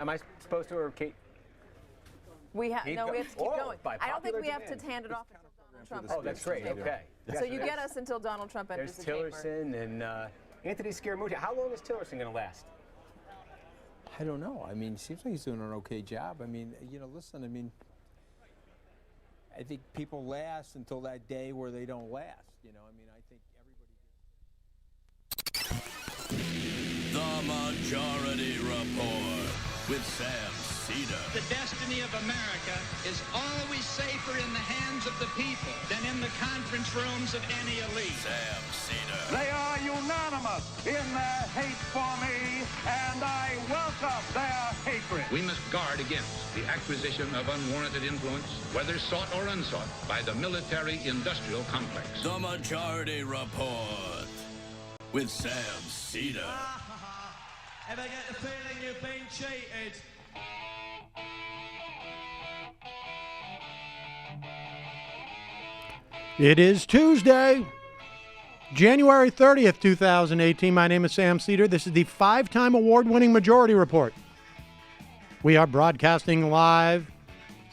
Am I supposed to, or Kate? We have to keep going. I don't think we have to hand it off until Donald Trump. Oh, that's great. Okay. So you get us until Donald Trump enters the chamber. There's Tillerson and Anthony Scaramucci. How long is Tillerson going to last? I don't know. I mean, it seems like he's doing an okay job. I mean, listen, I mean, I think people last until that day where they don't last. I mean, I think everybody. The Majority Report with Sam Seder. The destiny of America is always safer in the hands of the people than in the conference rooms of any elite. Sam Seder. They are unanimous in their hate for me, and I welcome their hatred. We must guard against the acquisition of unwarranted influence, whether sought or unsought, by the military-industrial complex. The Majority Report with Sam Seder. Ever get the feeling you've been cheated? It is Tuesday, January 30th, 2018. My name is Sam Seder. This is the 5-time award-winning Majority Report. We are broadcasting live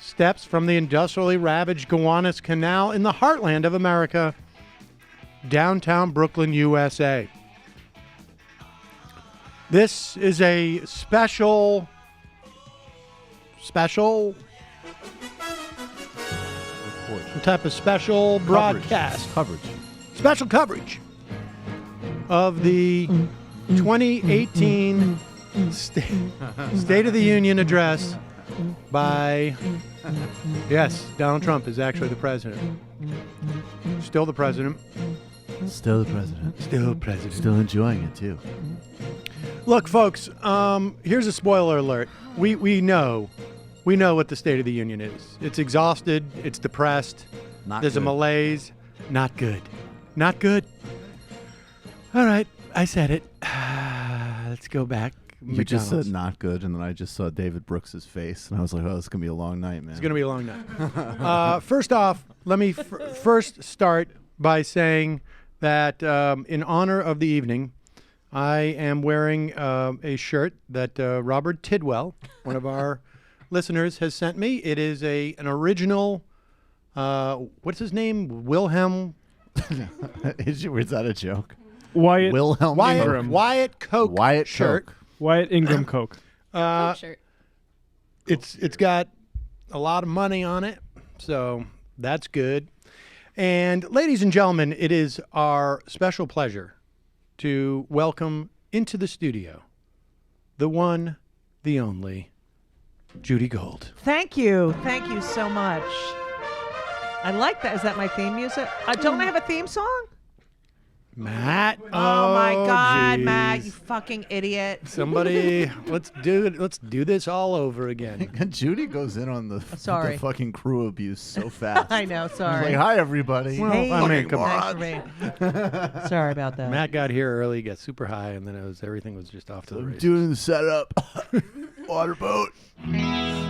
steps from the industrially ravaged Gowanus Canal in the heartland of America, downtown Brooklyn, USA. This is a special some type of special broadcast. Special coverage of the 2018 State of the Union address by, yes, Donald Trump is actually the president. Still the president. Still the president. Still president. Still enjoying it, too. Look, folks, here's a spoiler alert. We know what the State of the Union is. It's exhausted. It's depressed. There's a malaise. Not good. Not good. All right, I said it. Let's go back. You just said not good, and then I just saw David Brooks's face, and I was like, oh, it's going to be a long night, man. It's going to be a long night. First off, let me first start by saying that in honor of the evening, I am wearing a shirt that Robert Tidwell, one of our listeners, has sent me. It is an original, what's his name? Wilhelm? Is that a joke? Wyatt Wilhelm Ingram. Wyatt Coke Wyatt shirt. Coke. Wyatt Ingram Coke. Coke shirt. It's got a lot of money on it, so that's good. And ladies and gentlemen, it is our special pleasure to welcome into the studio the one, the only, Judy Gold. Thank you. Thank you so much. I like that. Is that my theme music? Don't I have a theme song? Matt. Oh my God, geez. Matt, you fucking idiot. Somebody, let's do this all over again. Judy goes in on the fucking crew abuse so fast. I know, sorry. Like, hi, everybody. Well, hey, I mean, come on. Sorry about that. Matt got here early, got super high, and then everything was just off to the races. Doing the setup. Water boat.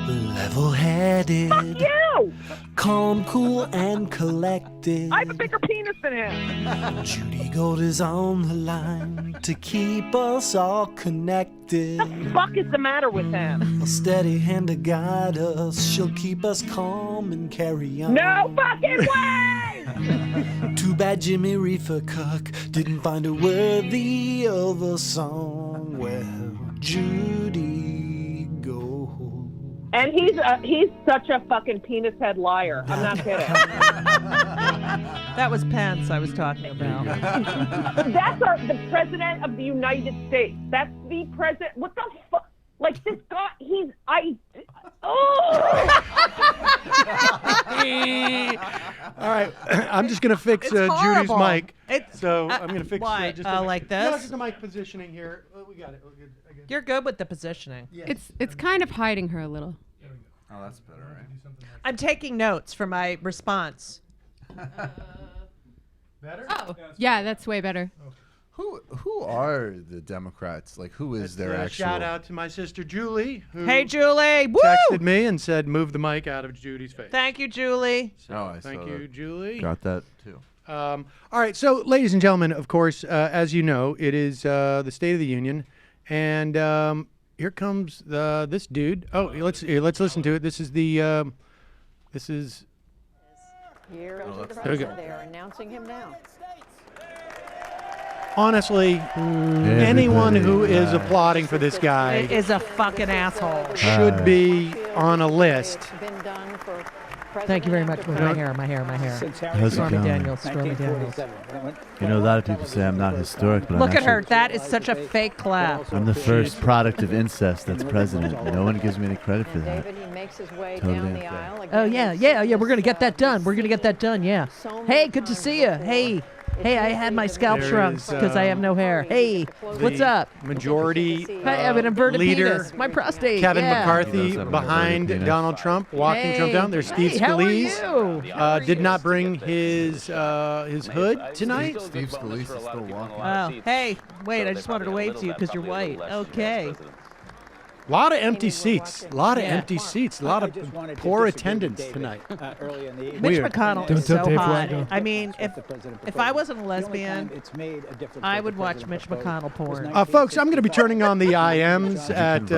Level-headed. Fuck you! Calm, cool, and collected. I have a bigger penis than him. Judy Gold is on the line to keep us all connected. What the fuck is the matter with him? A steady hand to guide us. She'll keep us calm and carry on. No fucking way! Too bad Jimmy Reefer Cook didn't find her worthy of a song. Well, Judy Gold. And he's such a fucking penis head liar. I'm not kidding. That was Pence I was talking about. That's the president of the United States. That's the president. What the fuck? Like this guy, All right, I'm just gonna fix Judy's mic. So I'm gonna fix why? Just like this. No, just the mic positioning here. We got it. We're good. You're good with the positioning. Yes. It's kind of hiding her a little. Oh, that's better, right? I'm taking notes for my response. Better? Oh, yeah, that's way better. Who are the Democrats? Like, who is their actual... Shout out to my sister Julie, who Hey, Julie! Woo! texted me and said, move the mic out of Judy's face. Thank you, Julie. So, thank you, Julie. Got that, too. All right, so, ladies and gentlemen, of course, as you know, it is the State of the Union. And here comes this dude. Oh, let's listen to it. This is the this is. Here is the There we go. president. They are announcing him now. Honestly, anyone who is applauding for this guy is a fucking asshole. should be on a list. Thank you very much for my hair. How's it Stormy going? Daniels. You know, a lot of people say I'm not historic, but Look I'm at her. actually- That is such a fake clap. I'm the first product of incest that's president. No one gives me any credit for that. David, he makes his way Totally down the unfair. aisle. Oh, Again, yeah. We're going to get that done. Yeah. Hey, good to see you. Hey, I had my scalp There shrunk is, because I have no hair. Hey, what's the up? Majority I have an inverted leader, penis. My prostate. Kevin yeah. He McCarthy does have an behind inverted penis. Donald Trump, walking Trump down. There's Steve Hey, how are Scalise. you? Did not bring his hood tonight. Steve Scalise is still walking. Oh, hey, wait, I just wanted to wave to you because you're white. Okay. A lot of empty seats. A lot of empty seats. A lot of poor attendance tonight. Mitch Weird. McConnell Don't is tell so Dave hot. Flacco. I mean, if I wasn't a lesbian, I would watch Mitch McConnell porn. Folks, I'm going to be turning on the IMs at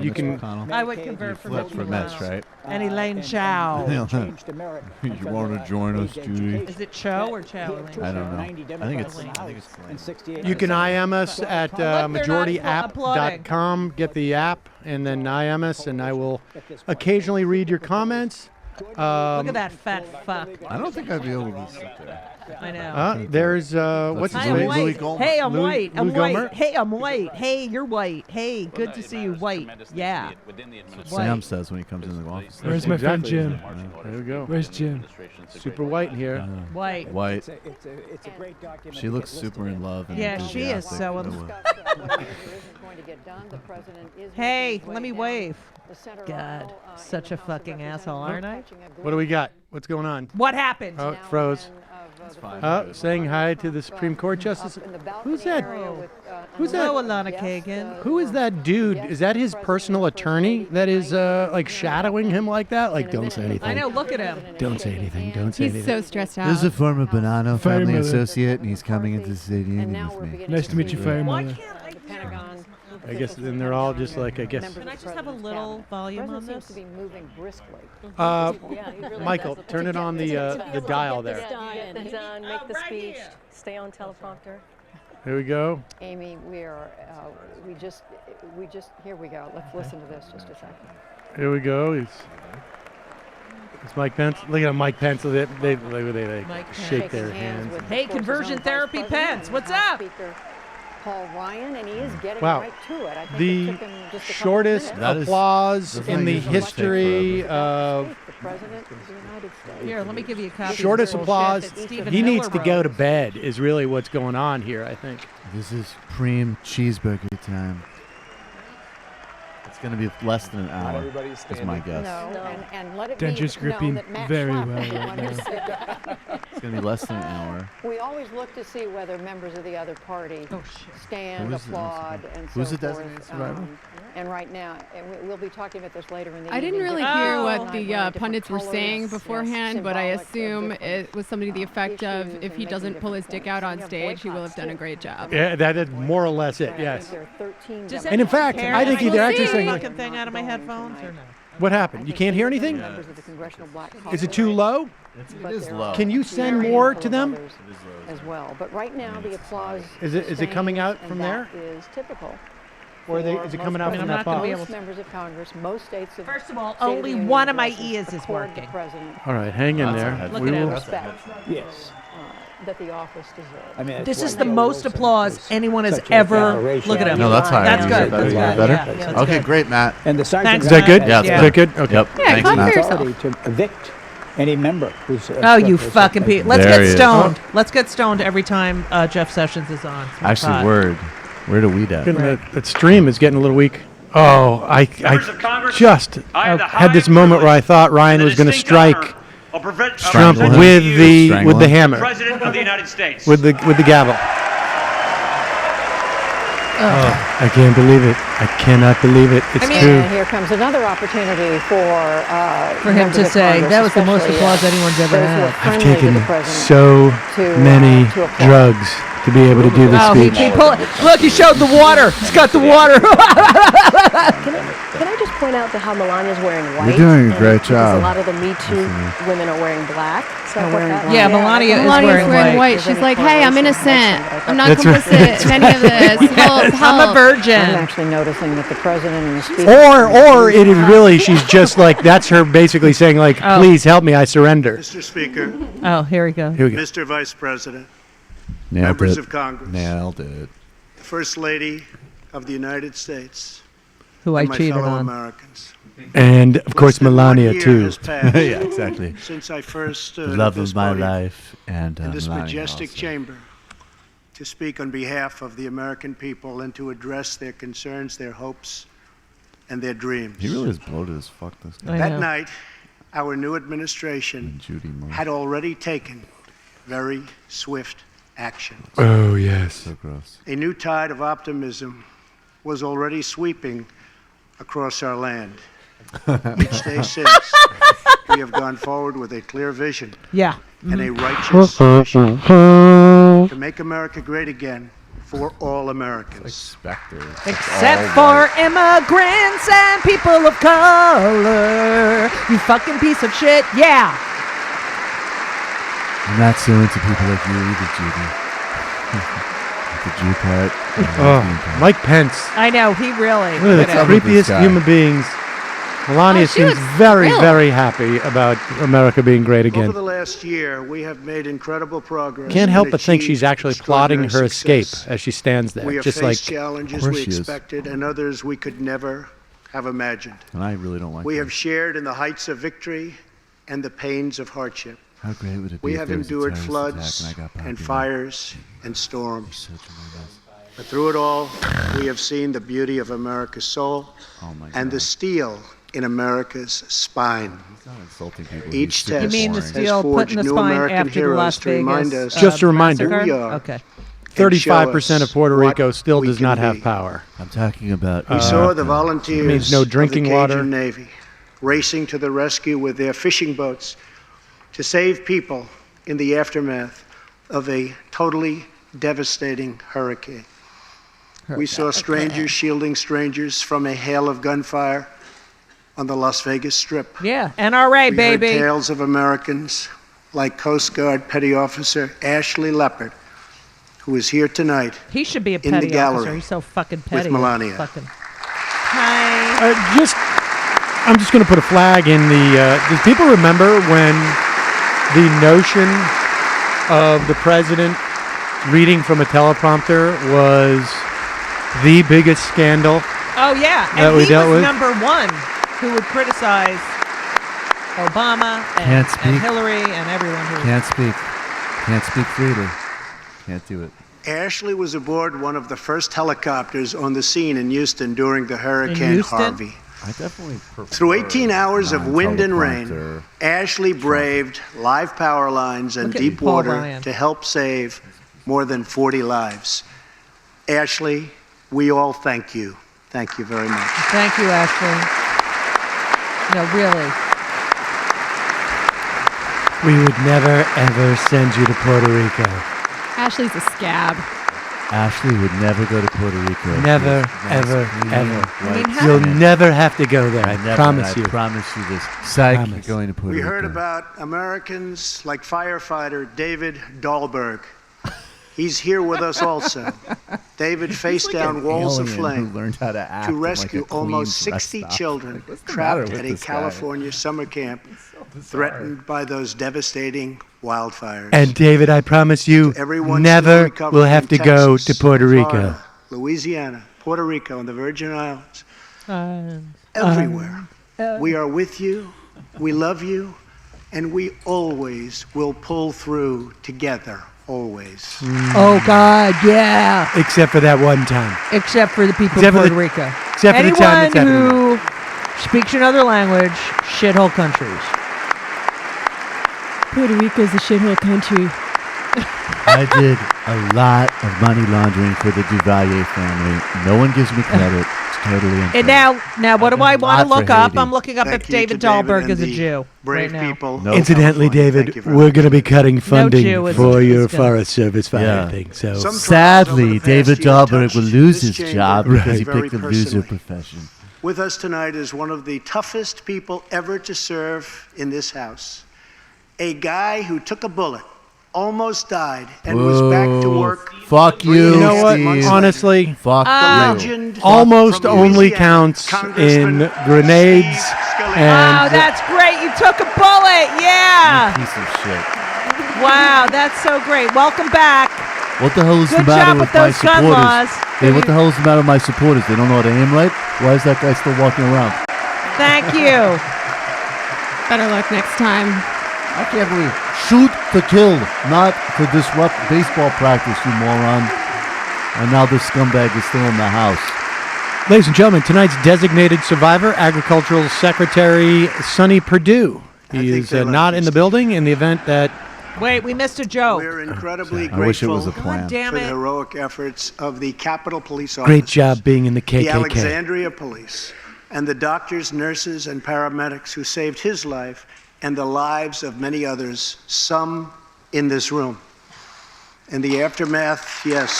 you can. I would convert for Mitch Flip for Mitch, McConnell. right? And Elaine Chow. You want to join us, Judy? Is it Cho or Chow? Elaine I don't Chow? know. I think it's Elaine. You can IM us at majorityapp.com. Get the app and then IM us, and I will occasionally read your comments. Look at that fat fuck. I don't think I'd be able to sit there. I know. There's what's his Hi, I'm name? white. Hey, I'm white. I'm Louis white. Gohmert? Hey, I'm white. Hey, you're white. Hey, good to see you, white. Yeah. Sam says when he comes into the office. Where's my friend Exactly. Jim? There we go. Where's Jim? Super white in here. White. White. She looks super in love. And Yeah, she is enthusiastic. so Hey, let me wave. God, such a fucking asshole, aren't I? What do we got? What's going on? What happened? Oh, it froze. Saying hi to the Supreme Court Justice. Who's that? Who's that? Hello, Alana Kagan. Who is that dude? Is that his personal attorney that is like shadowing him like that? Like, don't say anything. I know, look at him. Don't say anything. Don't say anything. He's so stressed out. This is a former Bonanno Fire family mother. associate, and he's coming into the state union with me. Nice to meet you, Fire Why Mother. can't I hear? I guess then they're all just like, I guess. Can I just have a little volume on this? seems to be moving briskly. Michael, turn it on the dial there. Get the done, make the right speech, here. stay on teleprompter. There we go. Amy, we just, here we go. Let's listen to this just a second. Here we go. It's Mike Pence. Look at Mike Pence. They Mike shake Pence. their hands. Hey, conversion therapy Pence, what's up? Speaker Paul Ryan, and he is getting Wow. right to it. I think The it took him just a couple shortest minutes. That is- applause that's in like the it's gonna take history forever. of The President of the United States. Here, let me give you a copy. shortest of this bullshit applause. that Stephen He needs Miller to go wrote. to bed is really what's going on here, I think. This is preem cheeseburger time. It's going to be less than an hour, is my guess. No, and let it Denger's be gripping known that Matt very Schlapp well is the right one who now. said- It's going to be less than an hour. We always look to see whether members of the other party stand, Who is the- applaud, and who's so the designated forth. survivor? And right now, and we'll be talking about this later in the I didn't evening. really Different hear people what tonight the wearing different pundits were saying colors, beforehand, but I symbolic of assume different, it was something to the effect of issues if and he making doesn't pull different his dick points. out on We have stage, he will have boycotts, done a too. great job. Yeah, that is more or less it. I Yes. think there are 13 Does And in fact, care I think that they're I actually can saying, see like, fucking thing out of my headphones or no? what happened? You can't hear anything? members of the Congressional Black Is it Caucus, too low? but is there low. are Can you send very more handful to of them? others as well? But right now, the applause Is it coming out sustains, from and there? that is typical. Or for is it coming out most from I'm that not gonna be box? able Most members of Congress, most states of First of all, State of the only Union one of my addresses ears is accord the working. president All right, hang in there. Look We at him. will. respect that the office deserves. This is the most applause anyone has ever. Look at him. No, that's higher. That's You good. said That's better. good. Better? Yeah, that's Okay, good. great, Matt. And the sergeant Thanks, Is that good? Matt. Yeah, Is it's that good? Okay. Yep. Yeah, Thanks, clap for Matt. yourself. authority to evict any member who's. Oh, you fucking people. Let's There get he is. stoned. Let's get stoned every time Jeff Sessions is on. Smoke Actually, pot. word. Where do we at? That stream is getting a little weak. Oh, I just had this moment where I thought Ryan was going to strike Trump Strangle him. with the Strangle him. hammer, President of the United States. with the gavel. Oh, I can't believe it. I cannot believe it. It's And true. here comes another opportunity for him members to of say, Congress, "That was the most especially, applause anyone's ever those who are had." I've friendly to the taken president, so to many applaud. drugs to be able to do the speech. Look, he showed the water. He's got the water. Can I just point out that how Melania's wearing white? You're doing a and great because job. A lot of the Me Too women are wearing black. So Yeah, Melania is Melania's wearing white. She's like, hey, I'm innocent. I'm not That's right. complicit in any of this. Help, I'm a help. virgin. I'm actually noticing that the president and the speaker. Or it is really, she's just like, that's her basically saying like, Oh. please help me, I surrender. Mr. Speaker, Oh, here we go. Here we go. Mr. Vice President, Nailed members it. of Congress, Nailed it. the First Lady of the United States, Who I and my cheated fellow on. Americans. And of course, Less than 1 Melania year too. has passed Yeah, exactly. Since I first stood The at love this of my podium life and in this Melania majestic also. chamber to speak on behalf of the American people and to address their concerns, their hopes, and their dreams. He really is bloated as fuck. This guy. That night, our new administration Judy Gold. had already taken very swift action. Oh, yes. So gross. A new tide of optimism was already sweeping across our land. Each day since, we have gone forward with a clear vision Yeah. and a righteous mission to make America great again for all Americans. Spectre. Except for immigrants and people of color. You fucking piece of shit. Yeah. I'm not so into people like you either, Judy. The Jew part. Oh, Mike Pence. I know, he really. One of the could have- creepiest human beings. Melania Oh, she seems looks very, thrilled. very happy about America being great Over again. the last year, we have made incredible progress. Can't and help but think achieved she's actually plotting her extraordinary escape success. as she stands there, We have just faced like. challenges course we she is. expected and others we could never have imagined. And I really don't like We that. have shared in the heights of victory and the pains of hardship. How great would it be We if have there was a endured terrorist floods attack and I got back and in fires and storms. Such a mess. But through it all, we have seen the beauty of America's soul Oh my and the God. steel in America's spine. He's not insulting people. Each He's super test You mean the boring. steel has put forged in the new spine American after the heroes Las to remind Vegas? us Just a reminder. massacre? who we are. Okay. 35% of Puerto what Rico still we does can not have be. power. I'm talking about. We saw the volunteers means no drinking of the Cajun water. Navy racing to the rescue with their fishing boats to save people in the aftermath of a totally devastating hurricane. We saw strangers shielding strangers from a hail of gunfire on the Las Vegas Strip. Yeah, NRA, We baby. heard tales of Americans like Coast Guard Petty Officer Ashley Leopard, who is here tonight He should be a in the petty gallery officer. He's so fucking petty. Melania. Fucking. Hi. I'm just going to put a flag in the. Do people remember when the notion of the president reading from a teleprompter was the biggest scandal? Oh yeah, that and we he dealt was with? number one who would criticize Obama and, Can't speak. and Hillary and everyone who. Can't speak. Can't speak freely. Can't do it. Ashley was aboard one of the first helicopters on the scene in Houston during the Hurricane Houston? Harvey. I definitely prefer Through 18 hours of wind and rain, non-teleprompter. Ashley braved live power lines and Look at you, deep Paul water Ryan. to help save more than 40 lives. Ashley, we all thank you. Thank you very much. Thank you, Ashley. No, really. We would never, ever send you to Puerto Rico. Ashley's a scab. Ashley would never go to Puerto Rico. Never, She is ever, nice, clean, ever. white You'll skin. never have to go there. I never. Promise I you. promise you this. Psych, Promise. you're going to Puerto We Rico. heard about Americans like firefighter David Dahlberg. He's here with us also. David faced down walls of alien flame who learned how to act to in, rescue like a almost Queens rest 60 stop. children What's the matter trapped with at a this guy? California summer camp threatened by those devastating wildfires. And David, I promise you, Everyone never still recovering will have in to go Texas, to Puerto Rico. Florida, Louisiana, Puerto Rico, and the Virgin Islands. Everywhere. We are with you, we love you, and we always will pull through together, always. Oh God, yeah. Except for that one time. Except for the people Except of for Puerto the- Rico. except for the Anyone time that's who speaks another language, shithole countries. Puerto Rico's a shithole country. I did a lot of money laundering for the Duvalier family. No one gives me credit. It's Totally. And now, what do I want to Not for look up? Haiti. I'm looking up Thank if you to David David Dahlberg and is a the Jew brave right now. people. No. Incidentally, California. David, Thank you very we're much. going to be cutting funding Jew is- for your is good. Forest Service fire Yeah. thing. So Some trials over Sadly, the past David year Dahlberg touched will lose this his chamber job because he very picked the loser personally. profession. With us tonight is one of the toughest people ever to serve in this House. A guy who took a bullet, almost died, and was back to Boo. work. Fuck you, you know what? Steve. Honestly, Fuck The you. legend almost from only Louisiana, counts Congressman in grenades Steve Scalise. Oh, and that's great. You took a bullet. Yeah. Piece of shit. Wow, that's so great. Welcome back. What the hell is Good the matter job with with my those gun supporters? laws. Hey, what the hell is the matter with my supporters? They don't know how to aim right? Why is that guy still walking around? Thank you. Better luck next time. I can't believe shoot to kill, not to disrupt baseball practice, you moron. And now this scumbag is still in the house. ladies and gentlemen, tonight's designated survivor, Agricultural Secretary Sonny Perdue. He is not in the building in the event that. Wait, we missed a joke. We're incredibly I wish it grateful was a plan. God damn for the it. heroic efforts of the Capitol Police officers, Great job being in the the KKK. Alexandria Police, and the doctors, nurses, and paramedics who saved his life and the lives of many others, some in this room. In the aftermath, yes.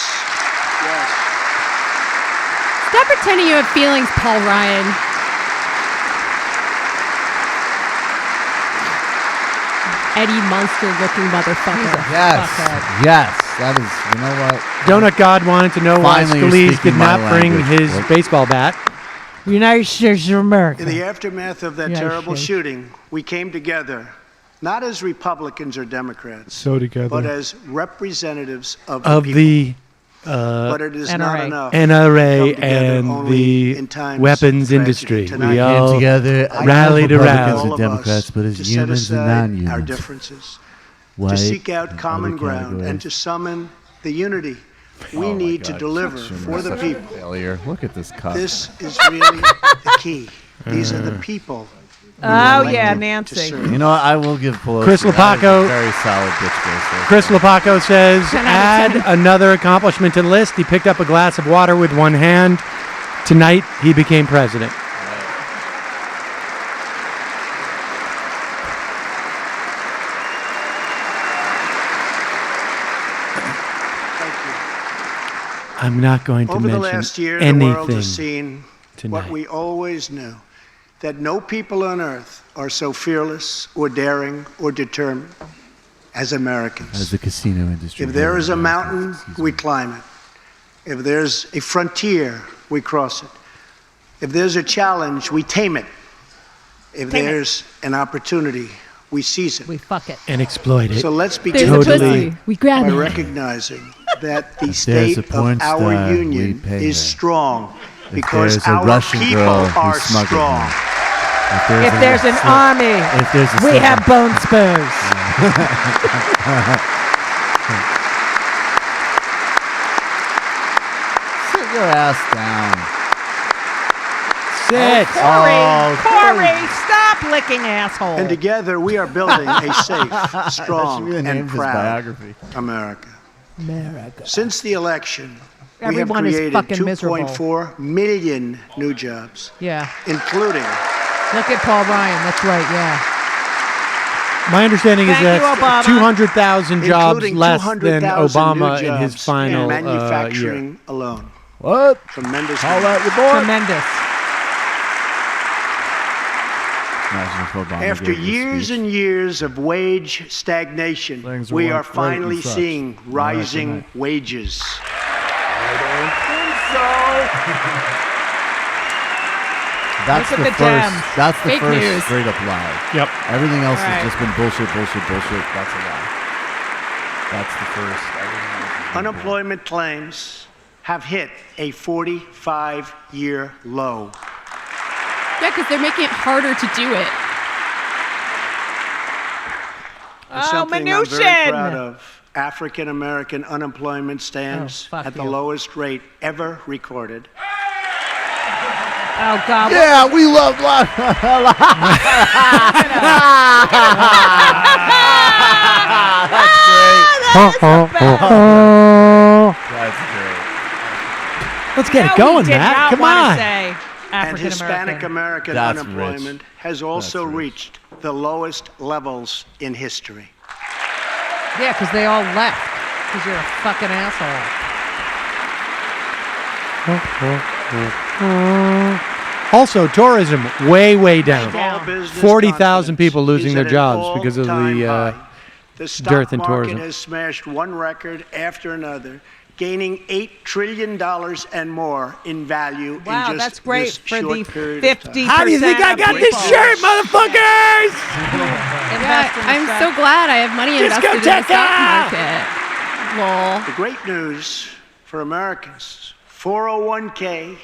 Stop pretending you have feelings, Paul Ryan. Eddie Munster-looking motherfucker. Yes, yes, that is, you know what? Donut God wanted to know Finally, why you're Scalise speaking did my not bring language. his What? baseball bat. United States of America. In the aftermath of that Yeah, terrible sure. shooting, we came together, not as Republicans or Democrats, So together. but as representatives of Of the the people. But it is not NRA. enough. NRA to come together and only the in times weapons of tragedy. industry. Tonight, We Came all together, rallied not around. Republicans all and of Democrats, us but as to set humans and aside our non-humans. differences, White to seek out and common other ground, and categories. to summon the unity we Oh my need to God, deliver Chuck Schumer for is the such a people. failure. Look at this cup. This is really the key. These are the people. we were Oh, yeah, elected to Nancy. serve. You know what? I will give Pelosi. Chris that is Lopaco- a very solid bitch face. Chris Lopaco says, 10 out of add 10. another accomplishment to the list. He picked up a glass of water with one hand. Tonight, he became president. I'm not going to Over the mention last year, the world anything has seen tonight. what we always knew, that no people on earth are so fearless or daring or determined as Americans. As the casino industry. If there is a goes. mountain, we climb it. If there's a frontier, we cross it. If there's a challenge, we tame it. If Tame it. there's an opportunity, we seize it. We fuck it. and exploit it. So let's There's begin a Totally. pussy. We grab by it. recognizing that the If there's state a porn of our star, we union pay is her. strong If because there's a our Russian people girl who are smuggled strong. me. If there's an army, if there's a we second- have bone spurs. Sit your ass down. Sit. Corey, stop licking asshole. And together we are building a safe, That strong, should be the name and of his proud biography. America. America. Since the election, Everyone we is have created fucking miserable. 2.4 million new jobs, Yeah. including Look at Paul Ryan. That's right. Yeah. My understanding is Thank you, that Obama. 200,000 jobs including less than 200,000 Obama new in his jobs final in year. manufacturing alone. What? Tremendous. Call that your boy? Tremendous. Imagine if Obama After gave this years speech. and years of wage stagnation, Things we went are great finally and such. seeing All right, rising good night. wages. That's Look the at the first. Dems. That's the Fake first news. straight up lie. Yep. Everything else Right. has just been bullshit, bullshit, bullshit. That's a lie. That's the first. Everything else has been Unemployment claims have hit a 45-year low. Yeah, because they're making it harder to do it. It's Oh, something I'm very Mnuchin. proud of. African American unemployment stands Oh, fuck at the you. lowest rate ever recorded. Oh God. Yeah, we love life. That's great. That's great. Let's get it No, going, he did Matt. not Come wanna on. say And African Hispanic American. American That's unemployment rich. has also That's rich. reached the lowest levels in history. Yeah, because they all left. Because you're a fucking asshole. Also, tourism way down. Small business 40,000 people confidence losing is their at an jobs because of all-time the high. The stock dearth in market tourism. has smashed one record after another, gaining $8 trillion and more in value Wow, in just that's great this for short the period of time. 50%. How do you think I got this shirt, motherfuckers? Invest in the I'm stock. so glad I have money invested in the stock market. Lol. The great news for Americans, 401k,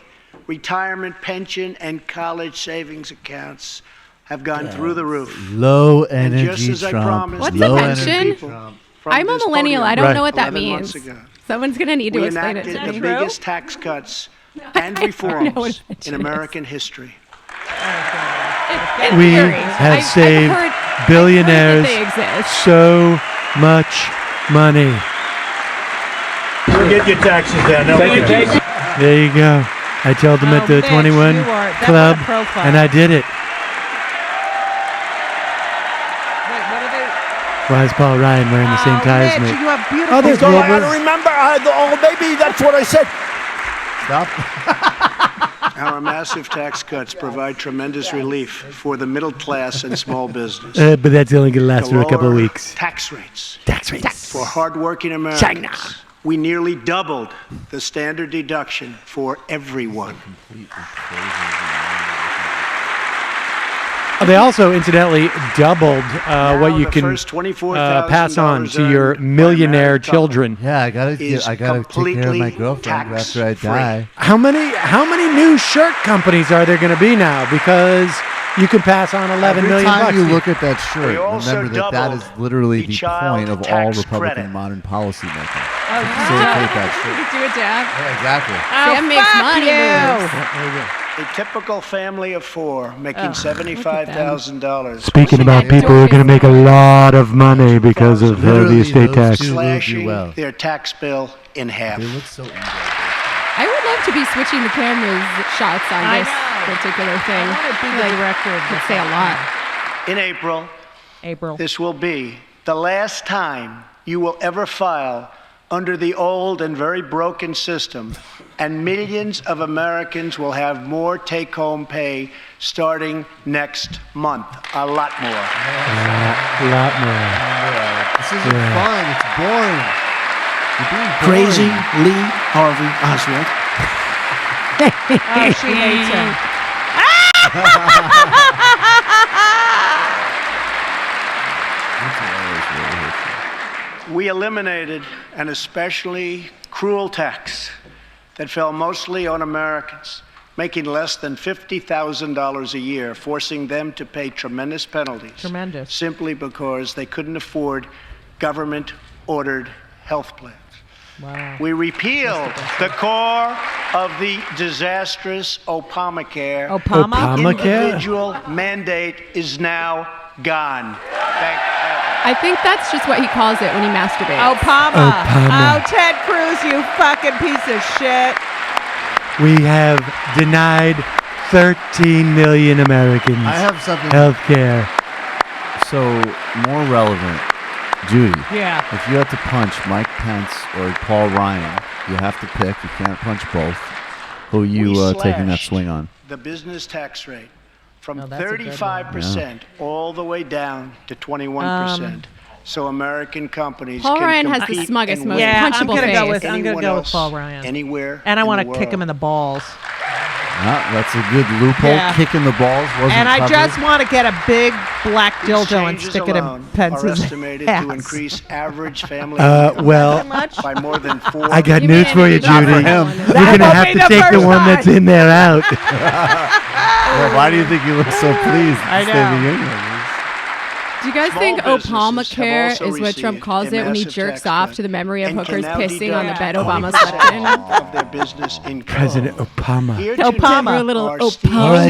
retirement pension, and college savings accounts have gone through the roof. Low And just energy as I Trump. promised, What's Low a energy pension? Trump. from I'm a this millennial. podium I don't Right. know what that 11 means. months ago, Someone's going to need to we explain it enacted to the me. biggest tax cuts and I don't know what reforms a pension in is. American history. In We theory. have I've saved heard billionaires that they exist. so much money. Get your taxes down. There you go. I told them at the Mitch, 21 you are- that Club, was a profile. and I did it. Wait, what are they? Why is Paul Ryan wearing the same tie as Mitch, me? you have beautiful. Oh, there's So I Wilbur. don't remember. Oh, maybe that's what I said. Stop. Our massive tax cuts provide tremendous relief for the middle class and small business. But that's only going to last To for a couple of lower weeks. Tax rates Tax rates. for hardworking Americans. We nearly doubled the standard deduction for everyone. They also, incidentally, doubled what you the can first $24,000 pass on to earned your by a millionaire married couple children. Yeah, I gotta is take care of my completely girlfriend after I tax-free. die. How many new shirt companies are there going to be now? Because you can pass on 11 Every million time bucks. you look at that We shirt, also remember that that is doubled literally the the child point of all tax Republican credit. modern policy making. Oh, Facilitate that shit. You do a dab. Yeah, exactly. Sam makes fuck money you. moves. A typical family of four making Oh, $75,000. Speaking about people who are going to make a lot of money because of the Literally, estate those tax. two will do Slashing well. their tax bill in half. They look so enjoyable. I would love to be switching the cameras shots on I this know. particular thing. I want to be the director of Could this say a lot. In April, April. this will be the last time you will ever file under the old and very broken system, and millions of Americans will have more take-home pay starting next month. A lot more. A lot more. This isn't fun. It's boring. You're being boring. Crazy Lee Harvey Oswald. Oh, she hates him. We eliminated an especially cruel tax that fell mostly on Americans making less than $50,000 a year, forcing them to pay tremendous penalties. Tremendous. Simply because they couldn't afford government-ordered health plans. Wow. We repealed the core of the disastrous Obamacare. Obamacare? Individual mandate is now gone. Thank I think that's just what he calls it when he masturbates. Obama. Obama. Oh, Ted Cruz, you fucking piece of shit. We have denied 13 million Americans I have something. health care. So, more relevant, Judy. Yeah. If you have to punch Mike Pence or Paul Ryan, you have to pick. You can't punch both. Who you We taking that slashed swing on? the business tax rate from Oh, that's a good one. 35% all the way down to 21%. So American companies Paul can Ryan has the compete smuggest, and most win. Yeah, I'm punchable gonna go face. with Anyone else, Paul Ryan. Anywhere. And I want to kick him in the balls. That's a good loophole. Yeah. Kicking the balls wasn't And I covered. just want to get a big black These dildo and changes stick it in alone are Pence's estimated ass. to increase average family Well, income by more than 4. I got You news made for you, it. Not for Judy. him. You're going to will have be to the take the first one that's time. in there out. Well, why do you think you look so pleased I at the know. beginning of this? Do you guys think Small businesses have Obamacare also is what Trump received calls a it when he massive jerks tax off cut to the memory of and hookers can now pissing on the bed deduct Obama slept in? of their business income. President Obama. Here Obama. tonight A little are Obama. Steve All right,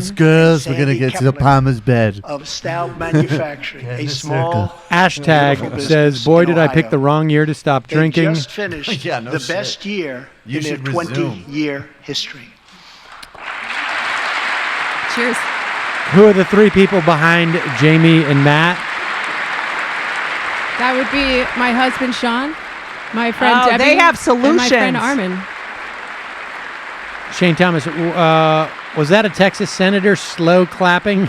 Staub girls, and we're gonna Sandy get to Kepler Obama's bed. of Staub Manufacturing, Get in a the small circle. Hashtag beautiful says, business boy, in did I pick Ohio. the wrong year to stop They drinking. just finished Yeah, no the shit. best year You in their should resume. 20-year history. Cheers. Who are the three people behind Jamie and Matt? That would be my husband, Sean, my friend Oh, Debbie, they have and my friend solutions. Armin. Shane Thomas, was that a Texas senator slow clapping?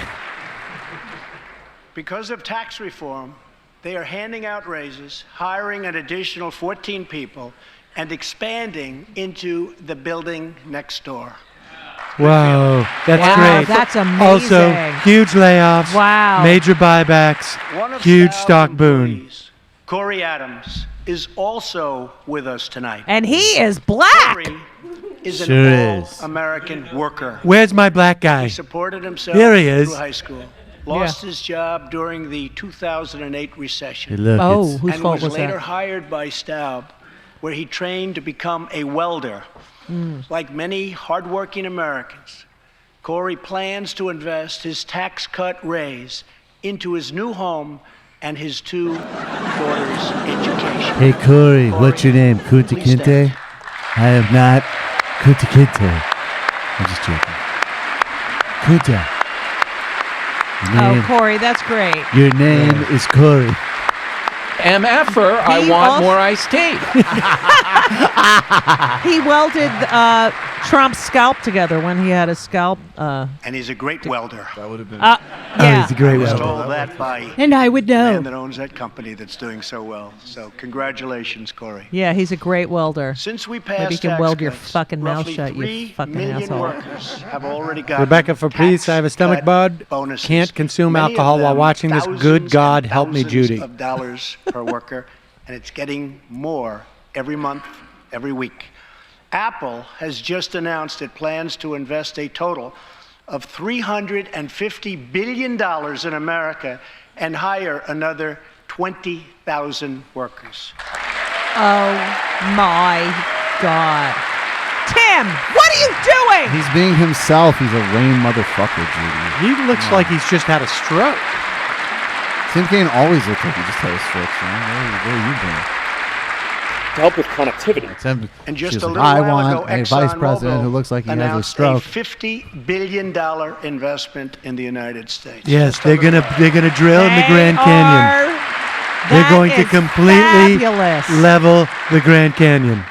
Because of tax reform, they are handing out raises, hiring an additional 14 people, and expanding into the building next door. Whoa, that's Wow, great. that's amazing. Also, huge layoffs. Wow. Major buybacks. One of Huge Staub's stock boon. employees, Corey Adams, is also with us tonight. And he is black. Corey is Sure an is. all-American worker. Where's my black guy? He supported himself Here he is. through high school. Lost his job during the 2008 recession. Hey, look, Oh, it's- whose and fault was was later that? hired by Staub, where he trained to become a welder. Like many hardworking Americans, Corey plans to invest his tax cut raise into his new home and his two daughters' education. Hey, Corey, what's your name? Kunta please stand. Kinte? I am not Kunta Kinte. I'm just joking. Kunta. Your Oh, name, Corey, that's great. your name is Corey. MFer, I He want also- more iced tea. He welded Trump's scalp together when he had his scalp. And he's a great welder. That would have been. Yeah. He's a great I was welder. told that by And I would the man know. that owns that company that's doing so well. So congratulations, Corey. Yeah, he's a great welder. Since we passed Maybe you can tax weld your cuts, fucking mouth roughly shut, you 3 fucking million asshole. workers have already gotten Rebecca Fabrice, tax I have a stomach cut bud. bonuses. Can't consume Many of alcohol while them watching this. Good thousands God, and help me, thousands Judy. of dollars per worker, and it's getting more every month, every week. Apple has just announced it plans to invest a total of $350 billion in America and hire another 20,000 workers. Oh my God. Tim, what are you doing? He's being himself. He's a lame motherfucker, Judy. He looks like he's just had a stroke. Tim Kaine always looks like he just had a stroke, man. Where are you been? To help with connectivity. Tim, And just she's a like, little I while want ago, a vice president who ExxonMobil looks like he has a announced stroke. a $50 billion investment in the United States. Yes, they're gonna drill in the Grand Canyon. They're That going to is completely fabulous. level the Grand Canyon.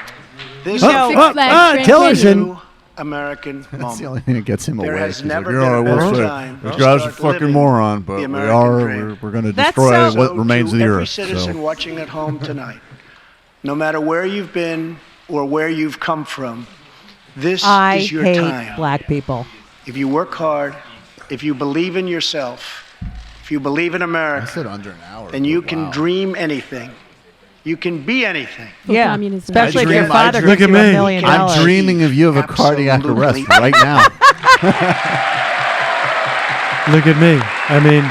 This Six is Flags Grand Tillerson. new American That's the moment. only thing that gets him There away. has He's like, never "Yeah, been a we'll better say, time this to guy's a start fucking living moron, but the we American are, dream." we're going to That's destroy so- what remains of to the every earth. citizen So. watching at home tonight, no matter where you've been or where you've come from, this I is your hate time. black people. If you work hard, if you believe in yourself, if you believe in I America, said under an hour. then you but can wow. dream anything. You can be anything. Yeah, communism. especially if I your dream- father I gives dream- you Look at $1 me. million. I'm dreaming of you of a cardiac arrest Absolutely. right now. Look at me. I mean,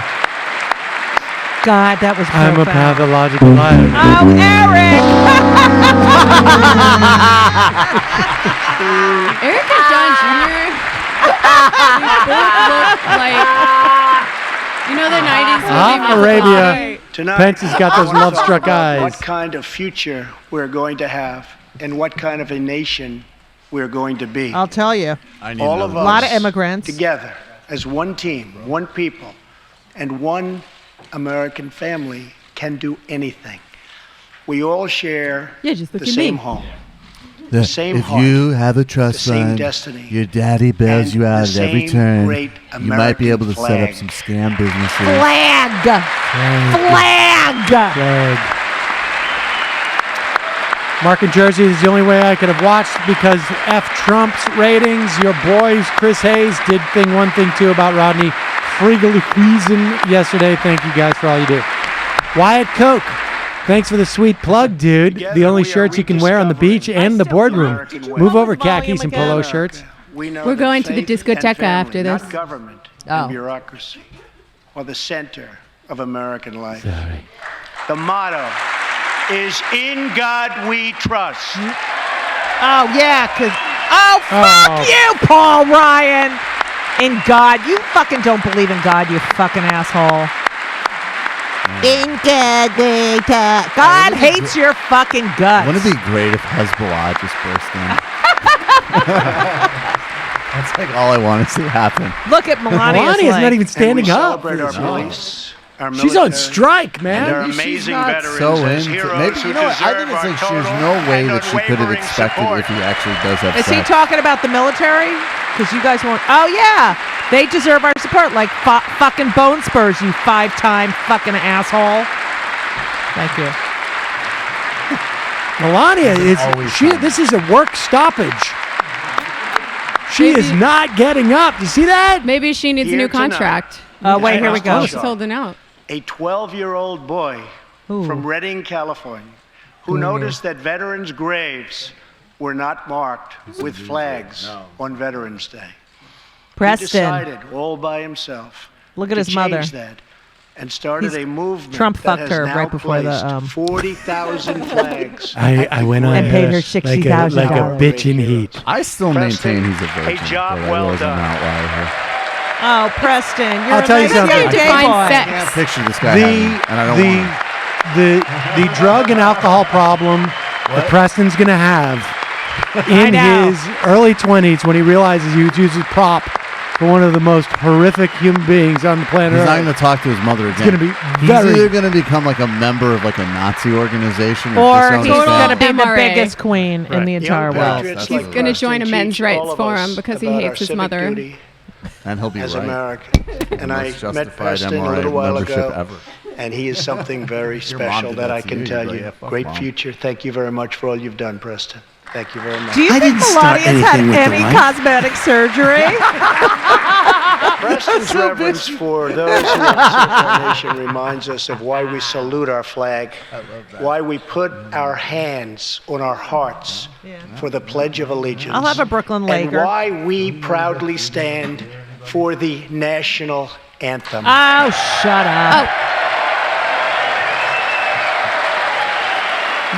God, that was I'm a profound. pathological liar. Oh, Eric! Eric and John Jr. we both look like, you know, the 90s movie Ah, Mythical Arabia. Object? Tonight, Pence has got those I wanna love-struck talk about eyes. What kind of future we're going to have and what kind of a nation we're going to be. I'll tell you. I need All of another- A lot of us immigrants. together as one team, one people, and one American family can do anything. We all share Yeah, just look the at same me. home. The- same if heart, you have a trust the same fund, destiny, your daddy bails and you out the at every same turn, great you might be able to American set up flag. some scam businesses. Flag! Flag! Flag. Mark in Jersey is the only way I could have watched because F Trump's ratings. Your boys, Chris Hayes, did one thing too about Rodney Friedrichsen yesterday. Thank you guys for all you do. Wyatt Koch, thanks for the sweet plug, dude. Together The only we are shirts you can wear on the beach and the boardroom. American way. Move over, What was volume khakis and again? polo shirts. We know We're that going to the faith and discoteca family, after this. Not government Oh. and bureaucracy, or the center of American life. The motto is "In God We Trust." Oh, yeah, because... Oh, fuck you, Paul Ryan! In God. You fucking don't believe in God, you fucking asshole. In God we trust. God hates your fucking guts. Wouldn't it be great if Hezbollah just burst in? That's like all I want to see happen. Look at Melania. Melania's not even standing up. Celebrate our police, our She's on military, strike, man. and our amazing veterans So as into heroes maybe who you know what? I deserve think it's our like total there's no way and that she could have unwavering expected support. if he actually does have Is sex. he talking about the military? Because you guys won't. Oh, yeah. They deserve our support like fucking bone spurs, you 5-time fucking asshole. Thank you. Melania is this is a work stoppage. She is not getting up. You see that? Maybe she needs a Here new tonight. contract. Oh, wait, here we go. She's holding out. A 12-year-old boy from Redding, California, who noticed that veterans' graves were not marked with flags on Veterans Day. Preston. He decided all by himself Look at to his mother. change that and started a movement Trump that fucked has her now right before the, placed 40,000 flags. I went on And paid her like a bitch in heat. I still maintain he's a virgin. job but I well realize I'm done. an outlier here. Oh, Preston, you're I'll a tell you nice something. young gay Define boy. sex. I can't picture this guy having, and I don't want the drug and alcohol problem that Preston's going to have in his early 20s when he realizes he would use his prop for one of the most horrific human beings on the planet He's not Earth. going to talk to his mother again. It's going to be He's very... either going to become like a member of like a Nazi organization Or disown he's his going to family. be the MRA. biggest queen in the entire world. Patriots He's like going to join a Preston men's teach rights all of forum us because he about hates our his civic mother. duty And he'll be as right. American. And I most met justified Preston a MRA little while membership ago, ever. and he is something very Your mom special did that that I to can you. tell You'd be you. like, "Yeah, fuck Great mom." future. Thank you very much for all you've done, Preston. Thank you very much. Do you think Melania's had any cosmetic surgery? Preston's reverence for those who have served our nation reminds us of why we salute our flag, why we put our hands on our hearts for the Pledge of Allegiance. I'll have a Brooklyn and Lager. why we proudly stand for the national anthem. Oh, shut up.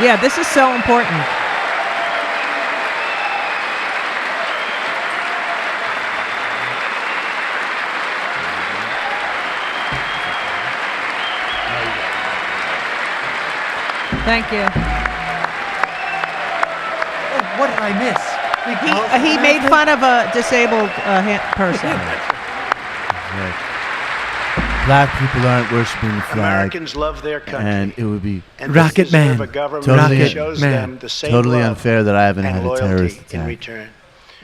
Yeah, this is so important. Thank you. What did I miss? He made fun of a disabled person. Black people aren't worshiping the flag. Americans love their country. And it would be And they Rocket deserve Man. a government Totally- that shows Man. them the same totally love unfair that I haven't and had a loyalty terrorist in attack. return.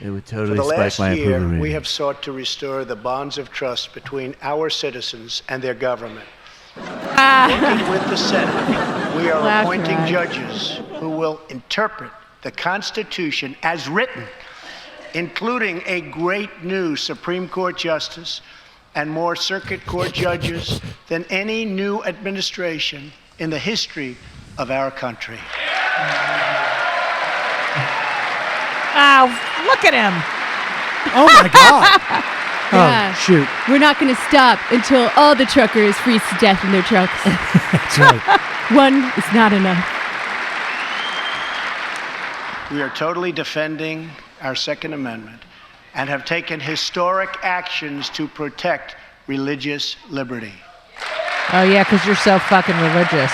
It would For totally the spike last my year, approval rating. we have sought to restore the bonds of trust between our citizens and their government. Working with the Senate, we are Laugh appointing track. judges who will interpret the Constitution as written, including a great new Supreme Court justice and more circuit court judges than any new administration in the history of our country. Oh, look at him. Oh, my God. Yeah. Oh, shoot. We're not going to stop until all the truckers freeze to death in their trucks. That's right. One is not enough. We are totally defending our Second Amendment and have taken historic actions to protect religious liberty. Oh, yeah, because you're so fucking religious.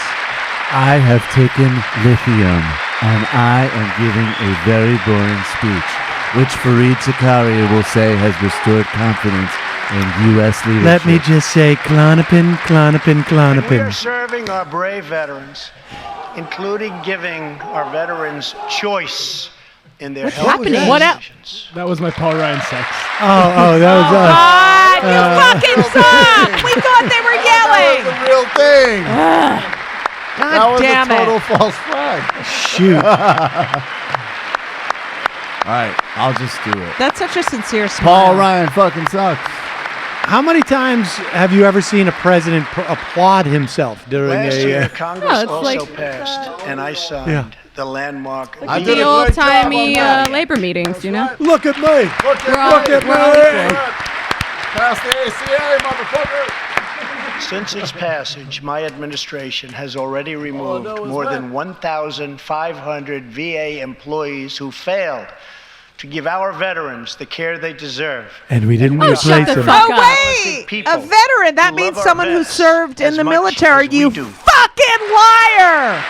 I have taken lithium, and I am giving a very boring speech, which Fareed Zakaria will say has restored confidence in U.S. leadership. Let me just say, Klonopin, Klonopin, We are Klonopin. serving our brave veterans, including giving our veterans choice in their health happening? What else? decisions. That was my Paul Ryan sex. Oh, that was... God, you fucking suck! We thought they were yelling! That was the real thing. God That was damn a total it. false flag. Shoot. All right, I'll just do it. That's such a sincere smile. Paul Ryan fucking sucks. How many times have you ever seen a president applaud himself during Last a... year, Congress it's also like- passed, and I signed Yeah. the landmark. I The did a old great job on timey that. labor meetings, you know? Look at me. We're all, Look at we're all me. equal. Pass the ACA, motherfucker. Since its passage, my administration has already removed more than 1,500 VA employees who failed to give our veterans the care they deserve. And we didn't replace shut the them. fuck Oh, up. wait! A veteran. That means our someone who vets served in as the much military, as we you do. fucking liar!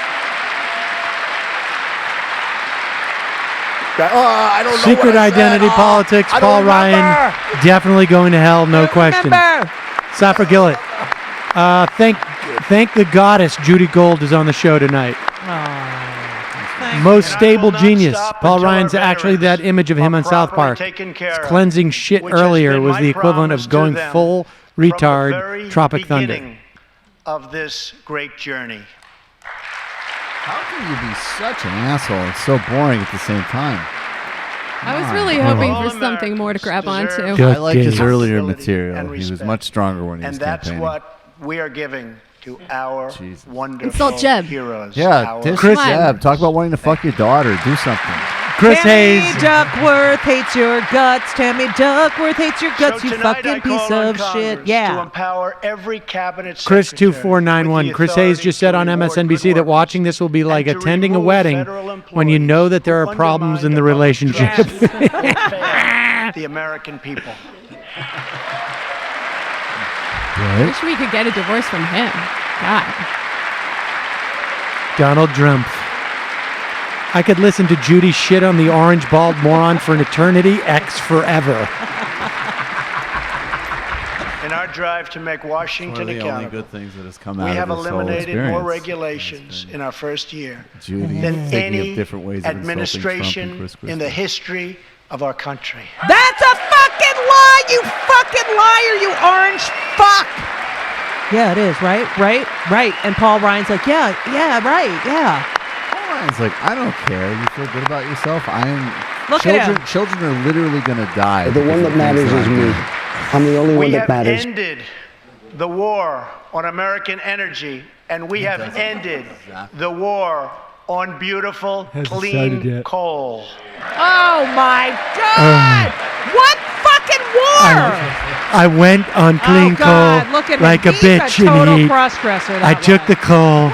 I don't know Secret what I said. identity Oh, politics. I don't Paul remember. Ryan definitely going to hell, no question. Safra Gillett. Thank the goddess Judy Gold is on the show tonight. Most stable genius. Paul Ryan's actually that image of him on South Park. His cleansing shit earlier was the equivalent of going full retard Tropic Thunder. Of this great journey. How can you be such an asshole? It's so boring at the same time. I was really hoping for something more to grab onto. I liked his earlier material. He was much stronger when he was And that's campaigning. what we are giving to our wonderful Insult Jeb. heroes. Yeah, our Chris Chris- Jeb, talk about wanting to fuck your daughter. Do something. Chris Tammy Hayes. Duckworth hates your guts. Tammy Duckworth hates your guts, So you tonight fucking I call piece on of Congress shit. to Yeah. empower every cabinet Chris secretary 2491. with the Chris Hayes authority just said to on reward MSNBC good that workers watching this will be like and to attending a remove wedding federal when you know that there are who problems in the undermine relationship. trust or fail the American people. I wish we could get a divorce from him. God. Donald Trump. I could listen to Judy shit on the orange bald moron for an eternity, X forever. In our drive to make Washington One of the only accountable, good things that has come we out have of this whole eliminated more experience. regulations in our first year Judy than thinking of any different ways of insulting Trump and administration Chris in the Christie. history of our country. That's a fucking lie, you fucking liar, you orange fuck! Yeah, it is, right? Right. And Paul Ryan's like, yeah, right, yeah. Paul Ryan's like, I don't care. You feel good about yourself? Look at him. Children are literally going to die. The one that matters is me. I'm the only We one that have matters. ended the war on American energy, and we have ended the war on beautiful, Hasn't clean started yet. coal. Oh my God! What fucking war? I went on clean Oh, God, look coal at like him. a He's a bitch in total heat. cross-dresser, I that took one. the coal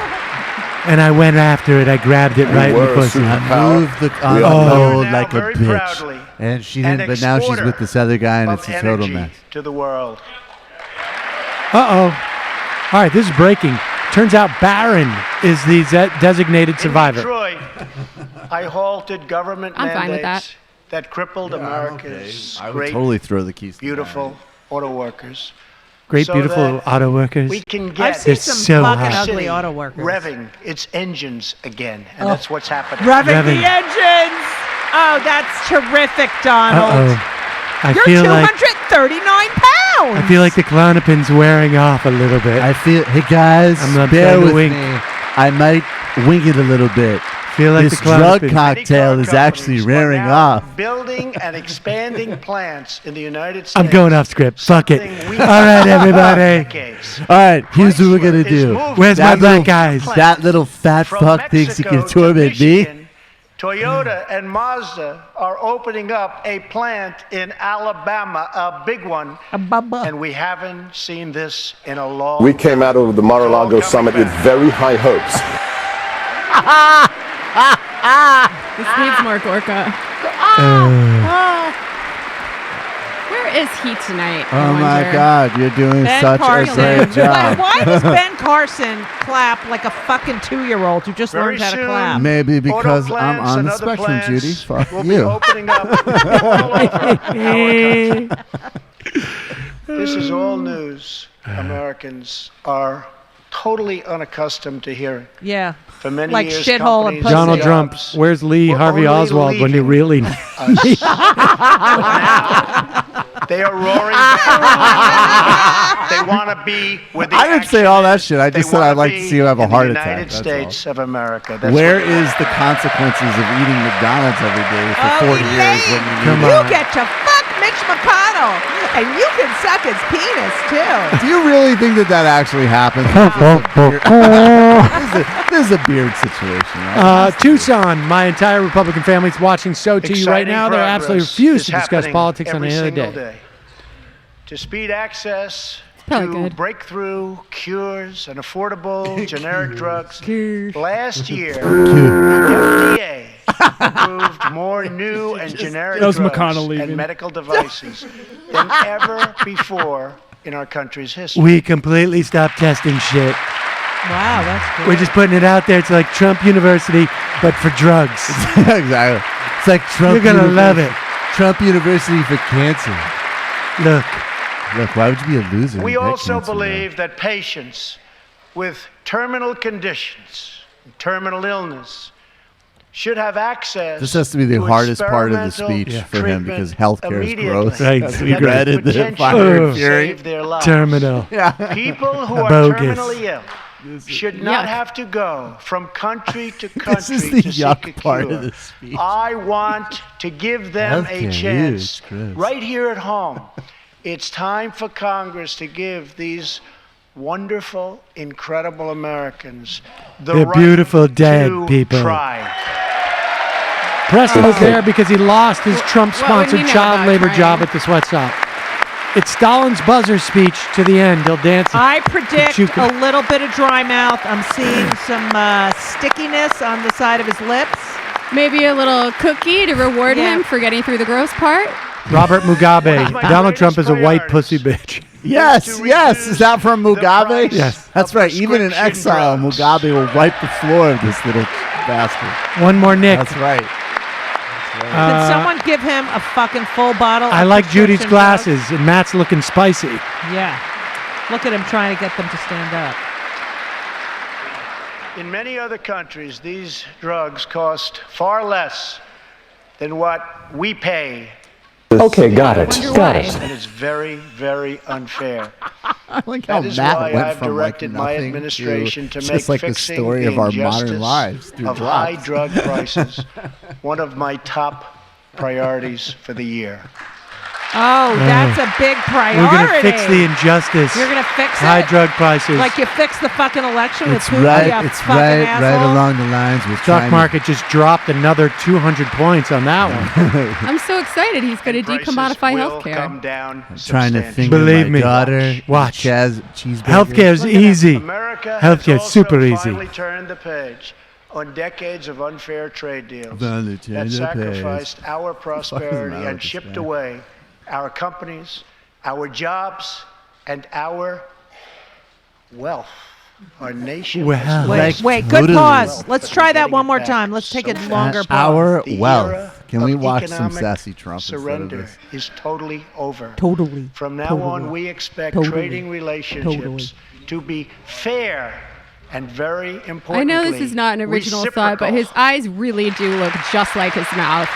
and I went after it. I grabbed it right in the pussy. Moved the are coal now like a very bitch. proudly And she an didn't, but now she's exporter with this other guy and of it's a total energy mess. to the world. Uh-oh. All right, this is breaking. Turns out Barron is the designated survivor. In Detroit, I halted government I'm fine with mandates that crippled America's I would great, totally throw the keys to beautiful auto workers. Great, so beautiful that auto workers. We can I've get seen They're some so fucking hot. ugly city auto workers. revving its engines again, and Oh. that's what's happening. Revving Revving. the engines! Oh, that's terrific, Donald. Uh-oh. I You're feel 239 pounds! I feel like the Klonopin's wearing off a little bit. I feel, hey guys, I'm bear trying to with wink. me. I might wing it a little bit. Feel like This the drug Klonopin. cocktail is actually wearing off. Building and expanding plants in the United States. I'm going off script. Fuck it. Something we All right, have everybody. decades. All right, here's what we're gonna do. Where's my black guys? That little fat From fuck thinks he Mexico can to torment me. Michigan, Toyota and Mazda are opening up a plant in Alabama, a big one, and we haven't seen this in a long We came out of the Mar-a-Lago summit with very high hopes. This needs more Gorka. Where is he tonight? I Oh my wonder? God, you're doing Ben such Carson. a great job. Why does Ben Carson clap like a fucking 2-year-old who just Very learned how to soon, clap? Maybe because auto I'm plants on and the other spectrum, plants Judy. Fuck will be you. opening up all over our country. This is all news Americans are totally unaccustomed to hearing. Yeah. For many Like years, shithole and companies pussy. Donald Trump, jobs where's Lee were Harvey only Oswald when you leaving really us. They are roaring back. They want to be where the I didn't say all that shit. I just said wanna I'd like to be see you have a in heart the attack. United That's States of America. all. Where is the consequences of eating McDonald's every day for 40 years when you Come need You on. get to fuck Mitch McConnell, and you can suck his penis too. it? Do you really think that that actually happens? This is a beard situation, right? Tucson, my entire Republican family's watching So To You right Exciting now. They absolutely progress refuse is to discuss happening politics on every any other single day. To speed access Probably to good. breakthrough cures and affordable generic drugs. Last year, the FDA approved more new and generic That was drugs McConnell leaving. and medical devices than ever before in our country's history. We completely stopped testing shit. Wow, that's great. We're just putting it out there. It's like Trump University, but for drugs. Exactly. It's like Trump. You're gonna love it. Trump University for cancer. Look, why would you be a loser? We You get also cancer, believe that patients with terminal conditions, terminal illness, should have access. This has to be the hardest part of the speech for him because healthcare is gross. Right. That's what he read in the Fire and Fury. Save their lives. Terminal. People who are Bogus. terminally ill should not have to go from country to country This is the to yuck seek a part cure. of the speech. I want to give them Healthcare, a chance it's gross. right here at home. It's time for Congress to give these wonderful, incredible Americans the They're right beautiful dead to people. try. Presto's there because he lost his What would Trump-sponsored he know child about labor trying? job at the sweatshop. It's Stalin's buzzer speech to the end. He'll dance. I predict you can- a little bit of dry mouth. I'm seeing some stickiness on the side of his lips. Maybe a little cookie to reward Yeah. him for getting through the gross part. Robert Mugabe. my Donald greatest Trump is a white priorities? pussy bitch. Yes, yes. Is that from Mugabe? Yes. That's right. Even in prescription exile, drugs. Mugabe will wipe the floor of this little bastard. One more Nick. That's right. Can someone give him a fucking full bottle? I of like Judy's prescription glasses, and Matt's looking spicy. drugs? Yeah. Look at him trying to get them to stand up. In many other countries, these drugs cost far less than what we pay. Okay, got it. Wonder Got why. it. And it's very, very unfair. I like how That is Matt why went I've from directed like my nothing administration to it's make just like the fixing story the of our injustice modern lives through of high drugs. drug prices one of my top priorities for the year. Oh, that's a big priority. We're going to fix the injustice. You're going to fix High it? drug prices. Like you fixed the fucking election with It's Putin, right. you It's fucking right. asshole? Right along the lines with Stock market just dropped another 200 points on that one. I'm so excited. He's going to Prices decommodify will healthcare. come down trying to substantially. finger Believe my me. daughter. Watch. Cheeseburger. Healthcare's easy. America Healthcare's has also super easy. finally turned the page on decades of unfair trade deals Finally that turned the sacrificed page. our prosperity mouth and is shipped bad. away our companies, our jobs, and our wealth, our nation. Well. Wait, good Totally. pause. Let's try that Getting one it more back time. Let's take a so longer fast. pause. Our The era wealth. Can we of watch some economic sassy Trump instead of surrender this? is totally over. Totally. From now Totally. on, we expect Totally. trading relationships to be fair and very importantly, I know this is not an original thought, but his eyes really do look just like his mouth.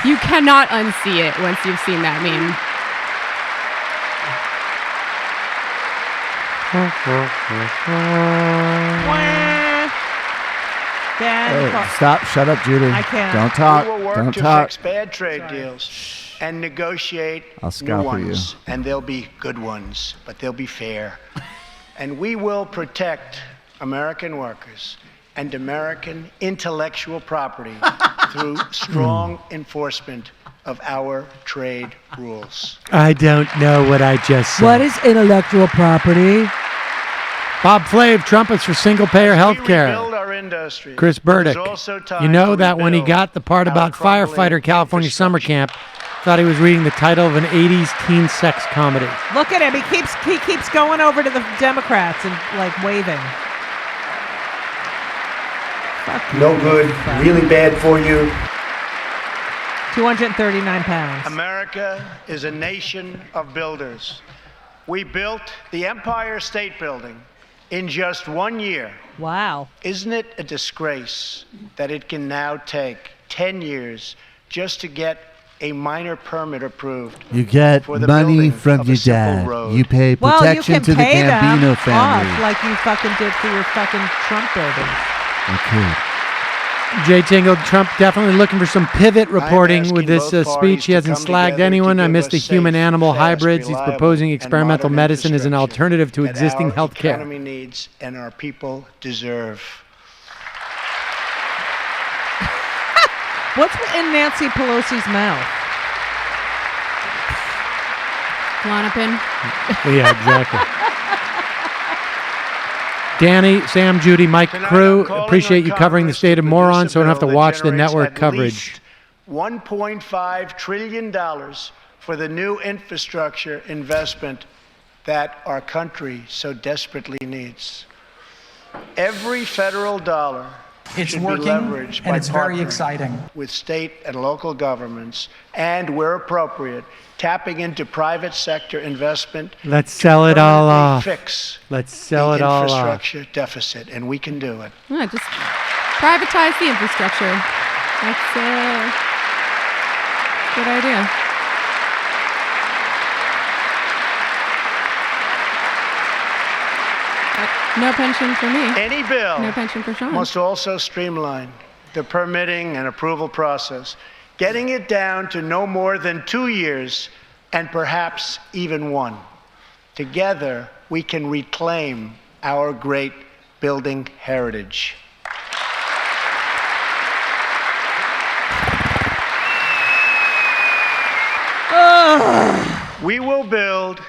You cannot unsee it once you've seen that meme. Dan, Stop. Shut up, Judy. I can't. Don't talk. We will work Don't to talk. fix bad trade deals and negotiate I'll new scalpel ones. you. And they'll be good ones, but they'll be fair. And we will protect American workers and American intellectual property through strong enforcement of our trade rules. I don't know what I just said. what is intellectual property? Bob Flav, trumpets for single-payer health care. Rebuild our industry. Chris It Burdick. is also time You know to that when he rebuild got the part our about crumbling firefighter California summer camp, thought he was reading the title of an 80s teen sex comedy. Look at him. He keeps going over to the Democrats and like waving. Fuck No you. good, really bad for you. 239 pounds. America is a nation of builders. We built the Empire State Building in just 1 year. Wow. Isn't it a disgrace that it can now take 10 years just to get a minor permit approved? You get for the money building from of your a simple dad. road? You pay Well, you protection can to the pay them Gambino family. off like you fucking did for your fucking Trump building. Okay. Jay Tingle, Trump definitely looking for some pivot reporting asking with this both speech. parties He to hasn't come slagged together anyone. to I give missed the us human-animal safe, hybrids. He's reliable, proposing and experimental modern medicine as an infrastructure alternative to that existing our health care. economy needs and our people deserve. What's in Nancy Pelosi's mouth? Klonopin. Yeah, exactly. Danny, Sam, Judy, Mike, crew, appreciate you covering the state of morons so I don't have to watch the network coverage. $1.5 trillion for the new infrastructure investment that our country so desperately needs. Every federal dollar should be leveraged by partnering with state and local governments and, where appropriate, tapping into private sector investment. Let's sell it all off. Fix Let's sell it all off. Infrastructure deficit, and we can do it. Yeah, just privatize the infrastructure. That's a good idea. No pension for me. Any bill no pension for Sean. must also streamline the permitting and approval process, getting it down to no more than 2 years and perhaps even 1. Together, we can reclaim our great building heritage. We will build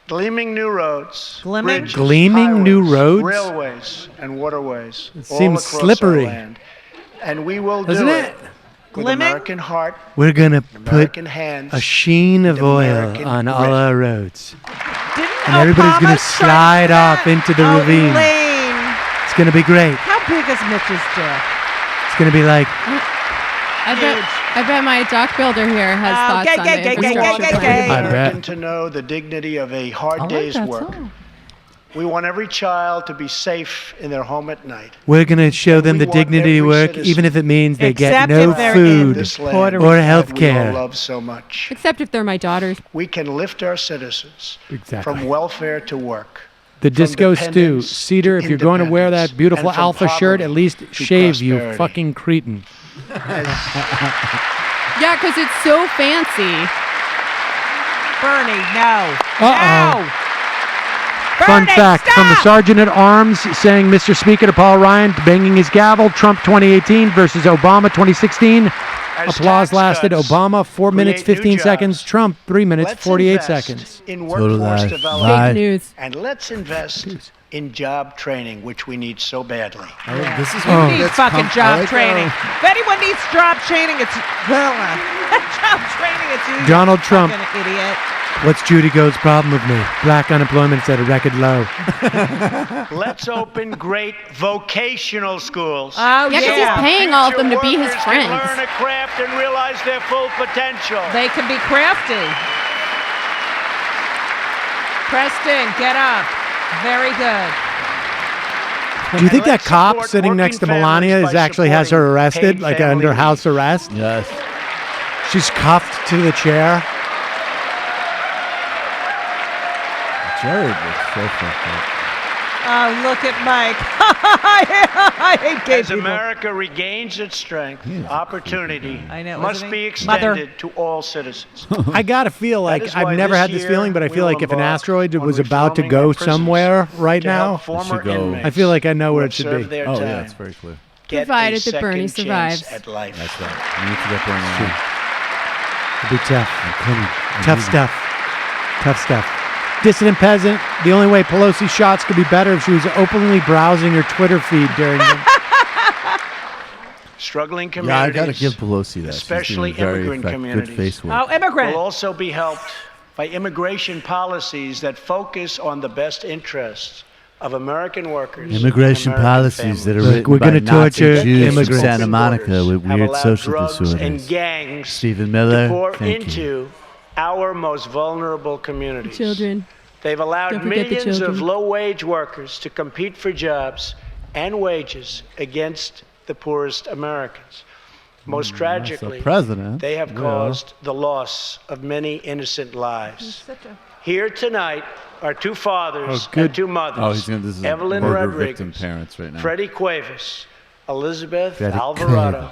gleaming new roads, bridges, Gleaming new highways, roads? railways, and waterways. It all seems across slippery. Our land. And we will Doesn't do it? with American heart. We're going to put American hands, a sheen of oil American on all grit. our roads. And everybody's going to slide off into the ravine. Lane. It's going to be great. How big is Mitch's dick? It's going to be like, I bet my dock builder here has thoughts on the infrastructure. I bet. To know the dignity of a hard day's work. We want every child to be safe in their home at night. we're going to show them the dignity of work, even if it means they get Except no if they're food This land or that health we all care. love so much. Except if they're my daughters. We can lift our citizens Exactly. from welfare to work. The disco stew. dependence Cedar, to if you're going to wear that beautiful and from alpha shirt, at least shave, you prosperity. fucking cretin. Yeah, because it's so fancy. Bernie, no. Uh-oh. No. Fun Bernie, fact from the stop! Sergeant at Arms saying, Mr. Speaker, to Paul Ryan, banging his gavel, Trump 2018 versus Obama 2016. Applause lasted. Obama 4 minutes, 15 seconds. Trump 3 minutes, Let's 48 invest seconds. in Total workforce lie. development. Lie. Fake news. And let's invest in job training, which we need so badly. This is You need fucking job training. If anyone needs job training, it's job training. It's you. Donald Trump. Fucking idiot. What's Judy Gold's problem with me? Black unemployment's at a record low. Let's open great vocational schools. Oh, Yeah, 'cause he's paying all of them to be his Workers friends. can learn a craft and realize their full potential. They can be crafty. Preston, get up. Very good. Do you think that cop sitting next to Melania is actually has her arrested, like under house arrest? Yes. She's cuffed to the chair. Jared looks so fucked up. Oh, look at Mike. I hate gay As people. America regains its strength, opportunity I know, must isn't be he? extended to all citizens. I gotta feel That like is why I've never this had this year feeling, but I we feel will like if an embark asteroid on was about to reforming go our prisons somewhere right to help now, former go. inmates I feel like I know who where have it should served be. their Oh, time yeah, it's very clear. get Provided a that Bernie second chance survives. at life. That's right. You need to get Bernie on. It'll be tough. Coming. Tough stuff. Tough stuff. Dissident peasant. The only way Pelosi shots could be better if she was openly browsing her Twitter feed during them. Struggling Yeah, I communities, gotta give Pelosi that. She's doing especially very immigrant effective. communities, Good face work. Oh, immigrant. will also be helped by immigration policies that focus on the best interests of American workers. Immigration and American policies that are families. written We're by gonna Nazi torture Jews from immigrants. Santa Monica with Have weird allowed social drugs disorders. and gangs Stephen Miller, to pour thank you. into our most vulnerable communities. Children. They've allowed Don't forget the millions of children. low-wage workers to compete for jobs and wages against the poorest Americans. Most tragically, president. they have Yeah. caused the loss of many innocent lives. Here tonight are two fathers and two mothers, Oh, he's gonna. This is Evelyn murder Rodriguez, victim parents right now. Freddie Cuevas, Elizabeth Freddie Alvarado,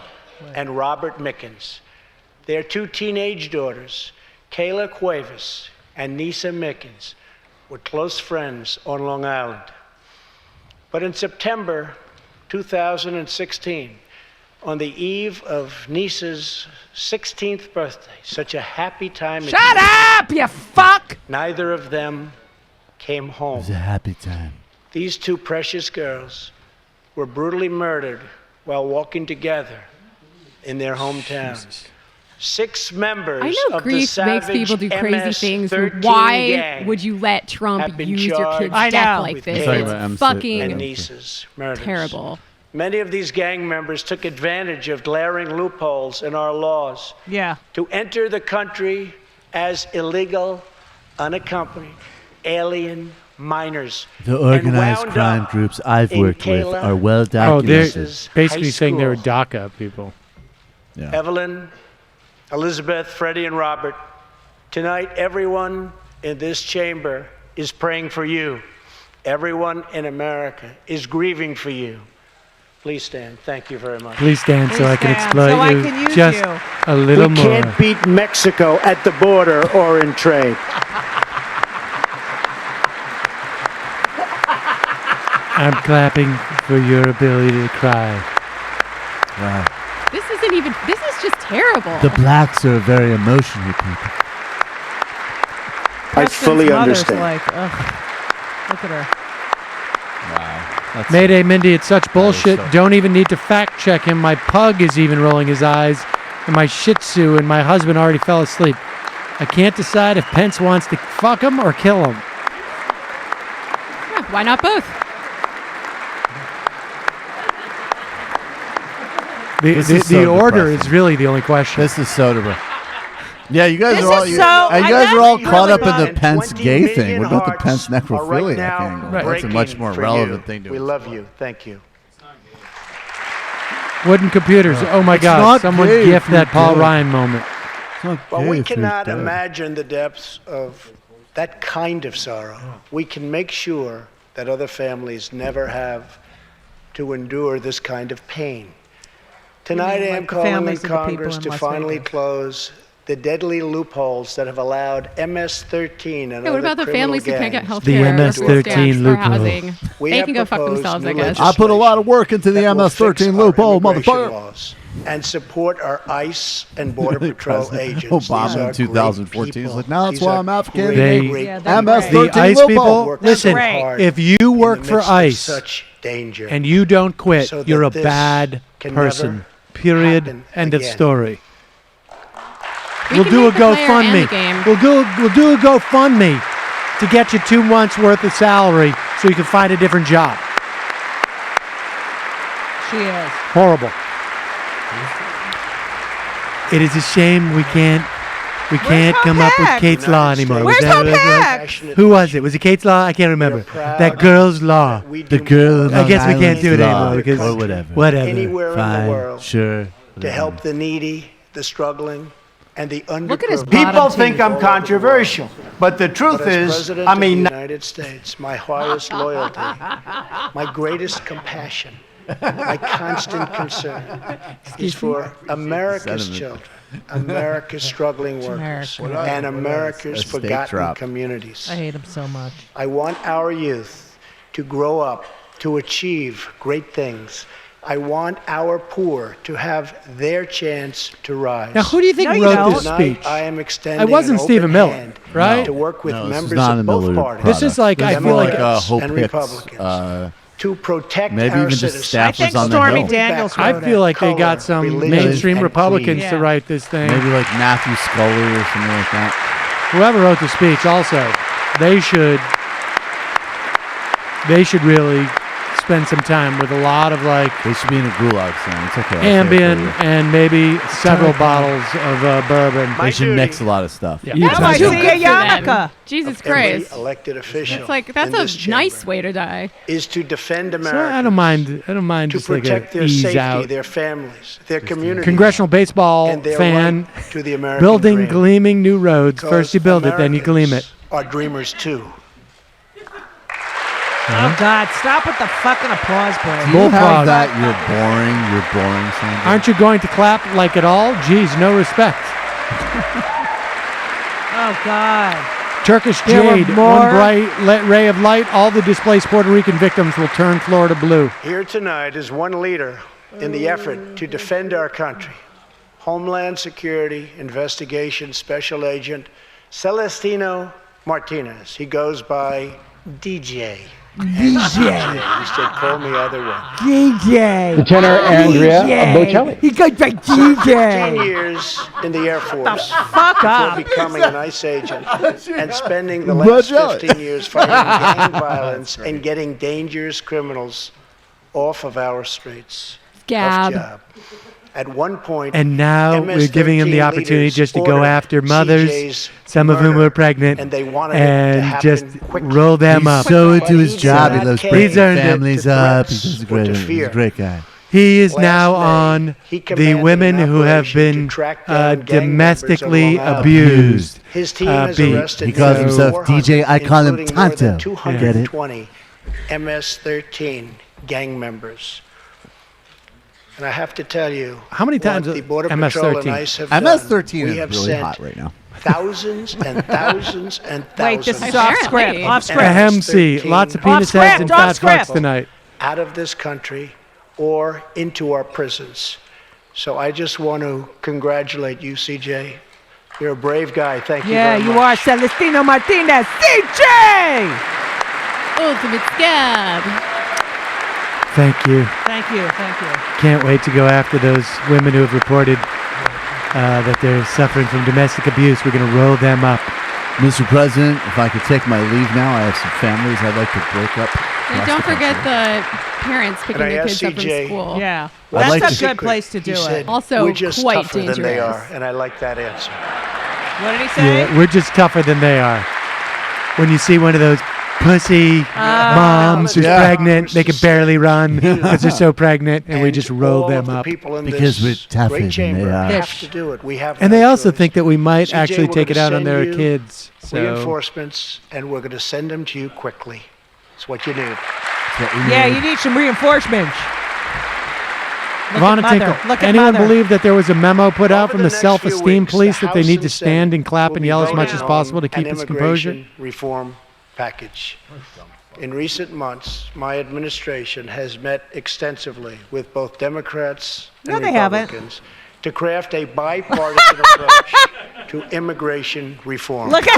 and Robert Mickens. Their two teenage daughters, Kayla Cuevas and Nisa Mickens, were close friends on Long Island. But in September 2016, on the eve of Nisa's 16th birthday, such a happy time. Shut up, you fuck! Neither of them came It home. was a happy time. These two precious girls were brutally murdered while walking together in their hometown. Jesus. 6 members I know of the grief savage makes people do crazy things. MS-13 Why gang would you let Trump have been use your kid's charged death like with this? killing It's and fucking nieces murders. terrible. Many of these gang members took advantage of glaring loopholes in our laws to enter the country as illegal, unaccompanied alien minors. The organized wound crime up groups I've in worked with Kayla are well Oh, they're documented. basically saying they were DACA people. Yeah. Evelyn, Elizabeth, Freddie, and Robert, tonight everyone in this chamber is praying for you. Everyone in America is grieving for you. Please stand. Thank you very much. Please stand so I can exploit So I you can use just you. a little We more. can't beat Mexico at the border or in trade. I'm clapping for your ability to cry. Wow. This isn't even. This is just terrible. The blacks are a very emotional people. I fully Mother's understand. like, ugh. Look at her. Wow. Mayday, Mindy, it's such bullshit. Don't even need to fact check him. My pug is even rolling his eyes, and my Shih Tzu and my husband already fell asleep. I can't decide if Pence wants to fuck him or kill him. Yeah, why not both? The order is really the only question. This is Soderbergh. Yeah, you guys This are all is you, so- and you I- guys are all that's caught up really in the bad. Pence 20 gay million thing. What about the hearts Pence are right necrophiliac now angle? That's a breaking much more for relevant you. thing to We explore. love you. Thank you. Wooden computers. Oh my It's God! not Someone gay gift if you're that Paul dead. Ryan moment. Well, we if you're cannot dead. imagine the depths of that kind of sorrow. We can make sure that other families never have to endure this kind of pain. Tonight, I am like the calling on families of the people Congress in to Las finally Vegas. close the deadly loopholes that have allowed MS-13 and Yeah, what other about the criminal families who can't get gangs health The care? MS-13 loophole. housing? We They have can go fuck proposed themselves, I new guess. I put a lot of work into the that will fix MS-13 our loophole, immigration motherfucker. laws and support our ICE and Border Patrol President agents. Obama These in are 2014 great is like, people. now that's These why are I'm African. They- great Yeah, people. they're The great. MS-13 ICE loophole. people, listen, hard if you in work the for midst of ICE such danger, and you don't quit, so that you're a this bad can person. never Period. happen End of again. story. We We'll can do a make the player and the GoFundMe. game. We'll do a GoFundMe to get you 2 months worth of salary so you can find a different job. She is. Horrible. It is a shame we can't come up with Hope Kate's Law anymore. Where's Was that Hope what it was? Heck? Who was it? Was it Kate's Law? I can't remember. That girl's law. The girl I guess we can't do it law, anymore because or whatever. Whatever. anywhere in Fine, the world sure. to help the needy, the struggling, and the Look at his underprivileged. bottom People think teeth. I'm controversial, but the truth But as is, President I of the mean, United States, my highest loyalty, my greatest compassion, my constant concern is for America's Sentiment. children, America's struggling workers, America. and America's A steak forgotten drop. communities. I hate him so much. I want our youth to grow up, to achieve great things. I want our poor to have their chance to rise. Now, who do you think No, you wrote don't. this Tonight, speech? I am extending It wasn't an Stephen open Miller, hand right? to work with No, this is members not a of both Miller parties. This is like, product. I This is feel more like like Hope and Hicks, Republicans. To protect maybe our even just citizens. I staffers think on the Stormy Hill. Daniels I wrote feel it. like they got Color, some religion, mainstream and Republicans creed. to write this thing. Maybe like Matthew Scully or something like that. Whoever wrote the speech, also, they should really spend some time with a lot of like They should be in a gulag zone. It's okay. I'll say it for Ambien you. and maybe several bottles of bourbon. They should mix a lot of stuff. Yeah. That's I too see good a for them. yarmulke. Jesus Every Christ. elected official It's like, that's in a this chamber nice way to die. is to defend So America. I don't mind To just like protect a their ease safety, out. their families, their communities. Congressional baseball and their fan, right to the American building dream. gleaming new roads. Because First you build it, then you gleam it. Americans are dreamers too. Oh, God. Stop with the fucking applause break. Do you have Bullfrog. that you're boring sound? Aren't you going to clap like it all? Geez, no respect. Oh, God. Turkish There were jade, more- one bright ray of light. All the displaced Puerto Rican victims will turn Florida blue. Here tonight is one leader in the effort to defend our country. Homeland Security Investigation Special Agent Celestino Martinez. He goes by DJ. DJ. You should call me either one. DJ. The tenor Andrea Bocelli. He goes by 15 DJ. years in the Air Force Fuck before up. becoming an ICE agent and spending the last 15 years fighting gang violence and getting dangerous criminals off of our streets. Gab. Tough job. At one point, And now we're giving him the MS-13 opportunity leaders just to go ordered after mothers, CJ's some of whom murder, are pregnant, and they wanted it to and happen just quickly. roll them He's up. so into his But job. he He did loves not breaking care. He's earned it. families To up. threats He's a or great, to he's a fear. great guy. He is Last now May, on he the commanded women an who have operation been to track down gang domestically members along abused. His team has beat. arrested He calls nearly himself 400, DJ. I call him including more than Tonto. Get it? 220 MS-13 gang members. And I have to tell you, How many times what the Border Patrol and MS-13? ICE have done, MS-13 we is have really sent hot right now. thousands and thousands and thousands. Wait, this is off script. Off script. Ahem, see, lots of penis heads and fat fucks tonight. Out of this country or into our prisons. So I just want to congratulate you, CJ. You're a brave guy. Thank you Yeah, very you much. are Celestino Martinez. CJ! Ultimate Scab. Thank you. Thank you. Thank you. Can't wait to go after those women who have reported that they're suffering from domestic abuse. We're going to roll them up. Mr. President, if I could take my leave now, I have some families I'd like to break up. And across don't the forget country. the parents picking And I their asked kids up from CJ, school. Yeah. I'd like That's a to- good place to do He said, it. Also we're just quite tougher than they dangerous. are, and I like that answer. What did he say? Yeah, we're just tougher than they are. When you see one of those pussy moms who's Yeah. pregnant, they can barely run because they're so pregnant, and we just roll all them of the up. people in Because this we're tougher great than chamber they are. have to do it. We have And no they also choice. think that we might CJ, actually we're take it gonna out on send their you kids. So reinforcements, and we're going to send them to you quickly. It's what you need. That's what we Yeah, need. you need some reinforcements. Look Ivana at Mother. Tinkle, Look at anyone Mother. believe that there was a memo put out Over from the the next self-esteem few weeks, police the that they House need and to Senate stand and clap will and be yell as much voting as on possible to an keep his composure? immigration reform package. In recent months, my administration has met extensively with both Democrats No, and they haven't. Republicans to craft a bipartisan approach to immigration reform. Look at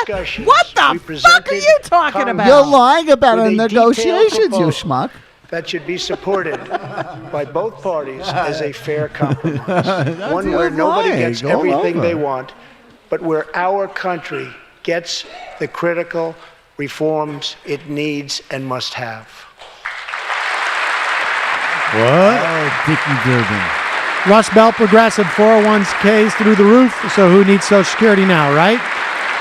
Discussions, What the we fuck are you talking Congress about? You're lying about with our a negotiations, detailed you proposal schmuck. that should be supported by both parties as a fair compromise. One where nobody lying. gets Go everything over. they want, but where our country gets the critical reforms it needs and must have. What? Oh, Dickie Durbin. Rust Belt Progressive 401ks through the roof. So who needs Social Security now, right?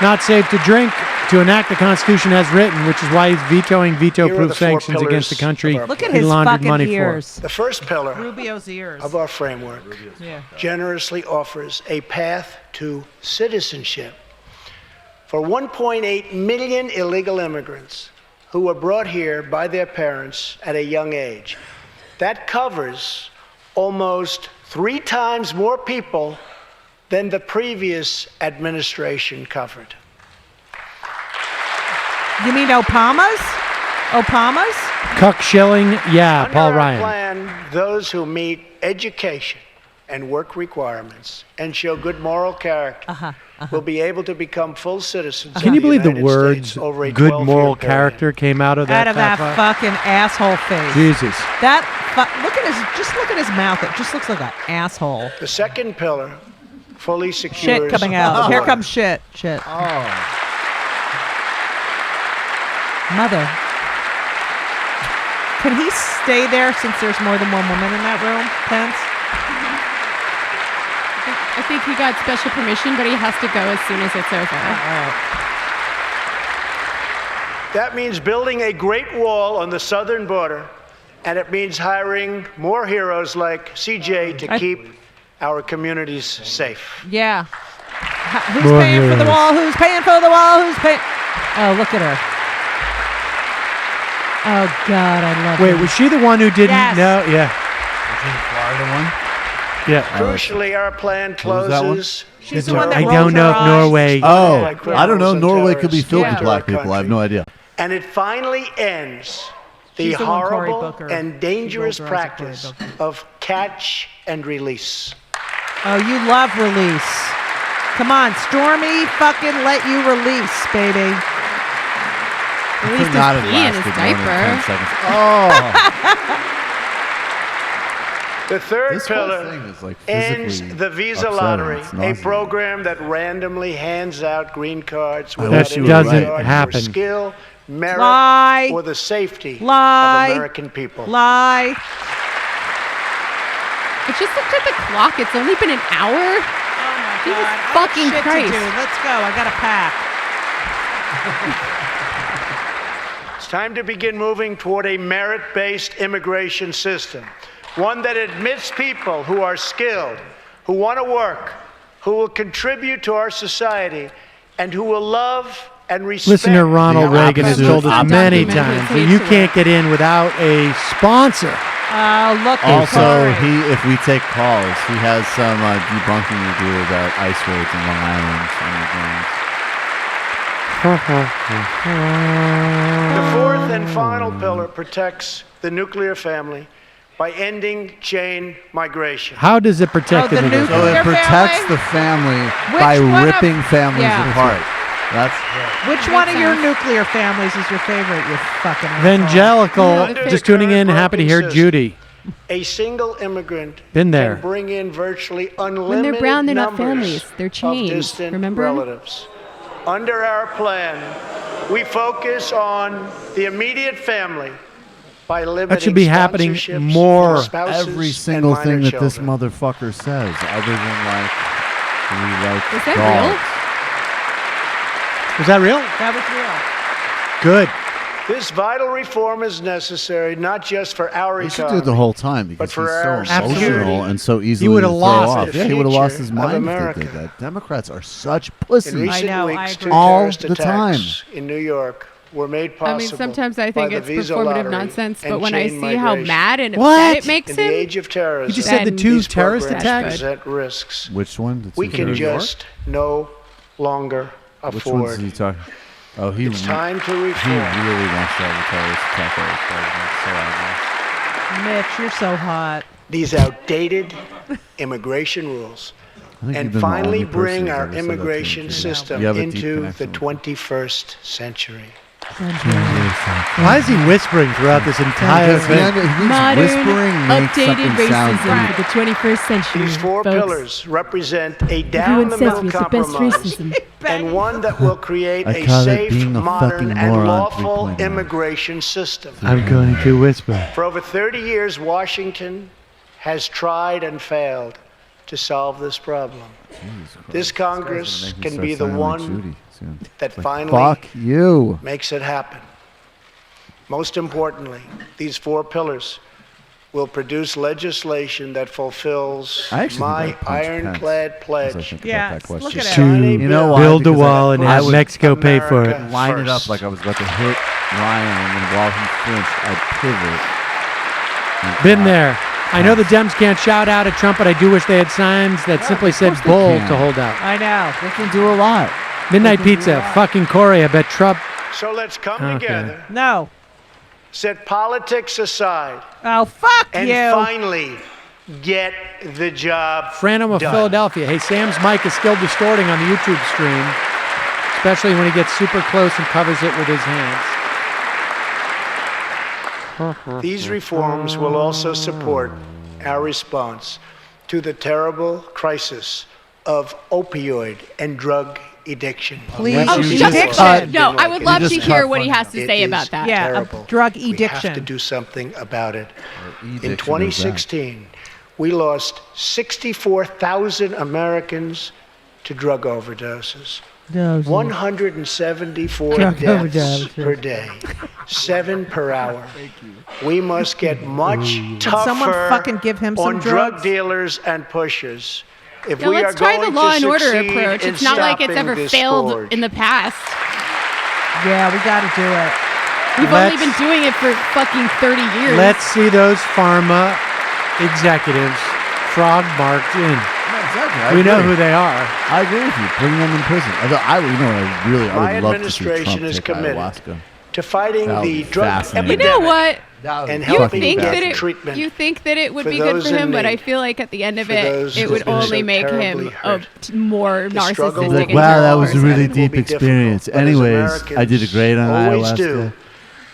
Not safe to drink, to enact the Constitution as written, which is why he's vetoing Here are veto-proof the four sanctions against the pillars country of our Look at he his laundered fucking money ears. The first pillar Rubio's ears. of our framework Yeah. generously offers a path to citizenship for 1.8 million illegal immigrants who were brought here by their parents at a young age. That covers almost 3 times more people than the previous administration covered. You mean Obama's? Obama's? for. Cuck Schilling, yeah, Paul Under our Ryan. plan, those who meet education and work requirements and show good moral character will be able to become full citizens. Can you of believe the United States words over a good 12-year moral period. character came out of that? Out of that fat fuck? fucking asshole face. Jesus. That look at his look at his mouth. It just looks like an asshole. The second pillar fully secures Shit coming out. Here comes shit. Shit. Oh. Mother. Can he stay there since there's more than one woman in that room, Pence? I think he got special permission, but he has to go as soon as it's over. That means building a great wall on the southern border, and it means hiring more heroes like CJ to keep our communities safe. Yeah. Who's More paying for the heroes. wall? Who's paying for the wall? Who's paying? Oh, look at her. Oh God, I love Wait, her. was she the one who didn't Yes. know? Yeah. Florida one? Yeah. Crucially, our plan What was that one? closes. She's the one that I rolls don't know her if eyes. Norway. Oh, Like I don't know. criminals and Norway could be terrorists filled with into black our people. I have country. no idea. And it finally ends the She's the one, Cory horrible Booker. and She dangerous rolled her eyes at Cory practice Booker. of catch and release. Oh, you love release. Come on, Stormy, fucking let you release, baby. At least Could not his have pee in his lasted more than 10 diaper. seconds. Oh. The third This whole pillar thing is, like, ends physically the visa upsetting. lottery, It's a nauseating. program that randomly hands out green cards I without wish you any were doesn't regard happen. for skill, merit, Lie. or the safety Lie. of American people. Lie. I just looked at the clock. It's only been an hour. Jesus God, I have fucking shit Christ. to do. Let's go. I got to pack. It's time to begin moving toward a merit-based immigration system, one that admits people who are skilled, who want to work, who will contribute to our society, and who will love and respect. Listener Ronald the Reagan has opposite told us of many documented times that hate you to can't get in without a sponsor. Oh, look. Also, if we take calls, he has some debunking to do about ice raids in Long Island. The fourth and final pillar protects the nuclear family by ending chain migration. How does it protect the nuclear So it protects the family by ripping families apart. That's Which one of your nuclear families is your favorite, you fucking asshole? Evangelical, just tuning in, happy to hear Judy. A single immigrant Been there. can bring in virtually unlimited When they're brown, they're not numbers families. They're of chains. distant Remember? relatives. Under our plan, we focus on the immediate family by limiting That should be happening sponsorships more. for spouses every and single minor thing that this children. motherfucker says, other than like we like Is that dogs. Was that real? That was real. Good. This vital reform is necessary not just for our He should economy, do it the whole time because but for he's our so emotional security. and so easily He would have to throw lost off. it. Yeah, he would have lost his Future of mind if America. they did that. Democrats are such In pussies. recent weeks, two All terrorist the time. attacks in New York were made possible. I mean, sometimes I by think the it's visa performative lottery nonsense, and but when I chain see how migration. mad and What? upset it makes In the him, age of terrorism, You just said the then two these terrorist programs attacks? present risks Which one? we can just no longer Which afford. ones is he talking? Oh, he. It's time to He reform. really wants to have a terrorist attack on his president. So Mitch, you're so hot. These outdated immigration ruls I think you've and been the finally only person bring who's our ever said that to me, immigration Judy. system You have a deep into connection the with 21st century. Why is he whispering throughout this entire thing? modern, whispering makes updated something sound racism good. for the 21st century. These four folks. pillars represent a Everyone says down-the-middle we have the best compromise racism. and one that will create I a call it safe, being a modern, fucking and moron lawful 3.0. immigration system. I'm going to whisper. For over 30 years, Washington has tried and failed to solve this problem. This Congress can be the one that finally Fuck you. makes it happen. Most importantly, these four pillars will produce legislation that fulfills I actually my think I'd punch ironclad Pence as I pledge. think Yeah, about that question. look at it. To You know why? build a Because wall and I have would Mexico pay for it. America line it up first. like I was about to hit Ryan, and then while he flinched, I'd pivot. and Been out. there. I know the Dems can't shout out at Trump, but I do wish they had signs that simply said course they bull can. to hold out. I know. They can do a lot. Midnight Pizza, fucking Corey, I bet Trump. So let's come Okay. together, No. set politics aside, Oh, fuck and you. finally get the job Franum of done. Philadelphia. Hey, Sam's mic is still distorting on the YouTube stream, especially when he gets super close and covers it with his hands. These reforms will also support our response to the terrible crisis of opioid and drug addiction. Please. Oh, You shut just up. cut- No, I would you love to just hear cut what he funny has to It say is about that. Yeah, terrible. drug We have to addiction. do something about it. Addiction In is that. 2016, we lost 64,000 Americans to drug overdoses. 174 Drug deaths overdoses. per day, 7 per hour. We must get much tougher someone fucking give him some on drug drugs? dealers and pushers. If Yeah, we let's are try going the law to and order succeed approach. in It's not like it's stopping ever this failed scourge. in the past. Yeah, we got to do it. We've Let's- only been doing it for fucking 30 years. Let's see those pharma executives frog marked in. Exactly. We know who they are. I agree with you. Bring them in prison. Although I would My love to see Trump administration is take committed ayahuasca. to fighting That would the be drug fascinating. You epidemic know what? and You helping think get that it treatment. you think that it would for be good those for in him, but I need. feel like at the end of For it, those it who've would been only so make terribly him hurt. more The struggle narcissistic. will Like, and wow, that terrible was a person. really will deep be difficult, experience. but as Anyways, I did a great on always ayahuasca. do,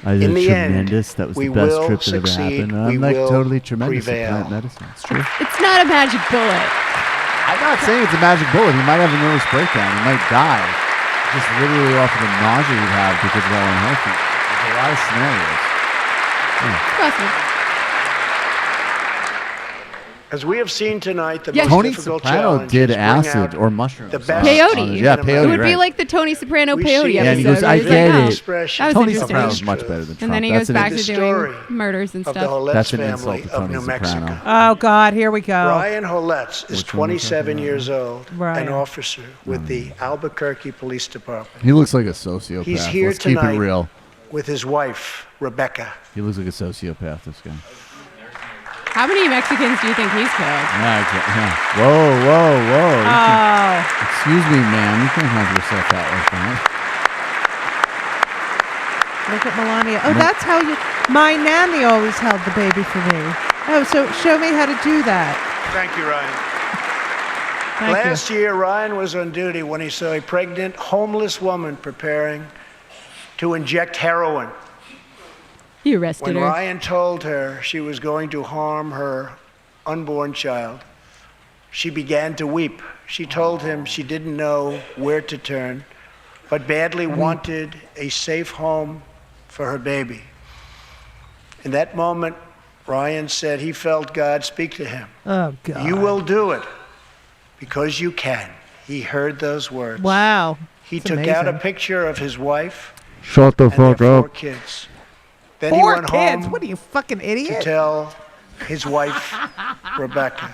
I did in the end, tremendous. That was we the best will trip that ever succeed. happened. And We I'm like will totally tremendous prevail. at plant medicine. It's true. It's not a magic bullet. I'm not saying it's a magic bullet. He might have a nervous breakdown. He might die. Just literally off of the nausea he'd have because of how unhealthy. There's a lot of scenarios. As we have seen tonight, the Yes. most Tony difficult Soprano challenge did is bring acid out or mushrooms. the best Peyote. Yeah, peyote. It would be right. like the Tony Soprano We peyote see episode. Yeah, and he goes, where I he's get like, oh, it. that was Tony interesting. Soprano's much better than Trump. And then he That's goes an back to story doing murders and of the stuff. Holetz That's an family insult to of Tony New Mexico. Soprano. Oh God, here we go. Ryan Holetz is Which one are we talking 27 about? years old, Ryan. an officer with the Albuquerque Police Department. He looks like a sociopath. He's here Let's keep tonight it real. with his wife, Rebecca. He looks like a sociopath, this guy. How many Mexicans do you think he's killed? Yeah. Whoa. You can- Oh. excuse me, ma'am. You can't have yourself out like that. Look at Melania. Oh, that's how you. My nanny always held the baby for me. Oh, so show me how to do that. Thank you, Ryan. Thank you. Last year, Ryan was on duty when he saw a pregnant, homeless woman preparing to inject heroin. He arrested When her. Ryan told her she was going to harm her unborn child, she began to weep. She told him she didn't know where to turn, but badly wanted a safe home for her baby. In that moment, Ryan said he felt God speak to him. Oh God. You will do it because you can. He heard those words. Wow. He It's took out a amazing. picture of his wife Shut the and their fuck 4 up. kids. Then he 4 went kids. home What are you, fucking to idiot? tell his wife, Rebecca.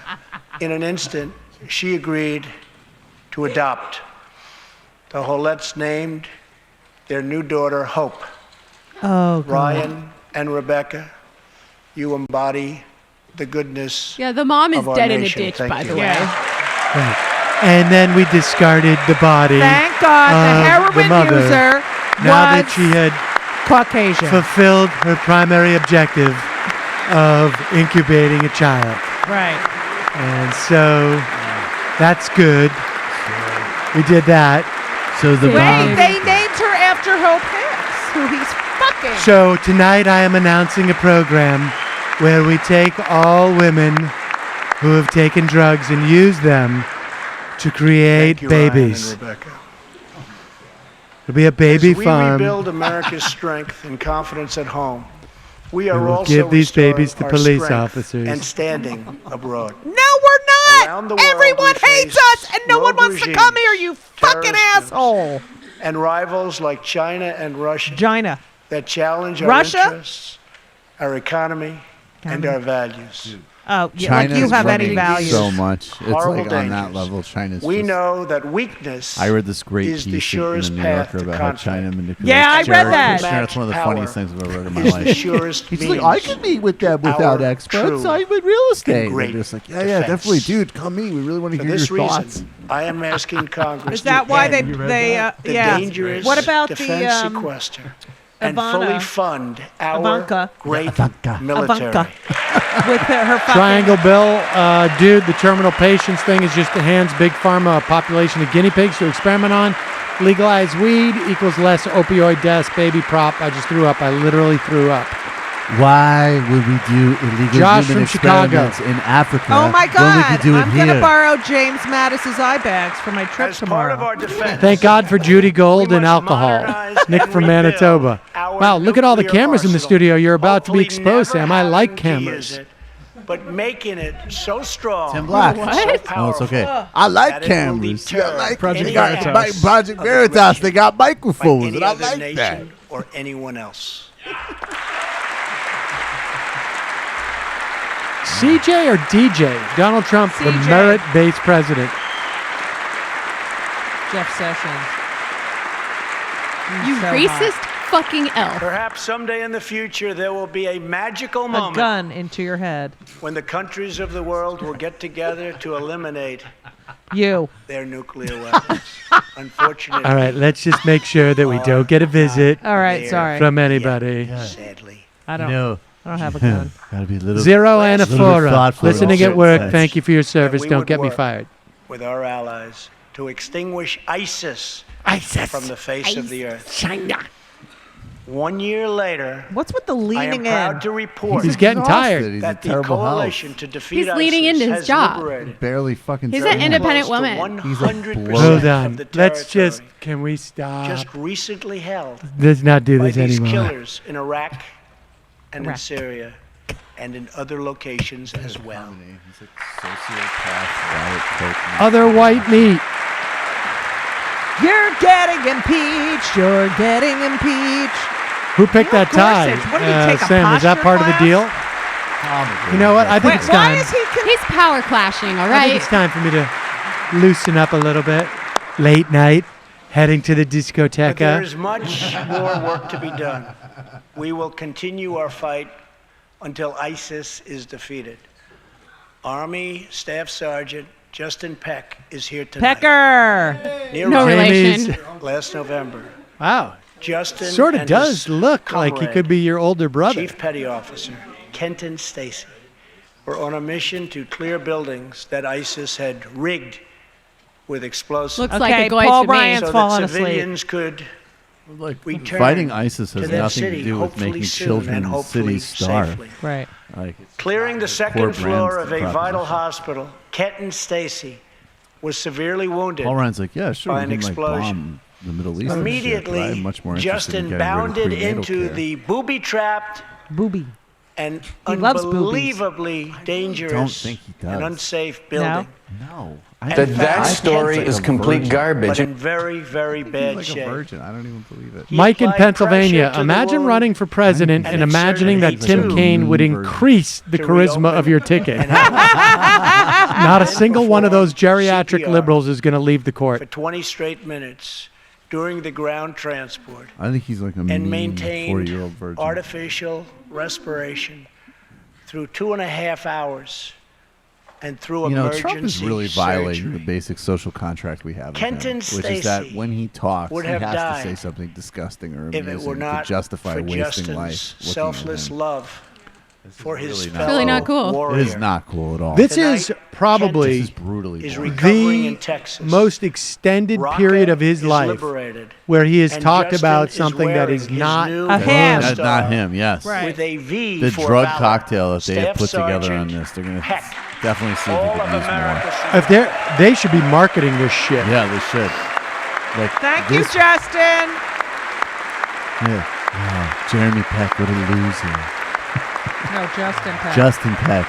In an instant, she agreed to adopt. The Holetts named their new daughter Hope. Oh God. Ryan and Rebecca, you embody the goodness Yeah, the mom is of our dead in a nation. ditch, Thank by you. the way. Right. And then we discarded the body. Thank God the of heroin mother, user now that was she had Caucasian. fulfilled her primary objective of incubating a child. Right. And so that's good. We did that. So the Wait, mom. they named her after Hope Hicks, who he's fucking. So tonight I am announcing a program where we take all women who have taken drugs and use them to create Thank you, Ryan babies. and Rebecca. It'll be a baby As we farm. rebuild America's strength and confidence at home, we are We will also give these restoring babies to our police strength officers. and standing abroad. No, we're Around not. the world, Everyone we hates face us, and no one rogue wants to come regimes, here. You fucking terrorist groups, asshole. And rivals like China and Russia China. that challenge our Russia? interests, our economy, and our values. Oh, yeah, China's like you have any running values. so much. It's Horrible like on that dangers. level, China's We just... know that weakness I read this great is the piece in surest the New path Yorker to about how conflict. China manipulates. Yeah, I read Jared that. Kushner, that's one of the Power funniest things I've ever read in my is the life. surest He's means like, I could meet with them without our experts. true I'm in real estate. great They're just like, yeah, defense. definitely, dude, come meet. We really want to For hear this your reason, thoughts. I am asking Congress Is that to why end they the yeah. dangerous What about defense the sequester and Ivana- fully fund our Ivanka. great Ivanka. military. Ivanka. with her fucking Triangle Bill, dude, the terminal patients thing is just the hands Big Pharma a population of guinea pigs to experiment on. Legalize weed equals less opioid deaths. Baby prop. I just threw up. I literally threw up. Why would we do illegal Josh human from Chicago. experiments in Africa Oh my when we God! could do it I'm here? gonna borrow James Mattis's eye bags for my trip As tomorrow. part of our defense, Thank God for Judy Gold we and must alcohol. modernize Nick and from rebuild Manitoba. our Wow, look at all the nuclear cameras in the arsenal. studio. You're about to be Hopefully exposed, never Sam. I like having to use cameras. it, but making it so strong, Tim Black. so Oh, it's powerful, okay. I like that it will cameras. deter Yeah, I like Project they got Veritas. Project of the Veritas. They got by microphones, any and I other like nation that. or anyone else. CJ or DJ? Donald Trump, the CJ. merit-based president. Jeff Sessions. You So racist hot. fucking elf. Perhaps someday in the future there will be a magical A moment gun into your head. when the countries of the world will get together to eliminate You. their nuclear weapons. Unfortunately, All right, let's just make sure that we don't get a visit All right, There. sorry. from anybody. sadly, I don't. No, I don't have a gun. Gotta be a little Zero anaphora. thoughtful. Listening at work. Yes. Thank you for your service. we Don't would get me work fired. with our allies to extinguish ISIS from the face of the earth. China. 1 year later, What's with the I am leaning proud in? to report He's getting tired. He's that a the terrible coalition health. to defeat He's leaning ISIS into his has job. liberated Barely fucking. He's standing. an independent close to woman. He's a 100% blood. Hold of on. the Let's just. territory Can we stop? just recently held Let's not do by this these anymore. killers in Iraq and in Iraq. Syria and in other locations as well. He's like sociopath, Diet Coke. Other white meat. You're getting impeached. You're getting impeached. Who picked that tie? Gorsuch, what did he take, a Sam, was that posture part of the class? deal? You know what? I think Wait, it's why time. is he? He's power clashing, all I right? think it's time for me to loosen up a little bit. Late night, heading to the But there discoteca. is much more work to be done. We will continue our fight until ISIS is defeated. Army Staff Sergeant Justin Peck is here tonight. Pecker. Near No Raleigh relation. last November. Wow. Justin Sort of and does his look like he comrade, could be your older brother. Chief Petty Officer Kenton Stacy were on a mission to clear buildings that ISIS had rigged with explosives. Looks like Okay, a goy Paul to me. Ryan's so that fallen asleep. civilians could Like return fighting ISIS has to their nothing city, to do with hopefully making soon, children and in hopefully cities starve. safely. Right. Like, Clearing the Poor second floor Brand's of a the vital proposition. hospital, Kenton Stacy was severely wounded. Paul Ryan's like, yeah, sure, by we an can like explosion. bomb the Middle East. and shit, but Immediately, I'm much more interested in Justin getting rid of bounded prenatal into care. the booby-trapped Booby. and He loves boobies. unbelievably dangerous don't think he does. and unsafe building. No. That story is complete garbage. But in very, very bad Like a shape. virgin. I don't even believe it. He Mike in applied Pennsylvania. pressure to the Imagine wound running for president and and imagining that inserted Tim a Kaine would version increase the to charisma of reopen your ticket. and Not a single one of those geriatric CPR liberals is going to leave the for court. 20 straight minutes during the ground transport I think he's like a and mean maintained 40-year-old virgin. artificial respiration through 2.5 hours and through You know, emergency Trump is really violating surgery. the basic social contract we have with Kenton him, which is that Stacy when he talks, would he have has to died say something disgusting or if it amusing were not to justify for wasting Justin's life. looking at selfless him. love for his really not fellow Really not cool. warrior. It is not cool at all. This Tonight, is probably This is brutally is boring. recovering the in Texas. most extended Raqqa period of his is life liberated, where he has and talked Justin about is something that wearing is his not new A him. That's star not him, yes. Right. with a V The for drug valor. cocktail that they have Staff put together on Sergeant this, they're going to Peck. definitely see if All they of can use more. America If they should be marketing this shit. Yeah, they should. Like Thank you, this, Justin. Yeah. Oh, Jeremy Peck, what a loser. No, Justin Peck. Justin Peck.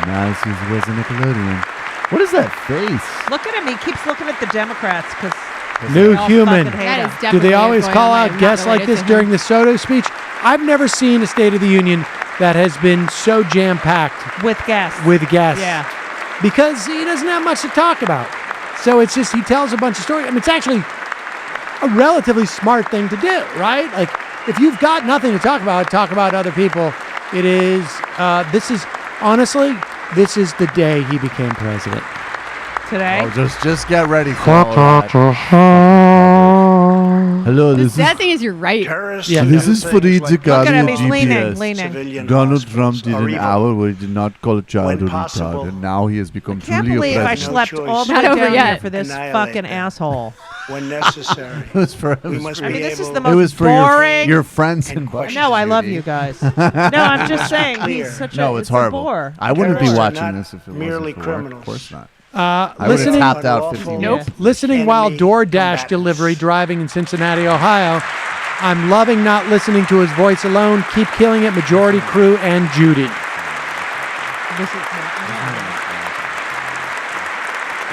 Now this was a Nickelodeon. What is that face? Look at him. He keeps looking at the Democrats because New all human. fucking hate That him. is Do definitely they always a call Goy out line, guests not like related this to during him. the Soto speech? I've never seen a State of the Union that has been so jam-packed With guests. with guests. Yeah. Because he doesn't have much to talk about. So it's just he tells a bunch of stories. I mean, it's actually a relatively smart thing to do, right? Like, if you've got nothing to talk about other people. It is, this is the day he became president. Today. Oh, just get ready for all that. Hello, The this is sad thing is you're right. Terrorists Yeah. do this is things Fareed like Look at him. Zakaria He's leaning. GPS. Leaning. civilian Donald hospitals Trump did are an evil. hour where he did not call a child When a retard, possible. and now he has become Can't truly a believe I president. slept No all the choice. way Not over down yet. here for this Annihilate fucking them. asshole. when necessary. It was for, We must I mean, be this is able the it most was for boring. your friends and and buddies. No, I love Judy. you guys. No, I'm just saying Clear. he's such No, a it's a horrible. bore. I wouldn't be Terrorists are watching not this if it merely wasn't for work. criminals. Of course not. Uh, I would have listening, tapped out Unlawful 15 Nope. years. listening while Enemy DoorDash combatants. delivery driving in Cincinnati, Ohio. I'm loving not listening to his voice alone. Keep killing it, Majority Crew and Judy. This is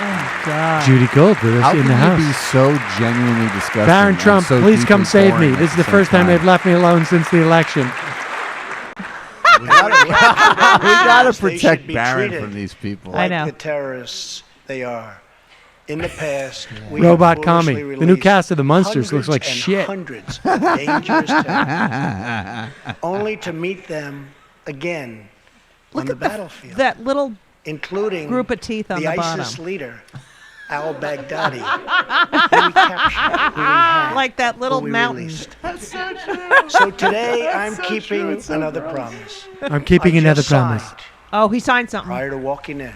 oh God. Judy Gold with us How in can the you house. be so genuinely disgusting? Baron and Trump, so please come deeply save me. boring at This is the same first time they've time? left me alone since the election. We gotta They should protect be Barron treated from these people. I like know. the terrorists they are. In the past, we Robot have Kami. foolishly The new released cast of The Munsters looks like hundreds and shit. Hundreds of dangerous terrorists, only to meet them again on Look the at battlefield, that little including group of teeth on the the ISIS bottom. leader, al-Baghdadi, who we captured, who we had, like that little who we mountain. released. That's so true. So today I'm keeping another promise. I'm keeping I another just promise. signed, Oh, he signed something. prior to walking in,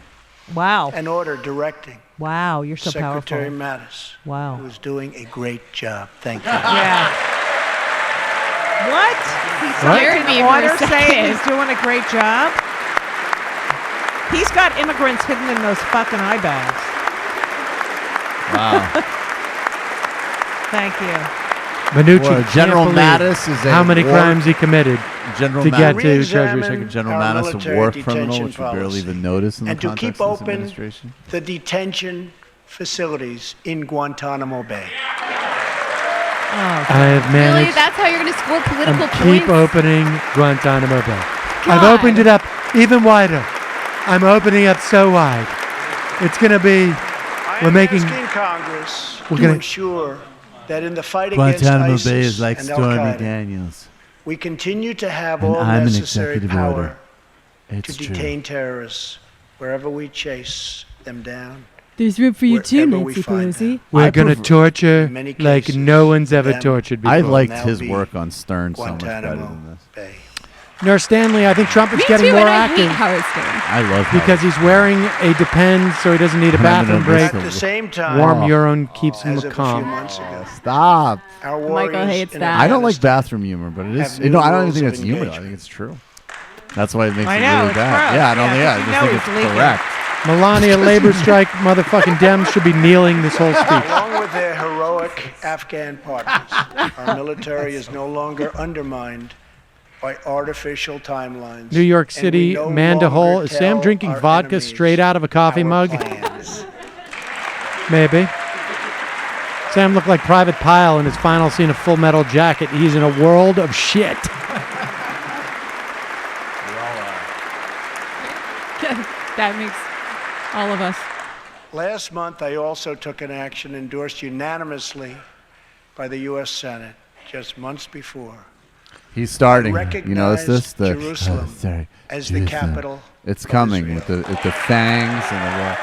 Wow. an order directing Wow, you're so Secretary powerful. Mattis, Wow. who is doing a great job. Thank you. Yeah. What? He Scared signed me an for a order saying second. he's doing a great job? He's got immigrants hidden in those fucking eye bags. Wow. Thank you. Mnuchin Well, can't General believe Mattis is a how many war- crimes he committed General to get Mattis. to Treasury Re-examine Secretary. General our Mattis, a military war criminal, detention which we barely policy, even noticed in the and to context keep of this open administration. the detention facilities in Guantanamo Bay. I have Really? managed That's how you're going to score political and points? keep opening Guantanamo Bay. I've God. opened it up even wider. I'm opening up so wide. It's going to be. We're making. Asking Congress We're to gonna- ensure that in the fight Guantanamo against ISIS Bay is like and Stormy Al-Qaeda, Daniels. we continue to have And all I'm an necessary executive power order. to It's true. detain terrorists wherever we chase them down. There's room for you too, Wherever we Nancy find Pelosi. We're going to torture in many like cases, no one's ever them tortured before. I liked now his be work on Stern so much better Guantanamo than this. Bay. Nurse Stanley, I think Trump is Me getting too, more and I active hate Howard Stern. I love because he's wearing a Depends, so he doesn't need a And I'm bathroom gonna break. miss At the same time, Warm urine keeps him as of a few calm. months ago, Stop. our Michael warriors hates in that. I don't like Afghanistan bathroom humor, but it is. have You know, new I don't even rules think of it's humor. I engagement. think it's true. That's why it makes I it know, really it's bad. gross. Yeah, I don't. Yeah, Yeah, I you just know think he's it's leaking. correct. Melania labor strike motherfucking Dems should be kneeling this whole speech. Along with their heroic Afghan partners, our military is no longer undermined by artificial timelines. New York and we City, no Manda Hole. longer Is Sam tell drinking our vodka enemies straight out of a coffee our mug? plans. Maybe. Sam looked like Private Pile in his final scene of Full Metal Jacket. He's in a world of shit. That makes all of us. Last month, I also took an action endorsed unanimously by the U.S. Senate just months before. He's starting. You notice Recognized this? The Jerusalem sorry, as the Jerusalem. capital It's of coming Israel. with the fangs and the wall.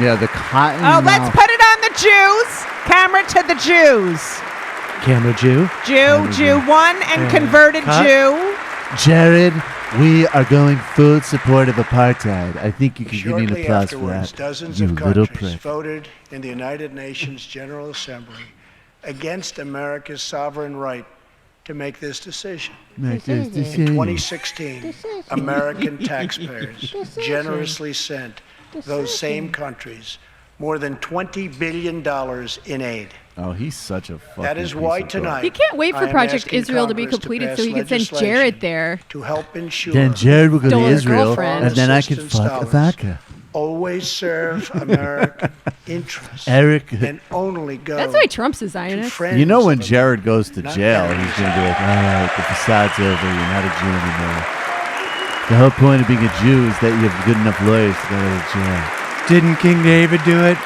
Yeah, the cotton. Oh, let's mouth. put it on the Jews. Camera to the Jews. Camera Jew. Jew one and And converted cut. Jew. Jared, we are going full support of apartheid. I think you can give me an Shortly applause for afterwards, that. dozens You of little countries prick. voted in the United Nations General Assembly against America's sovereign right to make this decision. Make this In decision. 2016, American taxpayers generously sent those same countries more than $20 billion in aid. Oh, he's such a fucking. That is piece why of tonight He can't wait I for am Project asking Israel to be Congress completed pass so he can send legislation Jared there. to help ensure Then Jared will go to Stole his Israel, girlfriend. and then I can assistance fuck dollars Ivanka. always serve American interests Eric. and only go That's why Trump's a to Zionist. friends You know when of Jared goes to Not jail, enemies. he's going to be like, all right, the facade's over. You're not a Jew anymore. The whole point of being a Jew is that you have good enough lawyers to go to jail. Didn't King David do it?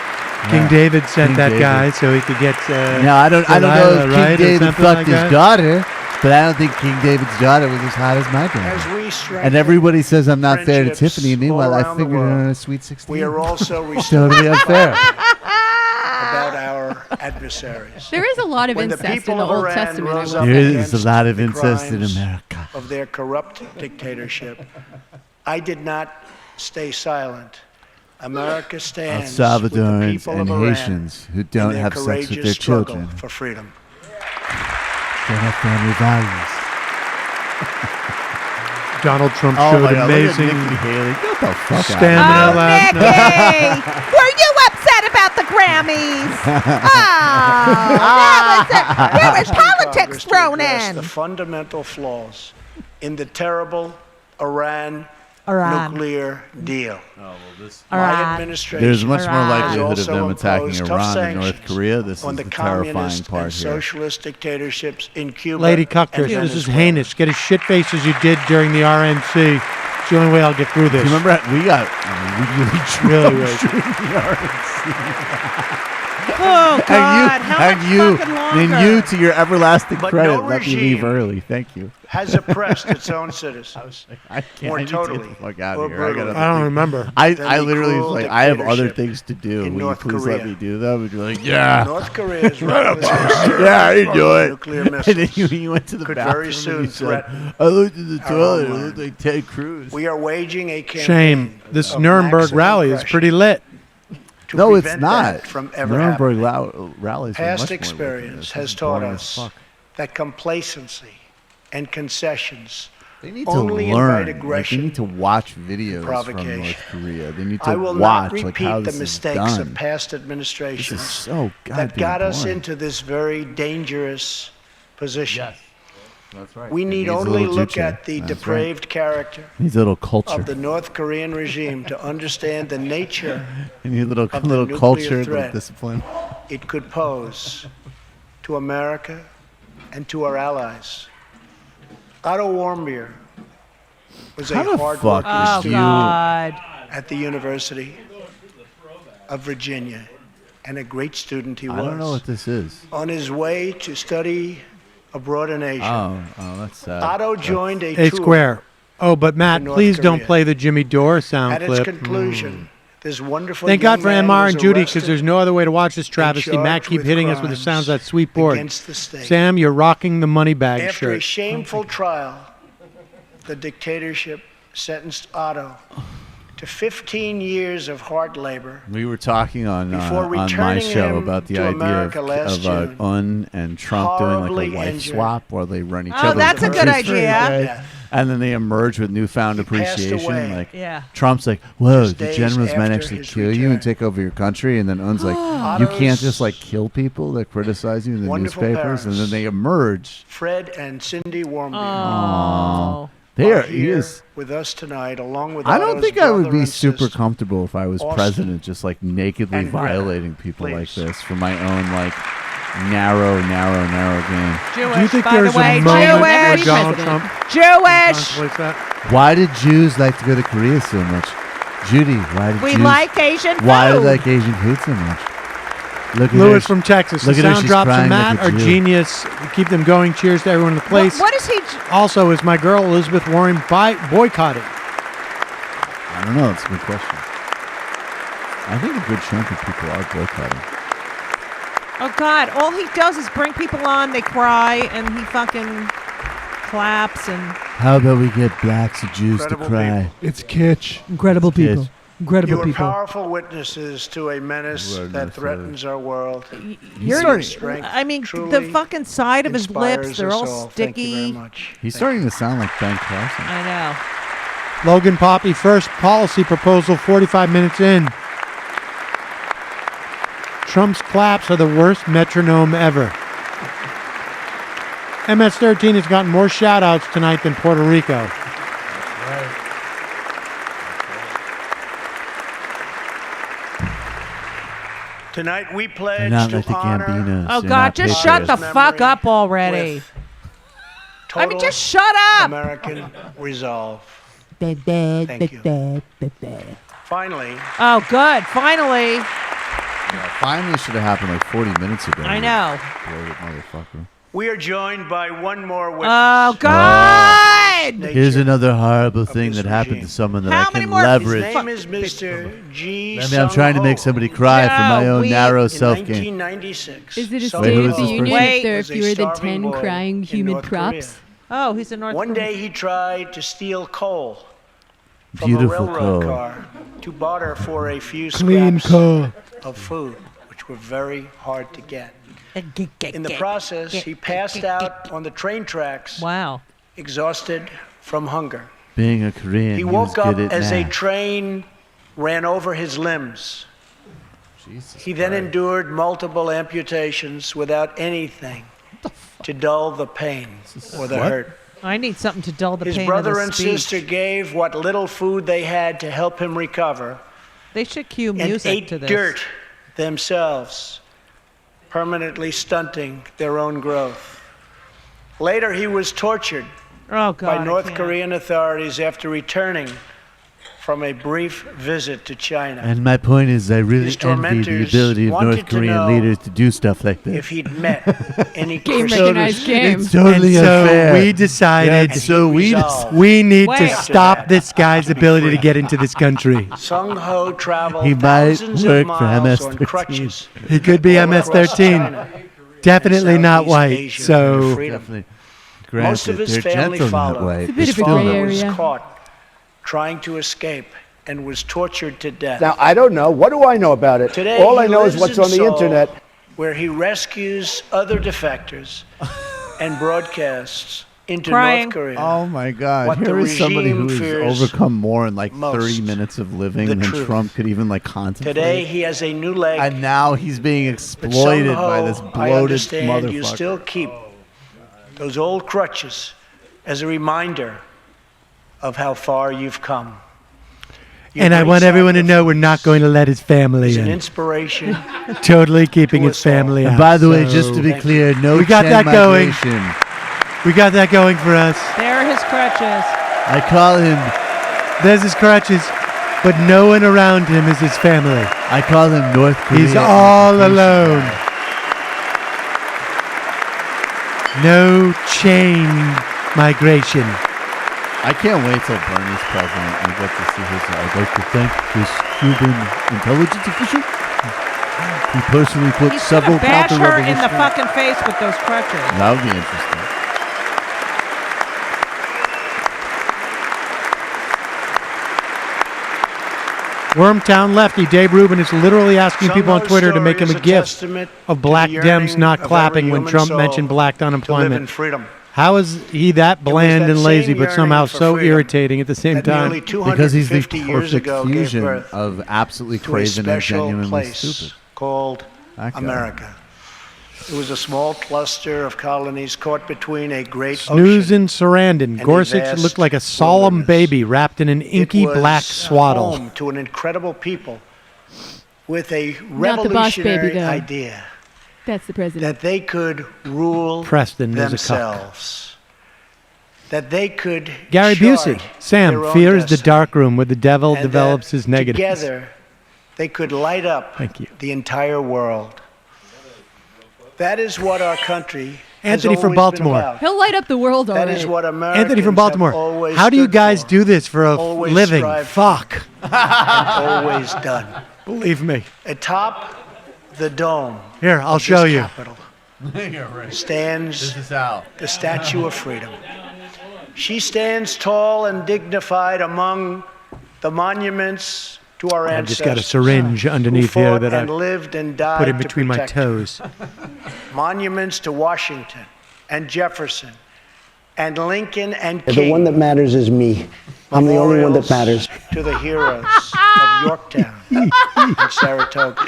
King Yeah. David sent King that David. guy so he could get. Now I don't know Delilah, if right, King or David something fucked like his that? daughter, but I don't think King David's daughter was as hot as my daughter. As we strengthen And everybody says I'm not fair to friendships Tiffany. Meanwhile, all I around the figured her world, on a sweet 16. we are also Totally unfair. about our adversaries. There is a lot of When the incest people in the of Old Iran Testament. I rose will up There say. is a against lot of the incest in crimes America. of their corrupt dictatorship, I did not stay silent. America Of stands with the Salvadorans people and of Iran Haitians who in don't their have sex with courageous their struggle children. for freedom. They have family values. Donald Trump Oh showed my God, look at amazing Nikki Haley. Get the fuck stamina out of here. last night. Nikki, were you upset about the Grammys? There was politics Congress to thrown address in. the fundamental flaws in the terrible Iran Iran. nuclear deal. Iran. My administration There's much more Iran. likelihood of has them also attacking imposed tough Iran than North sanctions Korea. This on is the the terrifying communist part and here. socialist dictatorships in Cuba. Lady and Cuckers, this is Venezuela. heinous. Get as shit faced as you did during the RNC. It's the only way I'll get through Do this. you remember we got really Really drunk racist. during the RNC. Oh God! How much fucking longer? And you, to your everlasting But credit, no let me leave regime early. Thank you. has oppressed its own citizens I can't. more I need to totally get the fuck out or of here. I brutally gotta I don't think. remember. I the literally was cruel like, I have other dictatorship things to do. in Will you North please Korea. let me do that? Would you like, yeah. North Korea's reckless Yeah, I do it. nuclear And then missiles you went to the could bathroom very and soon you said, threaten I looked at the our toilet. It homeland. looked like Ted Cruz. We are waging a campaign Shame. This of Nuremberg maximum rally is pressure pretty lit. to No, it's prevent not. that from ever Nuremberg happening. rallies are Past much more experience ridiculous. has It's taught boring as us fuck. that complacency and concessions They need only to learn. invite Like, they aggression. need to watch videos from provocation. North Korea. They need I to will watch not like repeat how the this is mistakes done. of past This administrations is so goddamn that got us boring. into this very dangerous position. Yes. That's right. We It need needs a only little look juche. at the That's depraved character Needs a little culture. of the North Korean regime to understand the nature You need a little of the little nuclear culture, little threat discipline. it could pose to America and to our allies. Otto Warmbier was a How the hard fuck working Oh student God! at the University of Virginia, and a great student he was. I don't know what this is. On his way to study abroad in Asia, Oh, that's sad. Otto joined a A tour. square. Oh, but Matt, in North please don't Korea. play the Jimmy Dore sound At its clip. conclusion, this wonderful Thank young God for man MR was and Judy, because arrested there's no other way to watch this travesty. Matt, charged keep with hitting us with the crimes sounds of that sweet board. against the state. Sam, you're rocking the money bag After a shirt. shameful trial, the dictatorship sentenced Otto to 15 years of hard labor. We were talking on Before my returning show him about the to idea America last of June, Un and Trump doing like horribly a wife injured. swap where they run each Oh, other's that's a good countries for idea. day, Yeah. and then they emerge with newfound passed appreciation. away. Like Yeah. Trump's like, whoa, Just the days generals might after actually his kill you and return. take over your country, and then Un's like, you can't just like kill people that criticize you in the Wonderful newspapers, and then parents. they emerge. Fred and Cindy Warmbier Oh. There are he here is. with us tonight, along with I don't Otto's think I would brother be and super sister. comfortable if I was Austin president, just like nakedly and Greta, violating people like please. this for my own like narrow game. Jewish, Do you think by there's the way, a moment where Jewish. Donald Trump Jewish. contemplates that? Why did Jews like to go to Korea so much? Judy, why did We Jews like Asian food. Why do they like Asian food so much? Look at Lewis her. from Texas. Look The at her, sound she's drops of crying Matt like a are Jew. genius. Keep them going. Cheers to everyone in the place. What is he? Also, is my girl Elizabeth Warren boycotting? I don't know. It's a good question. I think a good chunk of people are boycotting. Oh God! All he does is bring people on. They cry, and he fucking claps and. How about we get blacks and Jews Incredible to cry? people. It's kitsch. Incredible It's kitsch. Incredible You are people. powerful witnesses to a menace that threatens our world. You're, starting- Strength I mean, the truly fucking side of his lips, inspires they're us all all. Thank you very sticky. much. He's starting to sound like Ben Carson. I know. Logan Poppy, first policy proposal 45 minutes in. Trump's claps are the worst metronome ever. MS-13 has gotten more shout-outs tonight than Puerto Rico. Tonight we They're pledge not to like the honor Gambinos. Oh They're God! not Just shut the patriots. fuck up already. with I mean, total just shut up. American resolve. Thank you. Finally, Oh, good. Finally. Yeah, finally should have happened like 40 minutes ago. I know. Bloated motherfucker. we are joined by one more witness. Oh God! Here's another horrible thing this that happened regime. to someone that How I many can more- leverage. His name is Mr. G. I mean, I'm trying to make somebody cry for my No, own we- narrow In self-gain. 1996, Is it a Sung Wait, State who of is the this Union person? if there are was a fewer than starving 10 boy crying in human North props? Korea. Oh, he's in North One Korea. day he tried to steal coal from Beautiful a railroad coal. car to barter for a few Clean scraps car. of food, which were very hard to get. In the process, he passed out on the train tracks, Wow. exhausted from hunger. Being a Korean, He was woke up good at as a math. train ran over his limbs. Jesus He then Christ. endured multiple amputations without anything to dull the pain or the What? hurt. I need something to dull the His pain brother of the and speech. sister gave what little food they had to help him recover They should cue and music ate to this. dirt themselves, permanently stunting their own growth. Later, he was tortured Oh God! by I North can't. Korean authorities after returning from a brief visit to China. And my point is, I really His envy the tormentors ability of wanted North to Korean know leaders to do stuff like this. if he'd met any Game Christian. recognized game. It's totally And so unfair. we decided Yeah, so we we need to Wait. stop this guy's ability to get into this country. Sung Ho traveled He might thousands work of for miles on MS-13. crutches. He could be all across MS-13. China Definitely and not Southeast white. Asia So for freedom. Definitely. Most of Granted, his they're family gentle that followed. way. It's a bit His of a gray father was area. caught trying to escape and was tortured to death. Now, I don't know. What do I know about it? Today, All I he know is lives what's in on the Seoul, internet. where he rescues other defectors and broadcasts into Crying. North Korea. Oh my God! What Here the is somebody regime who has fears overcome more in like most, 30 minutes of living the than truth. Trump could even like contemplate. Today, he has a new leg. And now he's being but exploited by somehow, this I bloated understand you motherfucker. still keep those old crutches as a reminder of how far you've come. Your And I great want everyone to sacrifice know we're not going to let his family is an in. inspiration. Totally keeping to his us all. family out. And by the way, So just to be clear, no we got Chen that going. migration. We got that going for us. There are his crutches. I call him. There's his crutches, but no one around him is his family. I call him North Korea. He's all alone. No chain migration. I can't wait till Bernie's president and get to see his. I'd like to thank this Cuban intelligence official. He personally put He's several gonna bash her in the counter-revolutionary- fucking face with those crutches. That would be interesting. Wormtown lefty Dave Rubin is literally asking people on Some Twitter to make him a stories gift testament of to black the Dems yearning not of clapping every when human Trump soul mentioned black to live in unemployment. freedom. How is he that bland that and lazy, same but somehow yearning for so freedom irritating at the same that time? nearly Because he's the 250 years perfect ago gave fusion birth of absolutely to a craven and special genuinely place stupid. called That guy. America. It was a small cluster of colonies caught between a great Snooze ocean in Sarandon. and a Gorsuch vast looked like a solemn wilderness. baby wrapped in an inky It was black swaddle. home to an incredible people with a Not the boss baby, revolutionary though. idea That's the president. that they could rule Preston is a cuck. themselves. That they could Gary chart Busey. Sam, their own fear is the destiny. dark room where the devil And develops that his negatives. Together, they could light up Thank you. the entire world. That is what our country has Anthony from always been Baltimore. about. He'll light up the world That already. is what Americans Anthony from have Baltimore. always How do you stood guys for, do this for a always living? strived Fuck. and always done. Believe me. Atop the dome Here, I'll of show this you. Capitol stands the Statue of Freedom. She stands tall and dignified among the monuments to our I've just ancestors. got a syringe who underneath here fought that and I lived and died put in to between my protect her. toes. Monuments to Washington and Jefferson and Lincoln and The King. one that matters is me. I'm the only one that matters. To the heroes of Yorktown and Saratoga.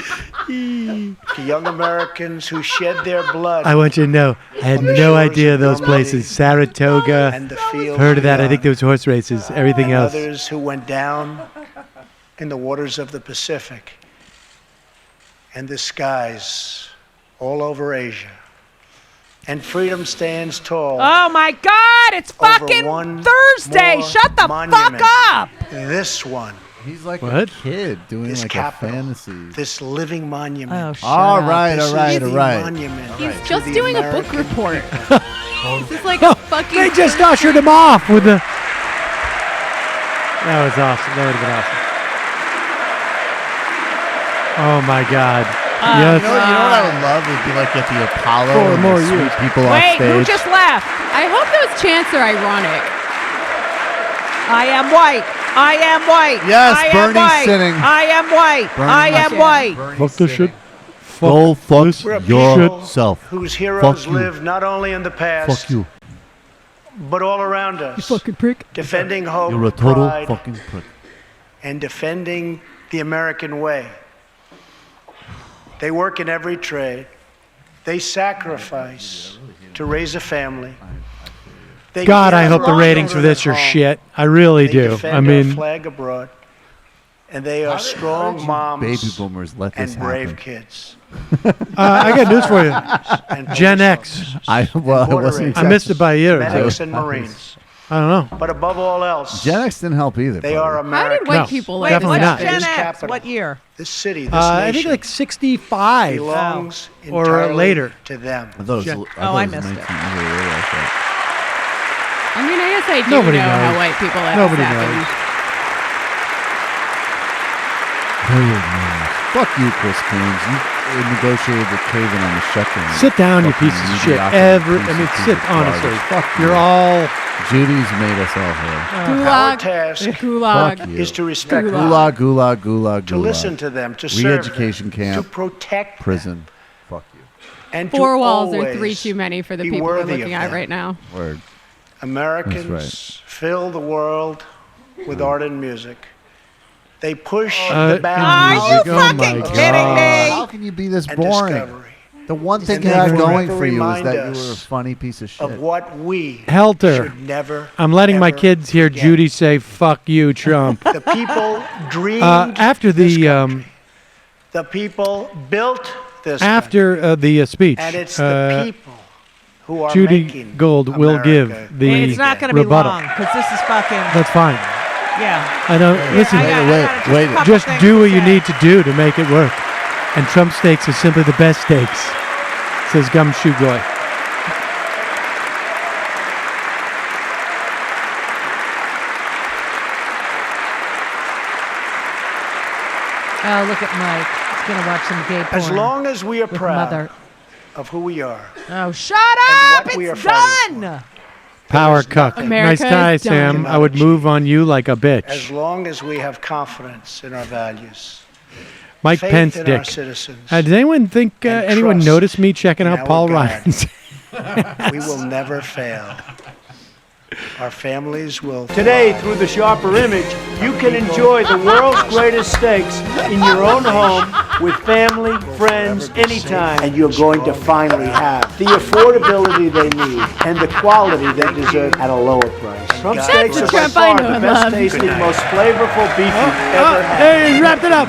To young Americans who shed their blood. I want you to know, I had on the no shores idea of those Normandy places. Saratoga. and the fields Heard of that. I beyond. think there was horse races. Everything and else. others who went down in the waters of the Pacific and the skies all over Asia. And freedom stands tall. Oh my God! It's over fucking one Thursday. more Shut the monument. fuck up. This one. He's like What? a kid doing This like capital, a fantasy. This living monument. Oh, shut All up. right, This all right, is all the right. monument He's to just the doing a book American report. people. This is like a fucking. They just ushered him off with the. That was awesome. That would have been awesome. Oh my God. Yes. You know what I would love would be like at the Apollo For and more the sweet years. people Wait, on stage. who just left? I hope those chants are ironic. I am white. I am white. Yes, I am Bernie's white. sitting. I am white. Bernie I must- am white. Fuck this shit. Go fuck this We're a yourself. people whose heroes Fuck you. live not only in the past, Fuck you. but all around us. Fucking prick. Defending hope, You're a total pride, fucking prick. and defending the American way. They work in every trade. They sacrifice to raise a family. They God, care I hope for the our ratings for children this at are home. shit. I really They do. defend I our mean, flag abroad. And they are strong Baby moms boomers let this and brave happen. kids. I got news for you. And Gen police X. I Border wasn't agents. I missed it by a year or Medics two. and Marines. I don't know. But above all else, Gen X didn't help either. they are How American. did white people like definitely this not. happen? Gen X, capital. what year? This city, this I nation think like 65 belongs or entirely later. to them. I thought it was, Gen- I missed it. I mean, I guess I do Nobody know knows. how white people let Nobody this happen. knows. Fuck you, Chris Coons. You negotiated with Craven on the shutdown. Sit down, you Fucking pieces of shit. mediocrity piece of Sit, honestly. garbage. Fuck, you're all... Judy's made us all here. Our task Gulag. Fuck you. is to respect them, Gulag, gulag, gulag, to gulag. listen to them, to serve Re-education them, camp. to protect Prison. Fuck you. and Four to walls are always 3 too many for the be people we're worthy looking of at them. right now. Word. Americans That's fill the world with art and music. They push Uh, the boundaries Are you Oh my fucking God. kidding me? How can you be this and boring? discovery The one thing And you they had going forever for you was remind that you us were a funny piece of shit. of what we Helter. should never. I'm letting my ever kids hear forget. Judy say, fuck you, Trump. The people dreamed After this the... country. The people built this after the speech, country. And it's the people who are Judy making Gold will give America the It's not going to be rebuttal. long because this is fucking. That's fine. Yeah. I don't... Listen, wait. just do what you need to do to make it work. And Trump steaks are simply the best steaks, says Gumshoe Goy. Oh, look at Mike. He's going to watch some gay porn. As long as we are with proud mother. of who we are. Oh, shut And up! what we It's are fighting done! Power cuck. America Nice tie, is done. Sam. I would move on you like a bitch. As long as we have confidence in our values. Mike faith Pence, in dick. our citizens, Does anyone think and anyone trust noticed me checking in out our Paul God. Ryan's? we will never fail. Our families will. Today, through the sharper image, you can enjoy the world's greatest steaks in your own home with family, friends, anytime. And you're going to finally have the affordability they need and the quality they deserve at a lower price. Trump That's steaks the are by Trump I far know the and best love. tasting, Good night. most flavorful beef you've ever had. Hey, he wrapped it up.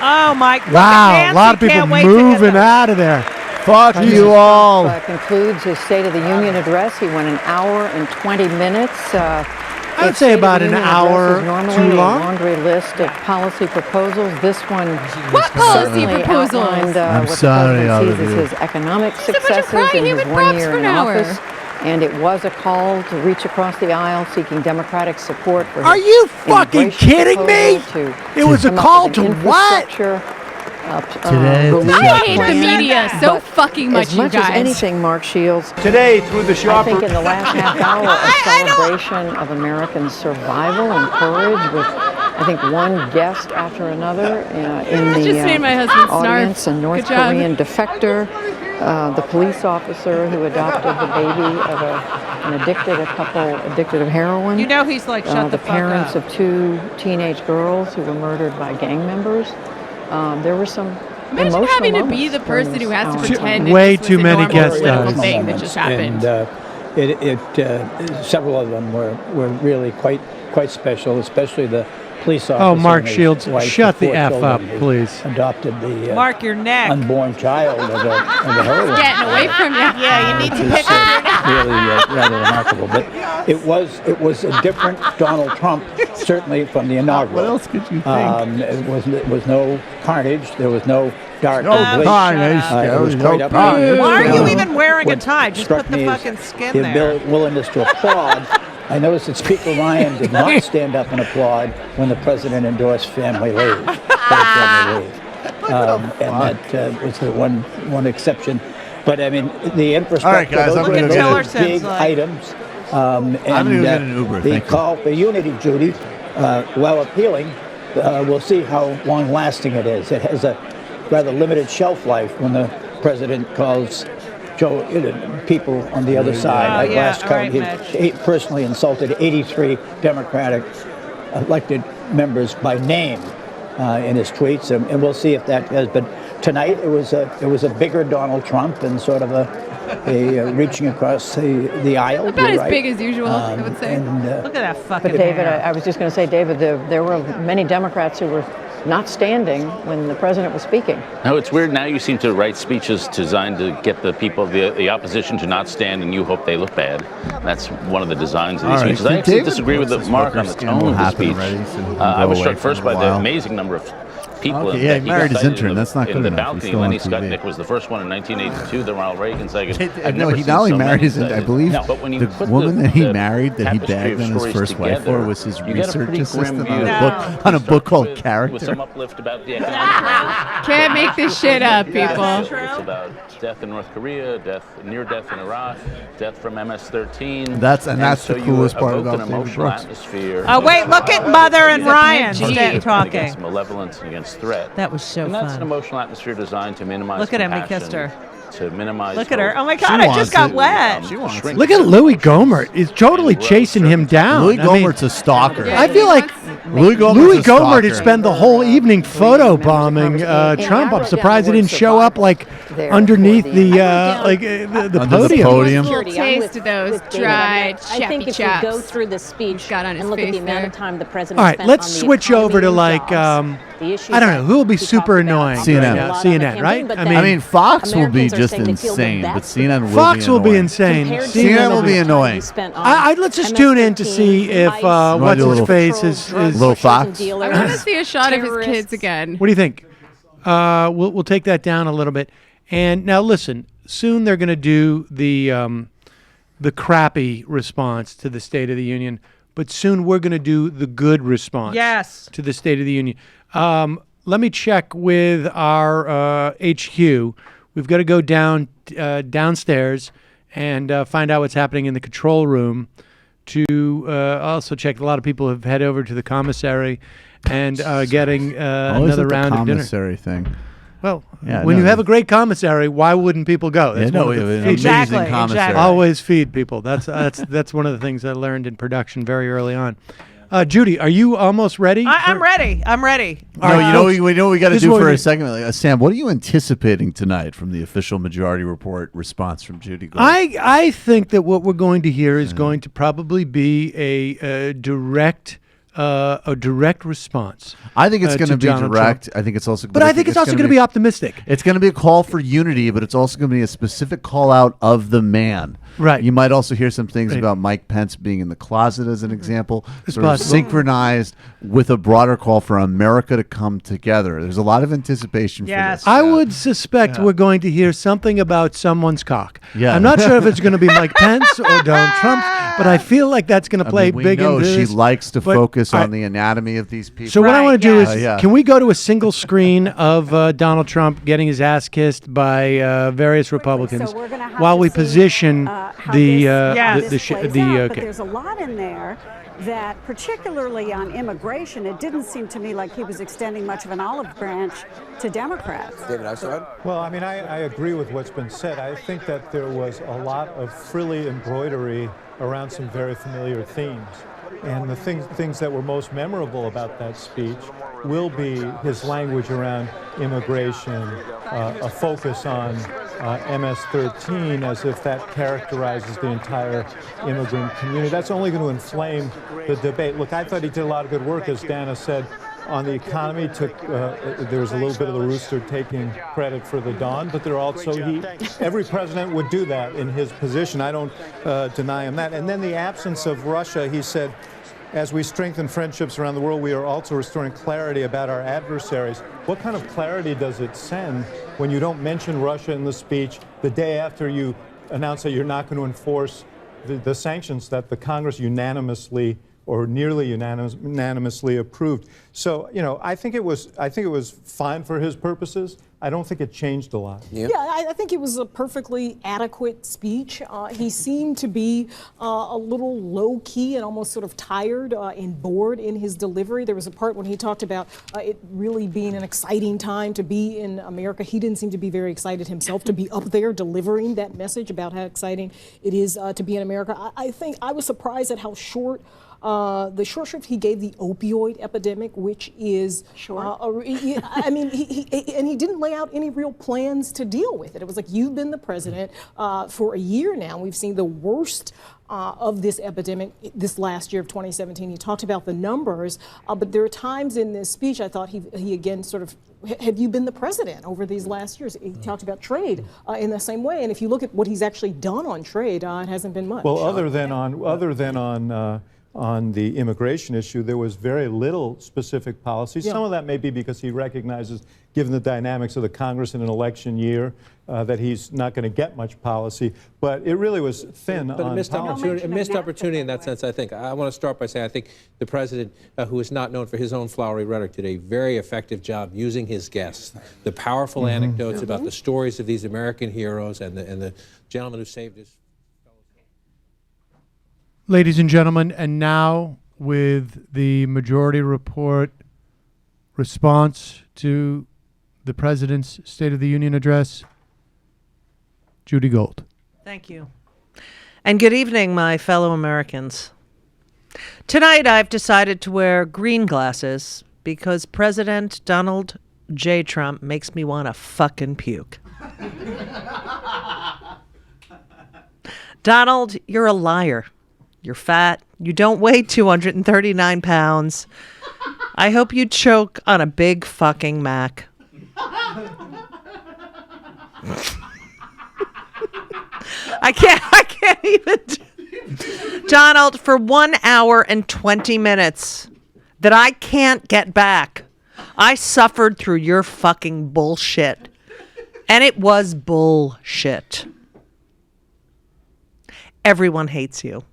Oh, Mike. Look Wow, at a lot of Nancy. people Can't wait to get moving them. out of there. Fuck you all. Concludes his State of the Union address. He went an hour and 20 minutes. I'd say about an hour too long. A laundry list of policy proposals. This one What policy certainly proposals? outlined I'm what the sorry, all president of sees you. as his economic a bunch of successes crying in his human 1 props year for in an hour. office. And it was a call to reach across the aisle seeking Democratic support for Are his you fucking immigration kidding me? proposal to It was a come up call with an to what? infrastructure, Today, relief I hate the plan. media so But fucking much, as much you guys. as anything, Mark Shields, Today, through the I sharper think in the last half hour, a celebration of American survival and courage with, I think, one guest after another in Just the made my husband snarf. audience, a North Good job. Korean defector, the police officer who adopted the baby of a couple addicted of heroin. You know he's like, shut the the fuck parents up. of 2 teenage girls who were murdered by gang members. There were some Imagine emotional having to be moments the during person who this has to hour. pretend Way it just too was a many normal guest political stars. thing that just happened. And several of them were really quite special, especially the police officer. Oh, Mark and his Shields, wife shut with the 4 F children up, who please. Adopted the Mark your neck. unborn child of a heroin. Getting away from you. Yeah, you need to pick Really rather remarkable. But it was a different Donald Trump, certainly from the inaugural. What else could you think? It was no carnage. There was no dark No or bleach. carnage. It There was was quite no up. carnage. Why are you Uh, even wearing a what tie? Just struck put the me is fucking skin his there. willingness to applaud. I noticed that Speaker Ryan did not stand up and applaud when the president endorsed family leave. And that was the one exception. But I mean, the infrastructure, All right, guys, I'm those gonna are go those get it. big items. I'm gonna go get an Uber, The thank you. call for unity, Judy, while appealing, we'll see how long-lasting it is. It has a rather limited shelf life when the president calls people on the other side. Oh, Like yeah, last all count, right, he personally insulted 83 Democratic elected members by name in his tweets, and we'll see if that does. But tonight it was a bigger Donald Trump and sort of a reaching across the aisle. About You're as right. big as usual, I would say. And, Look at that fucking But David, hair. I was just going to say, David, there were many Democrats who were not standing when the president was speaking. No, it's weird. Now you seem to write speeches designed to get the people, the opposition, to not stand, and you hope they look bad. That's one of the designs of these speeches. I actually disagree with Mark on the tone of the speech. I was struck first by the amazing number of people. Okay, yeah, he married his intern. That's not good in the enough. balcony. He's still Lenny on TV. Skutnik was the first one in 1982. Then Ronald Reagan second. No, he not only married his, I believe, the woman that he married, that he bagged on his first wife for, was his research assistant on a book called Character. With some uplift about the economic. Can't make this shit up, people. It's about death in North Korea, near death in Iraq, death from MS-13. That's the coolest part about David emotional Brooks. atmosphere. Oh, wait, look at Mother and Ryan talking. Against malevolence and against threat. That was so and that's fun. an emotional atmosphere designed to minimize Look at him, he compassion, kissed her. To minimize Look at her. hope. Oh my God, I just got wet. Look at Louis Gohmert. He's totally chasing him down. Louis Gohmert's a stalker. I feel like Louis Gohmert had spent the whole evening photo bombing Trump. I'm surprised he didn't show up like underneath the podium. Little taste of those dry I think if chappy we go chops. through the speech Got on his and look at face the amount there. of time the president All right, spent let's on the switch over to economy and like jobs, the issues I don't know that who will be we super talked about annoying. CNN. Right now. CNN, right? but I mean, Fox will be Americans are just saying they feel the insane, but best CNN will Fox be will be annoying. insane. CNN will be annoying. Let's just tune in to see if what's his face is Little Fox. I want to see a shot of his kids again. What do you think? We'll take that down a little bit. And now listen, soon they're going to do the crappy response to the State of the Union, but soon we're going to do the good response to the State of the Union. Let me check with our HQ. We've got to go downstairs and find out what's happening in the control room. To also check, a lot of people have head over to the commissary and getting another round of dinner. Commissary thing. Well, when you have a great commissary, why wouldn't people go? That's we have an amazing commissary. Always feed people. That's one of the things I learned in production very early on. Judy, are you almost ready? I'm ready. I'm ready. We know what we got to do for a second. Sam, what are you anticipating tonight from the official Majority Report response from Judy Gold? I think that what we're going to hear is going to probably be a direct response. I think it's going to be direct. Trump. I think it's also. But I think it's also going to be optimistic. It's going to be a call for unity, but it's also going to be a specific call out of the man. Right. You might also hear some things about Mike Pence being in the closet as an example, sort of synchronized with a broader call for America to come together. There's a lot of anticipation for this. I would suspect we're going to hear something about someone's cock. Yeah. I'm not sure if it's going to be Mike Pence or Donald Trump, but I feel like that's going to play big into this. She likes to focus on the anatomy of these people. So what I want to do is, can we go to a single screen of Donald Trump getting his ass kissed by various Republicans while we position the but there's a lot in there that, particularly on immigration, it didn't seem to me like he was extending much of an olive branch to Democrats. David Axelrod? Well, I mean, I agree with what's been said. I think that there was a lot of frilly embroidery around some very familiar themes. And the things that were most memorable about that speech will be his language around immigration, a focus on MS-13 as if that characterizes the entire immigrant community. That's only going to inflame the debate. Look, I thought he did a lot of good work, as Dana said, on the economy. There was a little bit of the rooster taking credit for the dawn, but there also every president would do that in his position. I don't deny him that. And then the absence of Russia, he said, as we strengthen friendships around the world, we are also restoring clarity about our adversaries. What kind of clarity does it send when you don't mention Russia in the speech the day after you announce that you're not going to enforce the sanctions that the Congress unanimously or nearly unanimously approved? So, I think it was fine for his purposes. I don't think it changed a lot. Yeah, I think it was a perfectly adequate speech. He seemed to be a little low-key and almost sort of tired and bored in his delivery. There was a part when he talked about it really being an exciting time to be in America. He didn't seem to be very excited himself to be up there delivering that message about how exciting it is to be in America. I think I was surprised at how short The short shrift he gave the opioid epidemic, which is I mean, he didn't lay out any real plans to deal with it. It was like, you've been the president for a year now. We've seen the worst of this epidemic this last year of 2017. He talked about the numbers, but there are times in this speech I thought he again sort of, have you been the president over these last years? He talked about trade in the same way, and if you look at what he's actually done on trade, it hasn't been much. Well, other than on the immigration issue, there was very little specific policy. Yeah. Some of that may be because he recognizes, given the dynamics of the Congress in an election year, that he's not going to get much policy. But it really was thin But on a missed policy. opportunity, in that sense, I think. I want to start by saying I think the president, who is not known for his own flowery rhetoric, did a very effective job using his guests. The powerful anecdotes about the stories of these American heroes and the gentleman who saved his. Ladies and gentlemen, and now with the Majority Report response to the President's State of the Union address, Judy Gold. Thank you. And good evening, my fellow Americans. Tonight I've decided to wear green glasses because President Donald J. Trump makes me want to fucking puke. Donald, you're a liar. You're fat. You don't weigh 239 pounds. I hope you choke on a big fucking Mac. I can't even. Donald, for 1 hour and 20 minutes that I can't get back, I suffered through your fucking bullshit. And it was bullshit. Everyone hates you.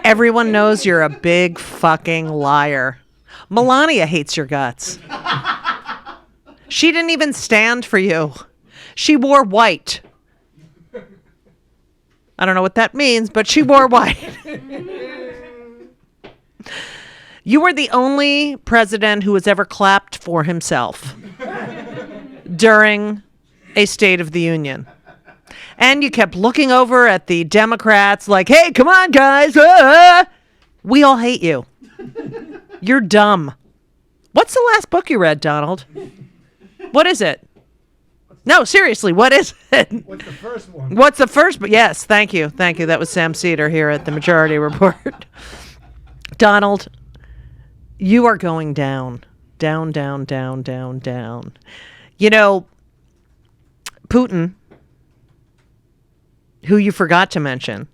Everyone knows you're a big fucking liar. Melania hates your guts. She didn't even stand for you. She wore white. I don't know what that means, but she wore white. You were the only president who has ever clapped for himself during a State of the Union. And you kept looking over at the Democrats like, hey, come on, guys. We all hate you. You're dumb. What's the last book you read, Donald? What is it? No, seriously, what is it? What's the first one? What's the first? Yes, thank you. Thank you. That was Sam Seder here at the Majority Report. Donald, you are going down. Down, down, down, down, down. You know, Putin, who you forgot to mention,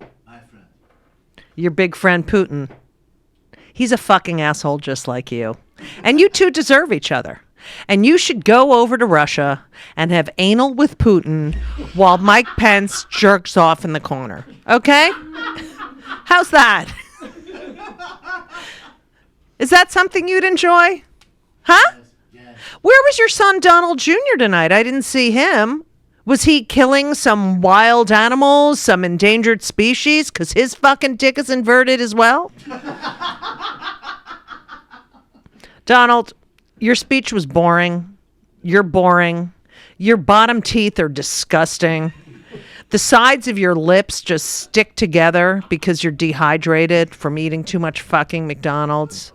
your big friend Putin, he's a fucking asshole just like you. And you two deserve each other. And you should go over to Russia and have anal with Putin while Mike Pence jerks off in the corner. Okay? How's that? Is that something you'd enjoy? Huh? Yes. Where was your son Donald Jr. tonight? I didn't see him. Was he killing some wild animals, some endangered species? Because his fucking dick is inverted as well? Donald, your speech was boring. You're boring. Your bottom teeth are disgusting. The sides of your lips just stick together because you're dehydrated from eating too much fucking McDonald's.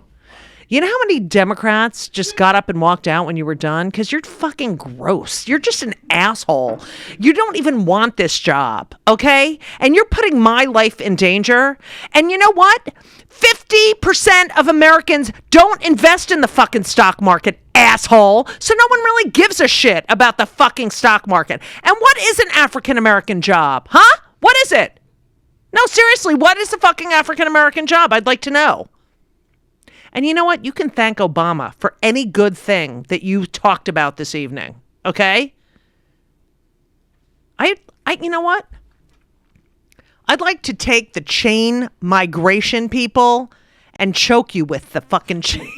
You know how many Democrats just got up and walked out when you were done? Because you're fucking gross. You're just an asshole. You don't even want this job, okay? And you're putting my life in danger. And you know what? 50% of Americans don't invest in the fucking stock market, asshole. So no one really gives a shit about the fucking stock market. And what is an African-American job, huh? What is it? No, seriously, what is a fucking African-American job? I'd like to know. And you know what? You can thank Obama for any good thing that you talked about this evening. Okay? You know what? I'd like to take the chain migration people and choke you with the fucking chain.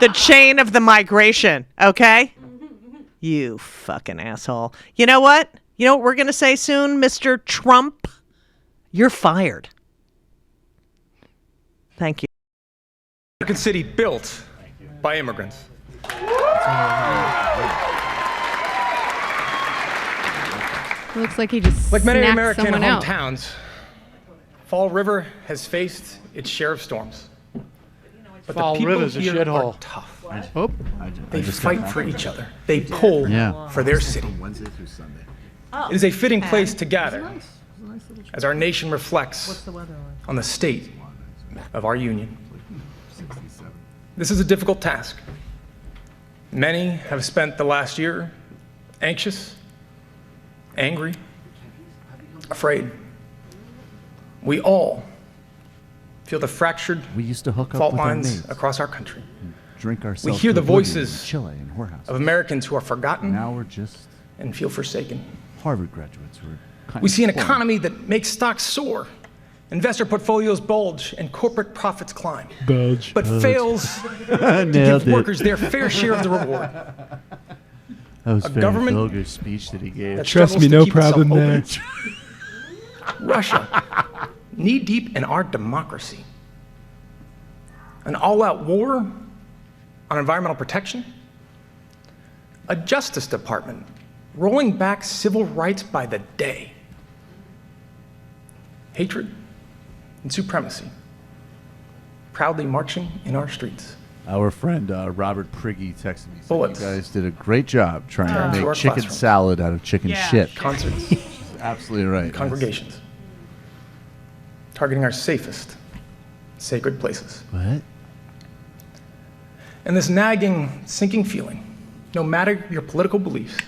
The chain of the migration. Okay? You fucking asshole. You know what? You know what we're going to say soon, Mr. Trump? You're fired. Thank you. American city built by immigrants. It looks like he just Like many snacked American someone out. hometowns, Fall River has faced its share of storms. But Fall the people River's a here shithole. are tough. Oh. They fight for each other. They pull for their city. Wednesday through Sunday. It is a fitting place to gather as our nation reflects on the state of our union. This is a difficult task. Many have spent the last year anxious, angry, afraid. We all feel the fractured fault lines across our country. Drink ourselves We hear to the oblivion voices in Chile and whorehouses. of Americans who are forgotten Now we're just and feel forsaken. Harvard graduates who are kind We of see an spoiled. economy that makes stocks soar, investor portfolios bulge, and corporate profits climb, Bulge. but fails to Nailed give it. workers their fair share of the reward. That was A very government vulgar speech that he gave. that Trust struggles me, to no keep itself problem open. there. Russia, knee-deep in our democracy. An all-out war on environmental protection. A Justice Department rolling back civil rights by the day. Hatred and supremacy proudly marching in our streets. Our friend Robert Priggy texted me saying Bullets. you guys did a great job trying Turn to to make our chicken classroom. salad out of chicken shit. Concerts. She's absolutely right. Congregations. Targeting our safest, sacred places. What? And this nagging, sinking feeling, no matter your political beliefs,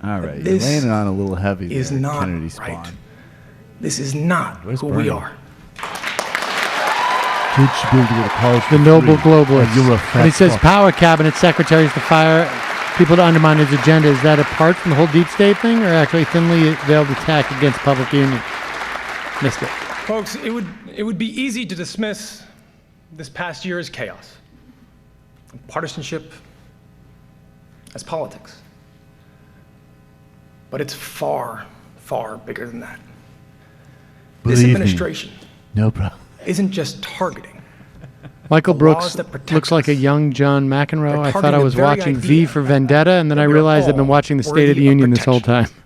All right, you're this laying it on a little heavy is there, not Kennedy right. Spawn. This is not Where's who Bernie? we are. Kids should be able to go to college The for noble free, globalist. and you're a fat And he says fuck. power cabinet secretaries to fire people to undermine his agenda. Is that apart from the whole deep state thing, or actually thinly veiled attack against public union? Missed it. Folks, it would be easy to dismiss this past year as chaos, and partisanship as politics. But it's far, far bigger than that. This Believe me, administration no problem. isn't just targeting. Michael The Brooks laws that protect looks like a us. young John McEnroe. They're I thought targeting I the was very watching V idea for Vendetta, and then I that we are realized I've been all watching the State of the worthy of Union this whole time. protection.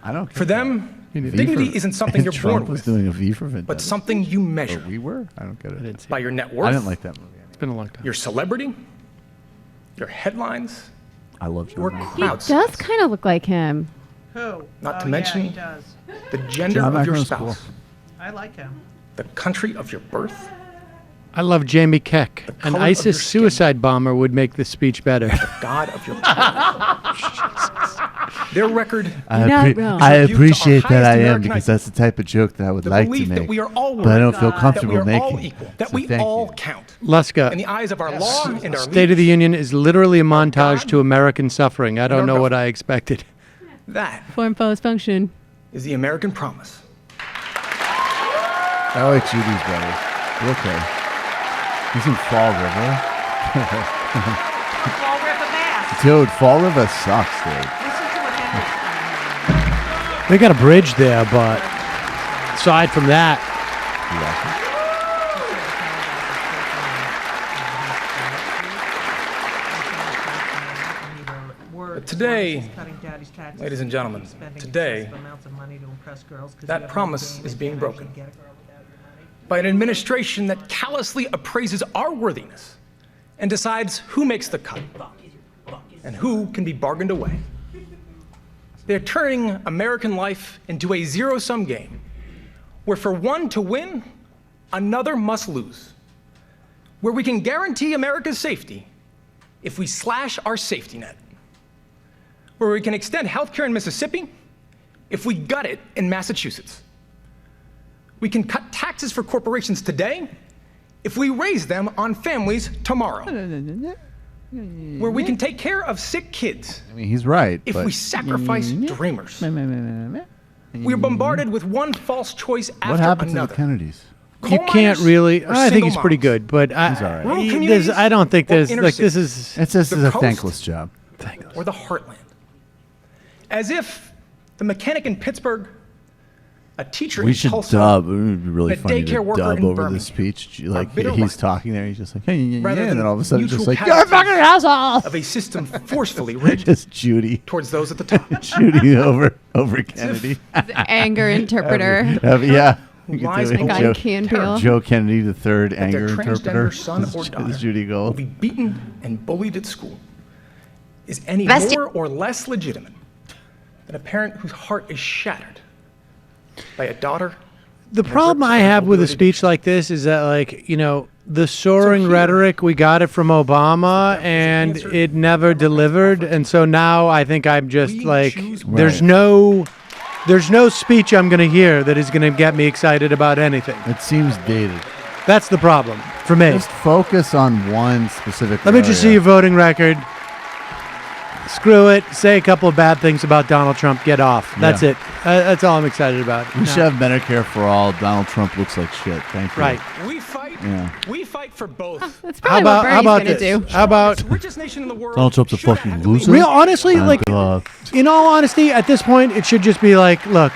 I don't. For them, V dignity for- isn't something you're Trump born was with, doing a V for Vendetta. but something you measure Oh, we were? I don't get it. by your net worth. I didn't like that movie. It's been a long time. Your celebrity, your headlines, I love John your McEnroe. He crowd does size. kind of look like him. Who? Not to Oh, mention yeah, he does. the gender John of your McEnroe's spouse, cool. I like him. the country of your birth, I love Jamie Keck. An color of your ISIS skin. suicide bomber would make this speech better. the God of your Their record. I, Not appre- wrong. I Tribute to our appreciate that highest I am American because icon. that's the type of joke that I would The like to belief make. that we are all but I don't feel that we comfortable are all making. equal, that So we thank all you. count. Luska, In the eyes of our law and our State of the leaders, Union is literally a montage God to American suffering. I don't our know what government. I expected. that Form, post, function. is the American promise. I like Judy's better. But okay. He's in Fall River. Fall River Mass. Dude, Fall River sucks, dude. Listen to what Henry's They got a bridge there, but aside from that, But today, ladies and gentlemen, today, that promise is being broken by an administration that callously appraises our worthiness and decides who makes the cut and who can be bargained away. They're turning American life into a zero-sum game where for one to win, another must lose, where we can guarantee America's safety if we slash our safety net, where we can extend healthcare in Mississippi if we gut it in Massachusetts. We can cut taxes for corporations today if we raise them on families tomorrow. Where we can take care of sick kids I mean, he's right. if but we sacrifice dreamers. We are bombarded with one false choice after what happened to another. the Kennedys? you Coal can't miners really. or I think single he's pretty moms? good, but He's all right. Rural there's, communities I don't think or there's inner like this cities? is. It's just The a coast? thankless job. Or the heartland. As if the mechanic in Pittsburgh, a teacher We in should Tulsa, dub. It would be really a funny daycare to worker dub in over Birmingham the speech. Like bitter he's right. talking there, he's just like, hey, yeah, yeah, rather yeah, and then all of a sudden, mutual just like, casualties you're a fucking asshole. of a system forcefully rigged Just Judy, towards those at the top. Judy over Kennedy. Anger interpreter. Yeah, who You lies could do it. Like on Key and Peele. Joe Kennedy, the third that anger their interpreter. transgender son or daughter Is Judy will Gold. be beaten and bullied at school is any Besti- more or less legitimate than a parent whose heart is shattered by a daughter. The problem I have with a speech like this is that, like, you know, the soaring rhetoric, we got it from Obama, and it never delivered. And so now I think I'm just like, there's no speech I'm going to hear that is going to get me excited about anything. It seems dated. That's the problem for me. Just focus on one specific Let me just see your voting record. Screw it. Say a couple of bad things about Donald Trump. Get off. That's it. That's all I'm excited about. We should have Medicare for all. Donald Trump looks like shit. Thank you. Right. We fight for both. That's probably what Bernie's going to do. How about richest nation in the world? Donald Trump's a fucking loser. Real honestly, Oh, like, God. in all honesty, at this point, it should just be like, look,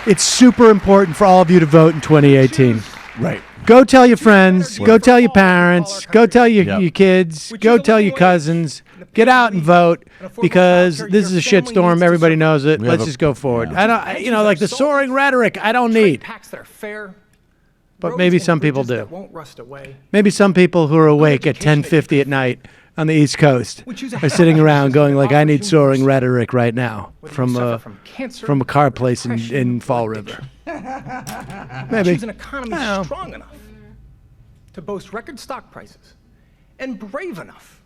it's super important for all of you to vote in 2018. Right. Go tell your friends. Go tell your parents. Go tell your kids. Go tell your cousins. Get out and vote, because this is a shitstorm. Everybody knows it. Let's just go forward. I don't, you know, like the soaring rhetoric, I don't need. But maybe some people do. Maybe some people who are awake at 10:50 at night on the East Coast are sitting around going like, I need soaring rhetoric right now from a car place in Fall River. Maybe. Choose an economy strong enough to boast record stock prices and brave enough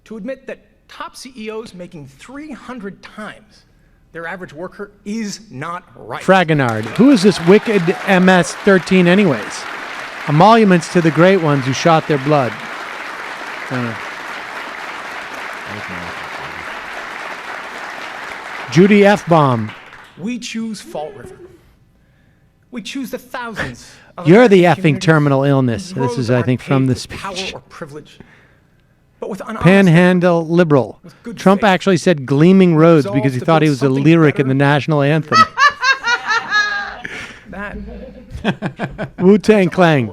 to admit that top CEOs making 300 times their average worker is not right. Fragonard. Who is this wicked MS-13 anyways? Emoluments to the great ones who shot their blood. Judy F-bomb. We choose Fall River. We choose the thousands of You're the American effing communities terminal illness. whose This roads is, I aren't think, from paved the with power speech. or privilege, but with an honest Panhandle liberal. Trump actually said gleaming roads because he thought he was a lyric in the national anthem. Wu-Tang Clan.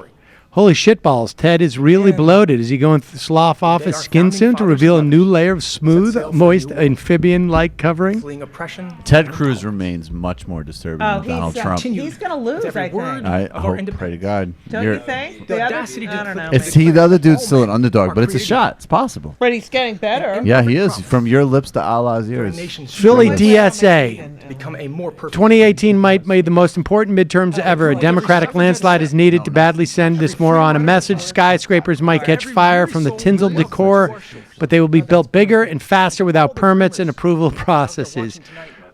Holy shitballs, Ted is really bloated. Is he going to slough off his skin soon to reveal a new layer of smooth, moist, amphibian-like covering? fleeing oppression. Ted Cruz remains much more disturbing than Donald Trump. He's going to lose, I think. I hope, pray to God. Don't you think? The other, I don't know. The other dude's still an underdog, but it's a shot. It's possible. But he's getting better. Yeah, he is. From your lips to Allah's ears. Philly DSA. Become a more perfect 2018 might be the most important midterms ever. A Democratic landslide is needed to badly send this moron a message. Skyscrapers might catch fire from the tinsel decor, but they will be built bigger and faster without permits and approval processes.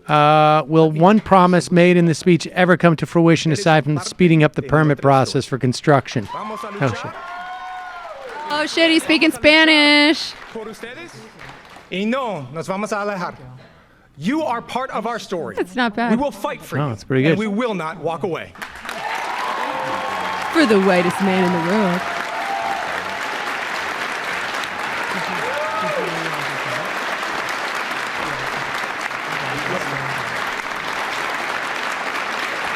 Will one promise made in the speech ever come to fruition aside from speeding up the permit process for construction? Oh, shit. Oh, shit, he's speaking Spanish. Y no nos vamos a alejar. You are part of our story. That's not bad. We will fight for you. Oh, that's pretty good. And we will not walk away. For the whitest man in the world.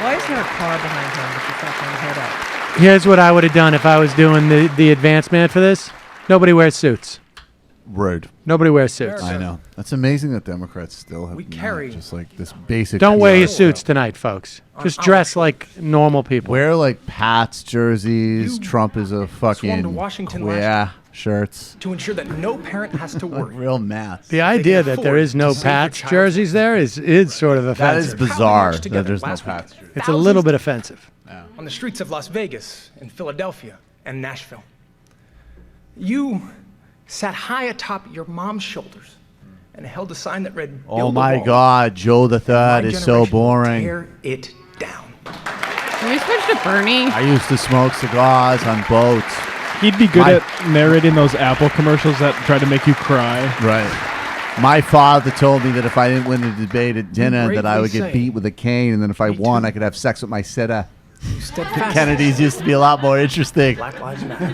Why is there a car behind him with the fucking head up? Here's what I would have done if I was doing the advancement for this. Nobody wears suits. Rude. Nobody wears suits. I know. That's amazing that Democrats still have just like this basic. Don't wear your PR. suits tonight, folks. Just dress like normal people. Wear like Pats jerseys. Trump is a fucking to Washington shirts. To ensure that no parent has to worry. Real mass. The idea that there is no Pats jerseys there is sort of That is offensive. bizarre that there's no Pats jerseys. It's a little bit offensive. On the streets of Las Vegas and Philadelphia and Nashville. You sat high atop your mom's shoulders and held a sign that read, Oh "Build a my wall. God, Joe the Third My is so generation will boring. Tear it down." Can we switch to Bernie? I used to smoke cigars on boats. He'd be good at narrating those Apple commercials that try to make you cry. Right. My father told me that if I didn't win the debate at dinner, that I would get bravely beat with a cane, and then if I won, I could have sex with my sitter. Steadfast. Kennedy's used to be a lot more interesting. Black Lives Matter.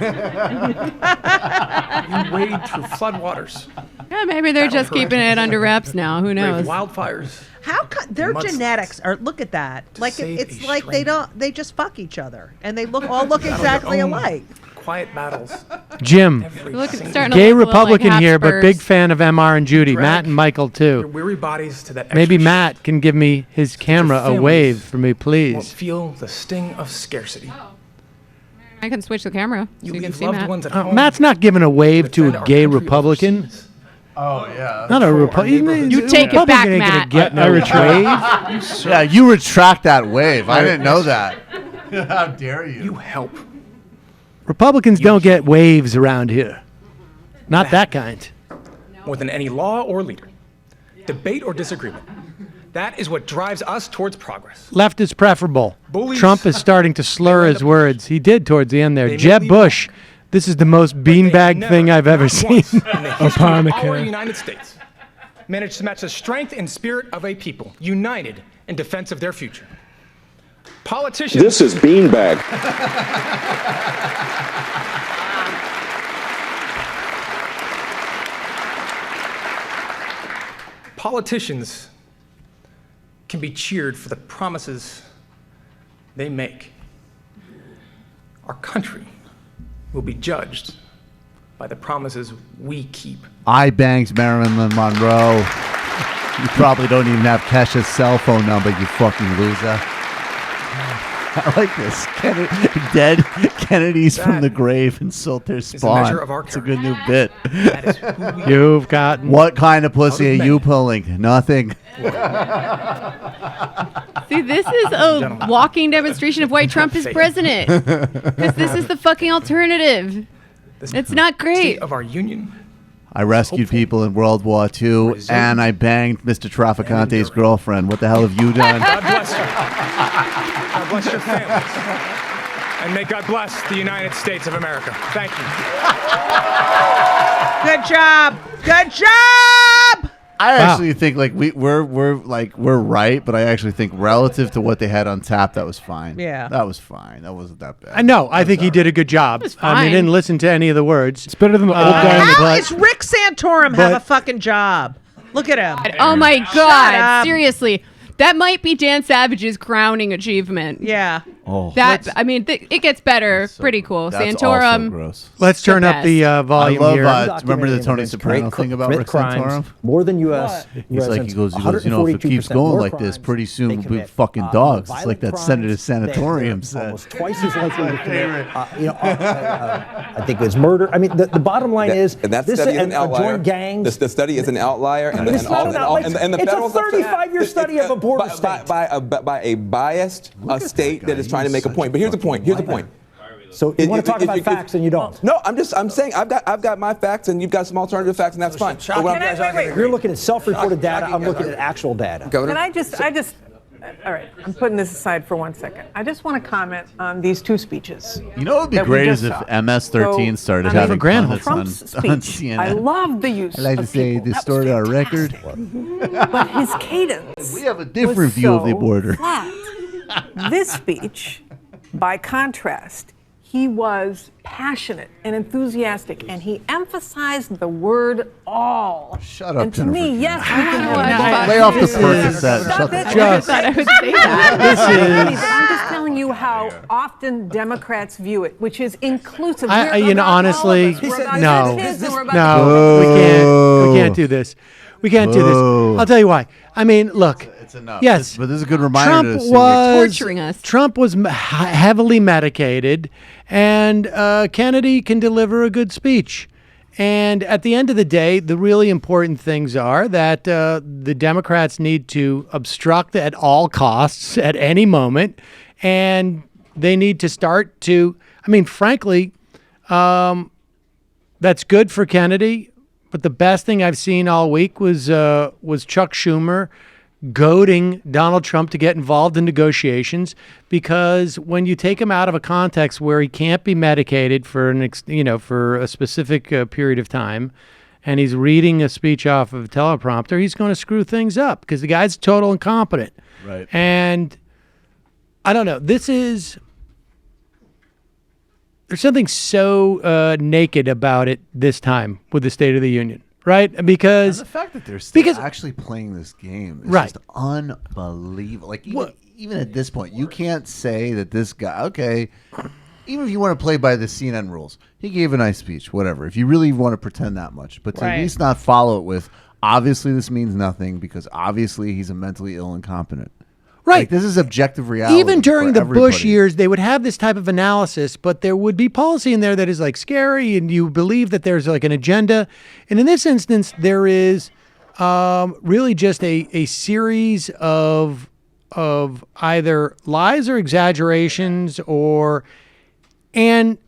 You wade through floodwaters. Yeah, maybe they're just keeping it under wraps now. Who knows? Wildfires. How their Mudslides. genetics are? Look at that. Like save it's a like they stranger. don't. They just fuck each other, and they all look Battle exactly your own alike. Quiet battles Jim, Look, it's starting to gay look a little Republican like here, but Habsburgs. big fan of MR and Judy. Matt and Michael Your too. weary bodies to that Maybe extra Matt can give me his camera a families wave for me, won't please. feel the sting of scarcity. I can switch the camera so you can leave see loved Matt. ones at home. Matt's not giving a wave to a gay Republican. Oh yeah. Not a Republican. You take it back, Matt. Get no wave. Yeah, you retract that wave. I didn't know that. How dare you? You help. Republicans don't get waves around here. Not that kind. More than any law or leader, debate or disagreement. That is what drives us towards progress. Left is preferable. Bullies- Trump is starting to slur his words. He did towards the end there. They may Jeb leave Bush, this is the most beanbag thing I've ever seen. Once in the history of our United States, managed to match the strength and spirit of a people united in defense of their future. Politicians. This is beanbag. Politicians can be cheered for the promises they make. Our country will be judged by the promises we keep. I banged Marilyn Monroe. You probably don't even have Kesha's cell phone number, you fucking loser. I like this. Dead Kennedys from the grave insult their spawn. measure of our It's a good new bit. You've gotten. What kind of pussy are you pulling? Nothing. See, this is a walking demonstration of why Trump is president. Because this is the fucking alternative. It's not great. State of our union. I rescued people in World War II, and I banged Mr. Traficante's girlfriend. What the hell have you done? God bless you. God bless your families. And may God bless the United States of America. Thank you. Good job. Good job. I actually think like we're right, but I actually think relative to what they had on tap, that was fine. Yeah. That was fine. That wasn't that bad. I know. I think he did a good job. I mean, I didn't listen to any of the words. It's better than the old guy. How but- is Rick Santorum have a fucking job? Look at him. Oh my Shut God. up. Seriously. That might be Dan Savage's crowning achievement. Yeah. Oh. I mean, it gets better. Pretty cool. That's Santorum. also gross. Let's turn up the volume I love, here. remember the Tony Soprano thing about Rick Santorum? More than U.S. He's like, he goes, you know, if it keeps going like this, pretty soon we'll be fucking dogs. It's like that Senator Sanatorium said. Almost twice as likely to commit, I think it's murder. I mean, the bottom line is, and that this study is an outlier. joint gangs. The study is an outlier, and It's not an outlier. the It's a federal 35-year study of a border state. by a biased state that is trying to make a point. But here's the point. Here's the point. So you want to talk about facts and you don't. No, I'm saying I've got my facts and you've got some alternative facts and that's fine. But what I'm- You're looking at self-reported data. I'm looking at actual data. Can I just, all right, I'm putting this aside for 1 second. I just want to comment on these two speeches. You know what would be that we great just is if saw. MS-13 started I mean, having pundits on Trump's on speech, CNN. I love the use I like to of say people. this story on record. But his cadence. We have a different view of the border. Flat. This speech, by contrast, he was passionate and enthusiastic, and he emphasized the word all. Shut up, And to Jennifer. me, yes, we can have Lay off the Percocet. Shut the Just- I would say that. This is. I'm just telling you how often Democrats view it, which is inclusive. You know, honestly, no, We we can't do this. We can't do Boo. this. I'll tell you why. I mean, look. It's enough. Yes, But this is a good reminder Trump to was torturing us. Trump was heavily medicated, and Kennedy can deliver a good speech. And at the end of the day, the really important things are that the Democrats need to obstruct at all costs at any moment, and they need to start to. I mean, frankly, that's good for Kennedy. But the best thing I've seen all week was Chuck Schumer goading Donald Trump to get involved in negotiations, because when you take him out of a context where he can't be medicated for for a specific period of time, and he's reading a speech off of a teleprompter, he's going to screw things up because the guy's total incompetent. Right. And I don't know. There's something so naked about it this time with the State of the Union. Right, because And the fact that they're still actually playing this game is Right. just unbelievable. Like even at this point, you can't say that this guy. Okay, even if you want to play by the CNN rules, he gave a nice speech, whatever. If you really want to pretend that much, but to at least not follow it with, obviously this means nothing because obviously he's a mentally ill and incompetent. Right. Like, this is objective reality. Even during for the Bush everybody. years, they would have this type of analysis, but there would be policy in there that is like scary, and you believe that there's like an agenda. And in this instance, there is really just a series of either lies or exaggerations and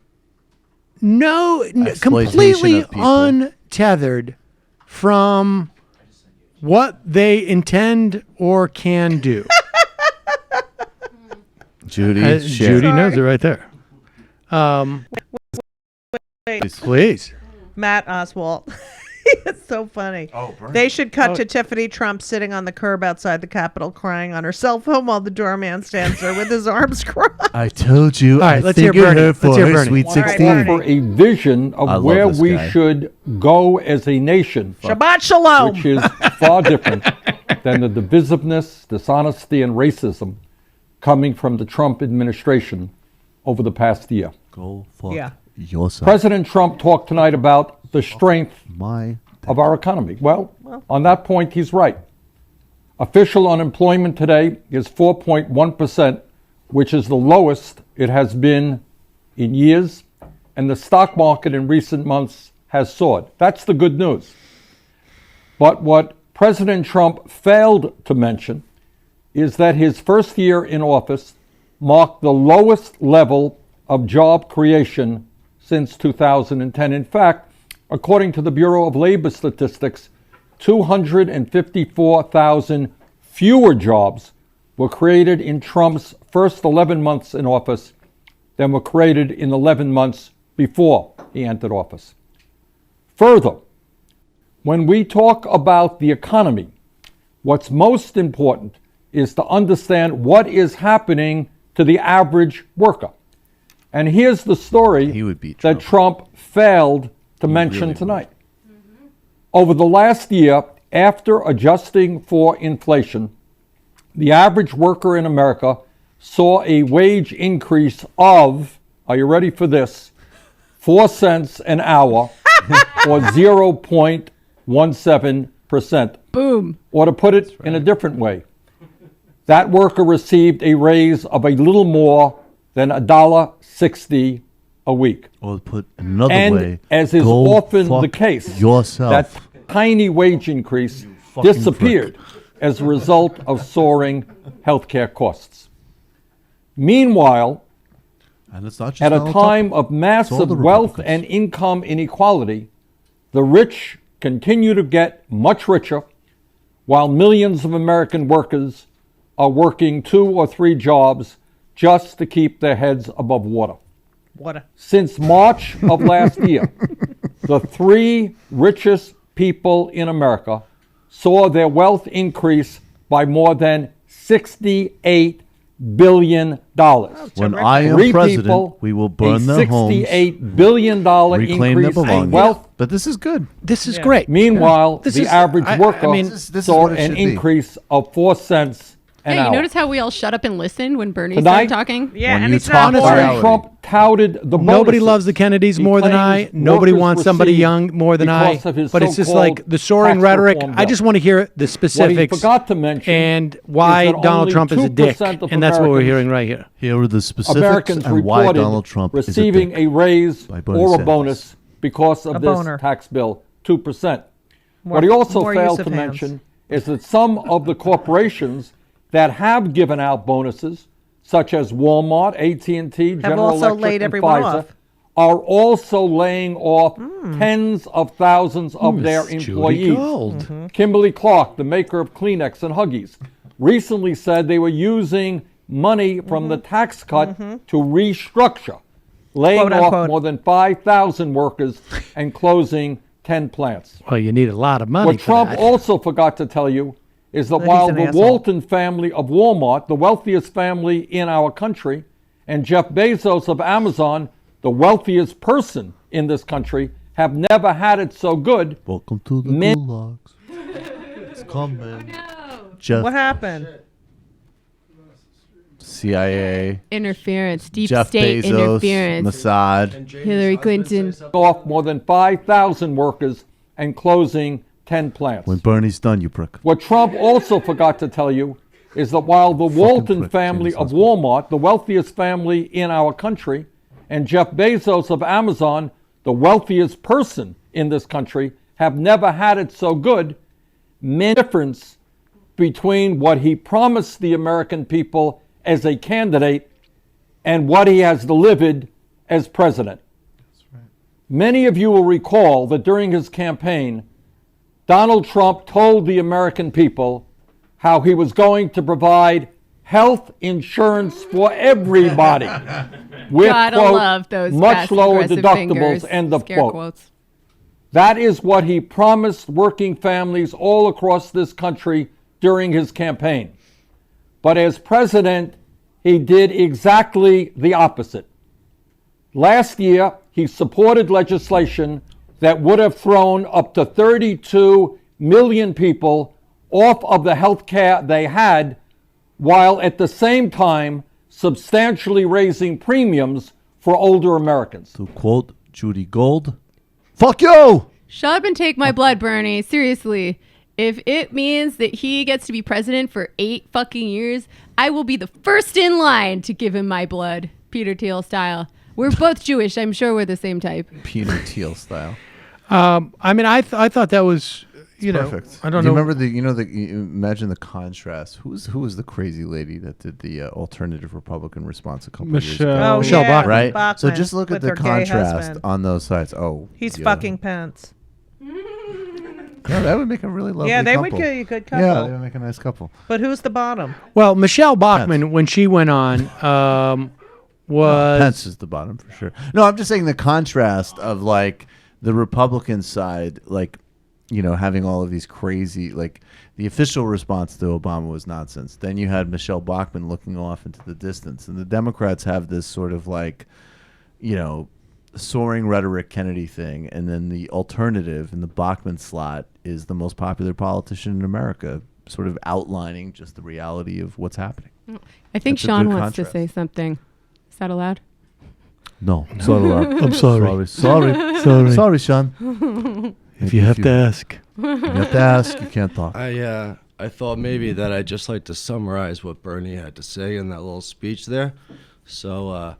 completely untethered from what they intend or can do. Judy, Judy knows it right there. Please. Matt Oswalt. It's so funny. Oh, Bernie. They should cut to Tiffany Trump sitting on the curb outside the Capitol crying on her cell phone while the doorman stands there with his arms crossed. I told you. All right, I let's hear figured Bernie. her for Let's hear her Bernie. Sweet All right, 16. Bernie. A vision I of love where this we guy. should go as a nation, Shabbat Shalom. which is far different than the divisiveness, dishonesty, and racism coming from the Trump administration over the past year. Go fuck Yeah. yourself. President Trump talked tonight about the strength My of our economy. Well, on that point, he's right. Official unemployment today is 4.1%, which is the lowest it has been in years, and the stock market in recent months has soared. That's the good news. But what President Trump failed to mention is that his first year in office marked the lowest level of job creation since 2010. In fact, according to the Bureau of Labor Statistics, 254,000 fewer jobs were created in Trump's first 11 months in office than were created in 11 months before he entered office. Further, when we talk about the economy, what's most important is to understand what is happening to the average worker. And here's the story that Trump failed to mention tonight. Over the last year, after adjusting for inflation, the average worker in America saw a wage increase of, are you ready for this, 4 cents an hour or 0.17%. Boom. Or to put it in a different way, that worker received a raise of a little more than $1.60 a week. Or put another And way, as is go often the fuck case, yourself. that tiny wage increase fucking disappeared as a result of soaring healthcare costs. Meanwhile, and it's not just at a Donald time Trump. of massive the wealth and income inequality, the rich continue to get much richer, while millions of American workers are working 2 or 3 jobs just to keep their heads above water. Since March of last year, the 3 richest people in America saw their wealth increase by more than $68 billion. When I am 3 president, people, we will burn their homes, $68 billion reclaim their increase in belongings. wealth. But this is good. This is great. Meanwhile, This the is- average worker I mean, this is saw what it an should be. increase of 4 cents an Hey, hour. you notice how we all shut up and listen when Bernie Tonight- started talking? Yeah, When and you it's talk not about boring. reality. Trump touted the bonuses Nobody loves the Kennedys he more than I. claims Nobody workers wants somebody receive young more than I. because of his But it's just so-called like the soaring tax rhetoric. reform I bill. just want to hear the specifics. forgot to mention and why is that Donald only Trump is a dick, 2% of and that's what we're Americans- hearing right here. Here are the specifics Americans and why reported Donald Trump receiving is a, a raise by Bernie or a Sanders. bonus because of A this boner. tax bill, 2%. More- What he also more failed use to of hands. mention is that some of the corporations that have given out bonuses, such as Walmart, AT&T, General also Electric, laid and everyone Pfizer, off. are also laying off tens of thousands of their Miss Judy employees. Gold. Kimberly-Clark, the maker of Kleenex and Huggies, recently said they were using money from the tax cut to restructure, laying Quote, off unquote. more than 5,000 workers and closing 10 plants. Well, you need a lot of money. What for Trump that. also forgot to tell you is that That he's while an the asshole. Walton family of Walmart, the wealthiest family in our country, and Jeff Bezos of Amazon, the wealthiest person in this country, have never had it so good. Welcome to the Min- gulags. It's coming. Jeff, What happened? CIA. Interference. Deep Jeff state Bezos, interference. Mossad. Hillary Clinton. Off more than 5,000 workers and closing 10 plants. When Bernie's done, you prick. What Trump also forgot to tell you is that while the Walton family of Walmart, the wealthiest family in our country, and Jeff Bezos of Amazon, the wealthiest person in this country, have never had it so good, many difference between what he promised the American people as a candidate and what he has delivered as president. Many of you will recall that during his campaign, Donald Trump told the American people how he was going to provide health insurance for everybody with, Gotta quote, love those much lower passive-aggressive deductibles, fingers. end of Scare quote. quotes. That is what he promised working families all across this country during his campaign. But as president, he did exactly the opposite. Last year, he supported legislation that would have thrown up to 32 million people off of the health care they had, while at the same time substantially raising premiums for older Americans. To quote Judy Gold, fuck you! Shut up and take my blood, Bernie. Seriously. If it means that he gets to be president for 8 fucking years, I will be the first in line to give him my blood, Peter Thiel style. We're both Jewish. I'm sure we're the same type. Peter Thiel style. I mean, I thought that was, you know, Perfect. I don't Do know. you remember imagine the contrast. Who was the crazy lady that did the alternative Republican response a couple years ago? Oh, Michelle yeah, Bachmann. Right? So Bachmann just look at with the her gay contrast husband. on those sides. Oh, He's yeah. fucking Pence. Yeah, that would make a really lovely Yeah, they couple. would get a good couple. Yeah, they would make a nice couple. But who's the bottom? Well, Michelle Bachmann, when she went on, was Pence is the bottom for sure. No, I'm just saying the contrast of like the Republican side, like, you know, having all of these crazy, like the official response to Obama was nonsense. Then you had Michelle Bachmann looking off into the distance, and the Democrats have this sort of like, you know, soaring rhetoric Kennedy thing, and then the alternative in the Bachmann slot is the most popular politician in America, sort of outlining just the reality of what's happening. I think That's a Sean good wants contrast. to say something. Is that allowed? No, it's not allowed. I'm sorry. Sorry, Sean. If you have to ask. You have to ask. You can't talk. I thought maybe that I'd just like to summarize what Bernie had to say in that little speech there. So I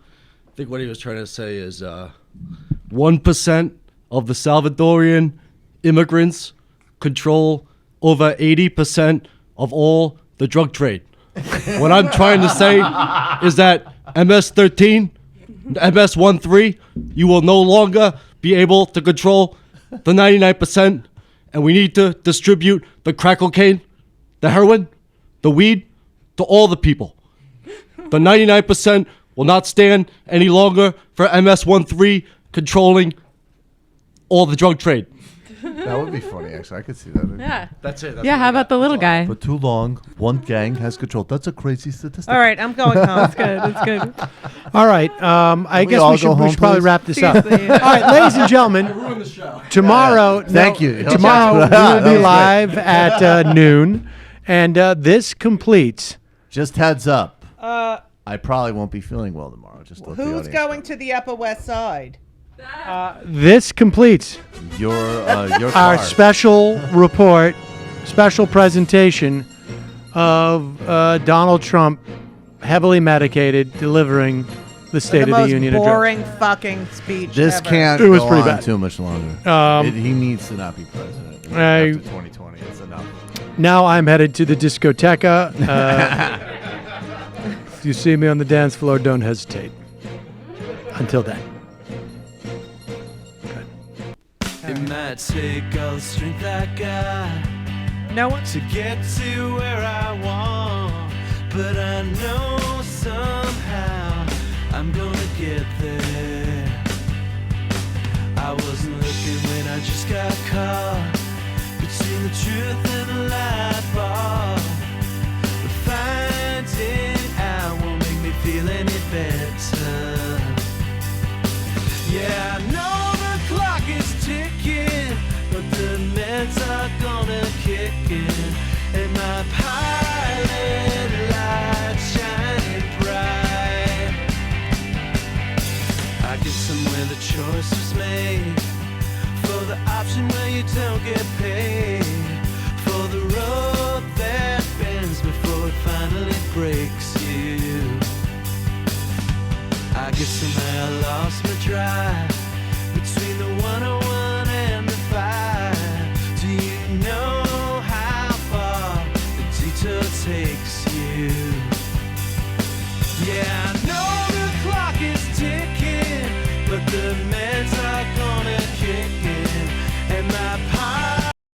think what he was trying to say is 1% of the Salvadorian immigrants control over 80% of all the drug trade. What I'm trying to say is that MS-13, MS-13, you will no longer be able to control the 99%, and we need to distribute the crack cocaine, the heroin, the weed to all the people. The 99% will not stand any longer for MS-13 controlling all the drug trade. That would be funny, actually. I could see that. Yeah. That's it. That's Yeah, how about the little guy? For too long, one gang has control. That's a crazy statistic. All right, I'm going home. That's good. That's good. All right. I we guess all we go should, home, probably please? wrap this up. All right, ladies and gentlemen, tomorrow. Thank you. Tomorrow we That will be was live at noon, and this completes. Just heads up. I probably won't be feeling well tomorrow. Just to let the Who's audience going to the Upper West Side? This completes know. Your our card. special report, special presentation of Donald Trump, heavily medicated, delivering the State the of the most Union address. boring fucking speech This ever. can't It was go pretty on bad. too much longer. He needs to not be president. After 2020, it's enough. Now I'm headed to the discoteca. If you see me on the dance floor, don't hesitate. Until then. It might take all the strength I got No one to get to where I want, but I know somehow I'm gonna get there. I wasn't looking when I just got caught between the truth and the lie bar. But finding out won't make me feel any better. Yeah, I know the clock is ticking, but the meds are gonna kick in, and my pilot light shining you don't get paid for the road that bends before it finally breaks you. I guess somehow I lost my drive.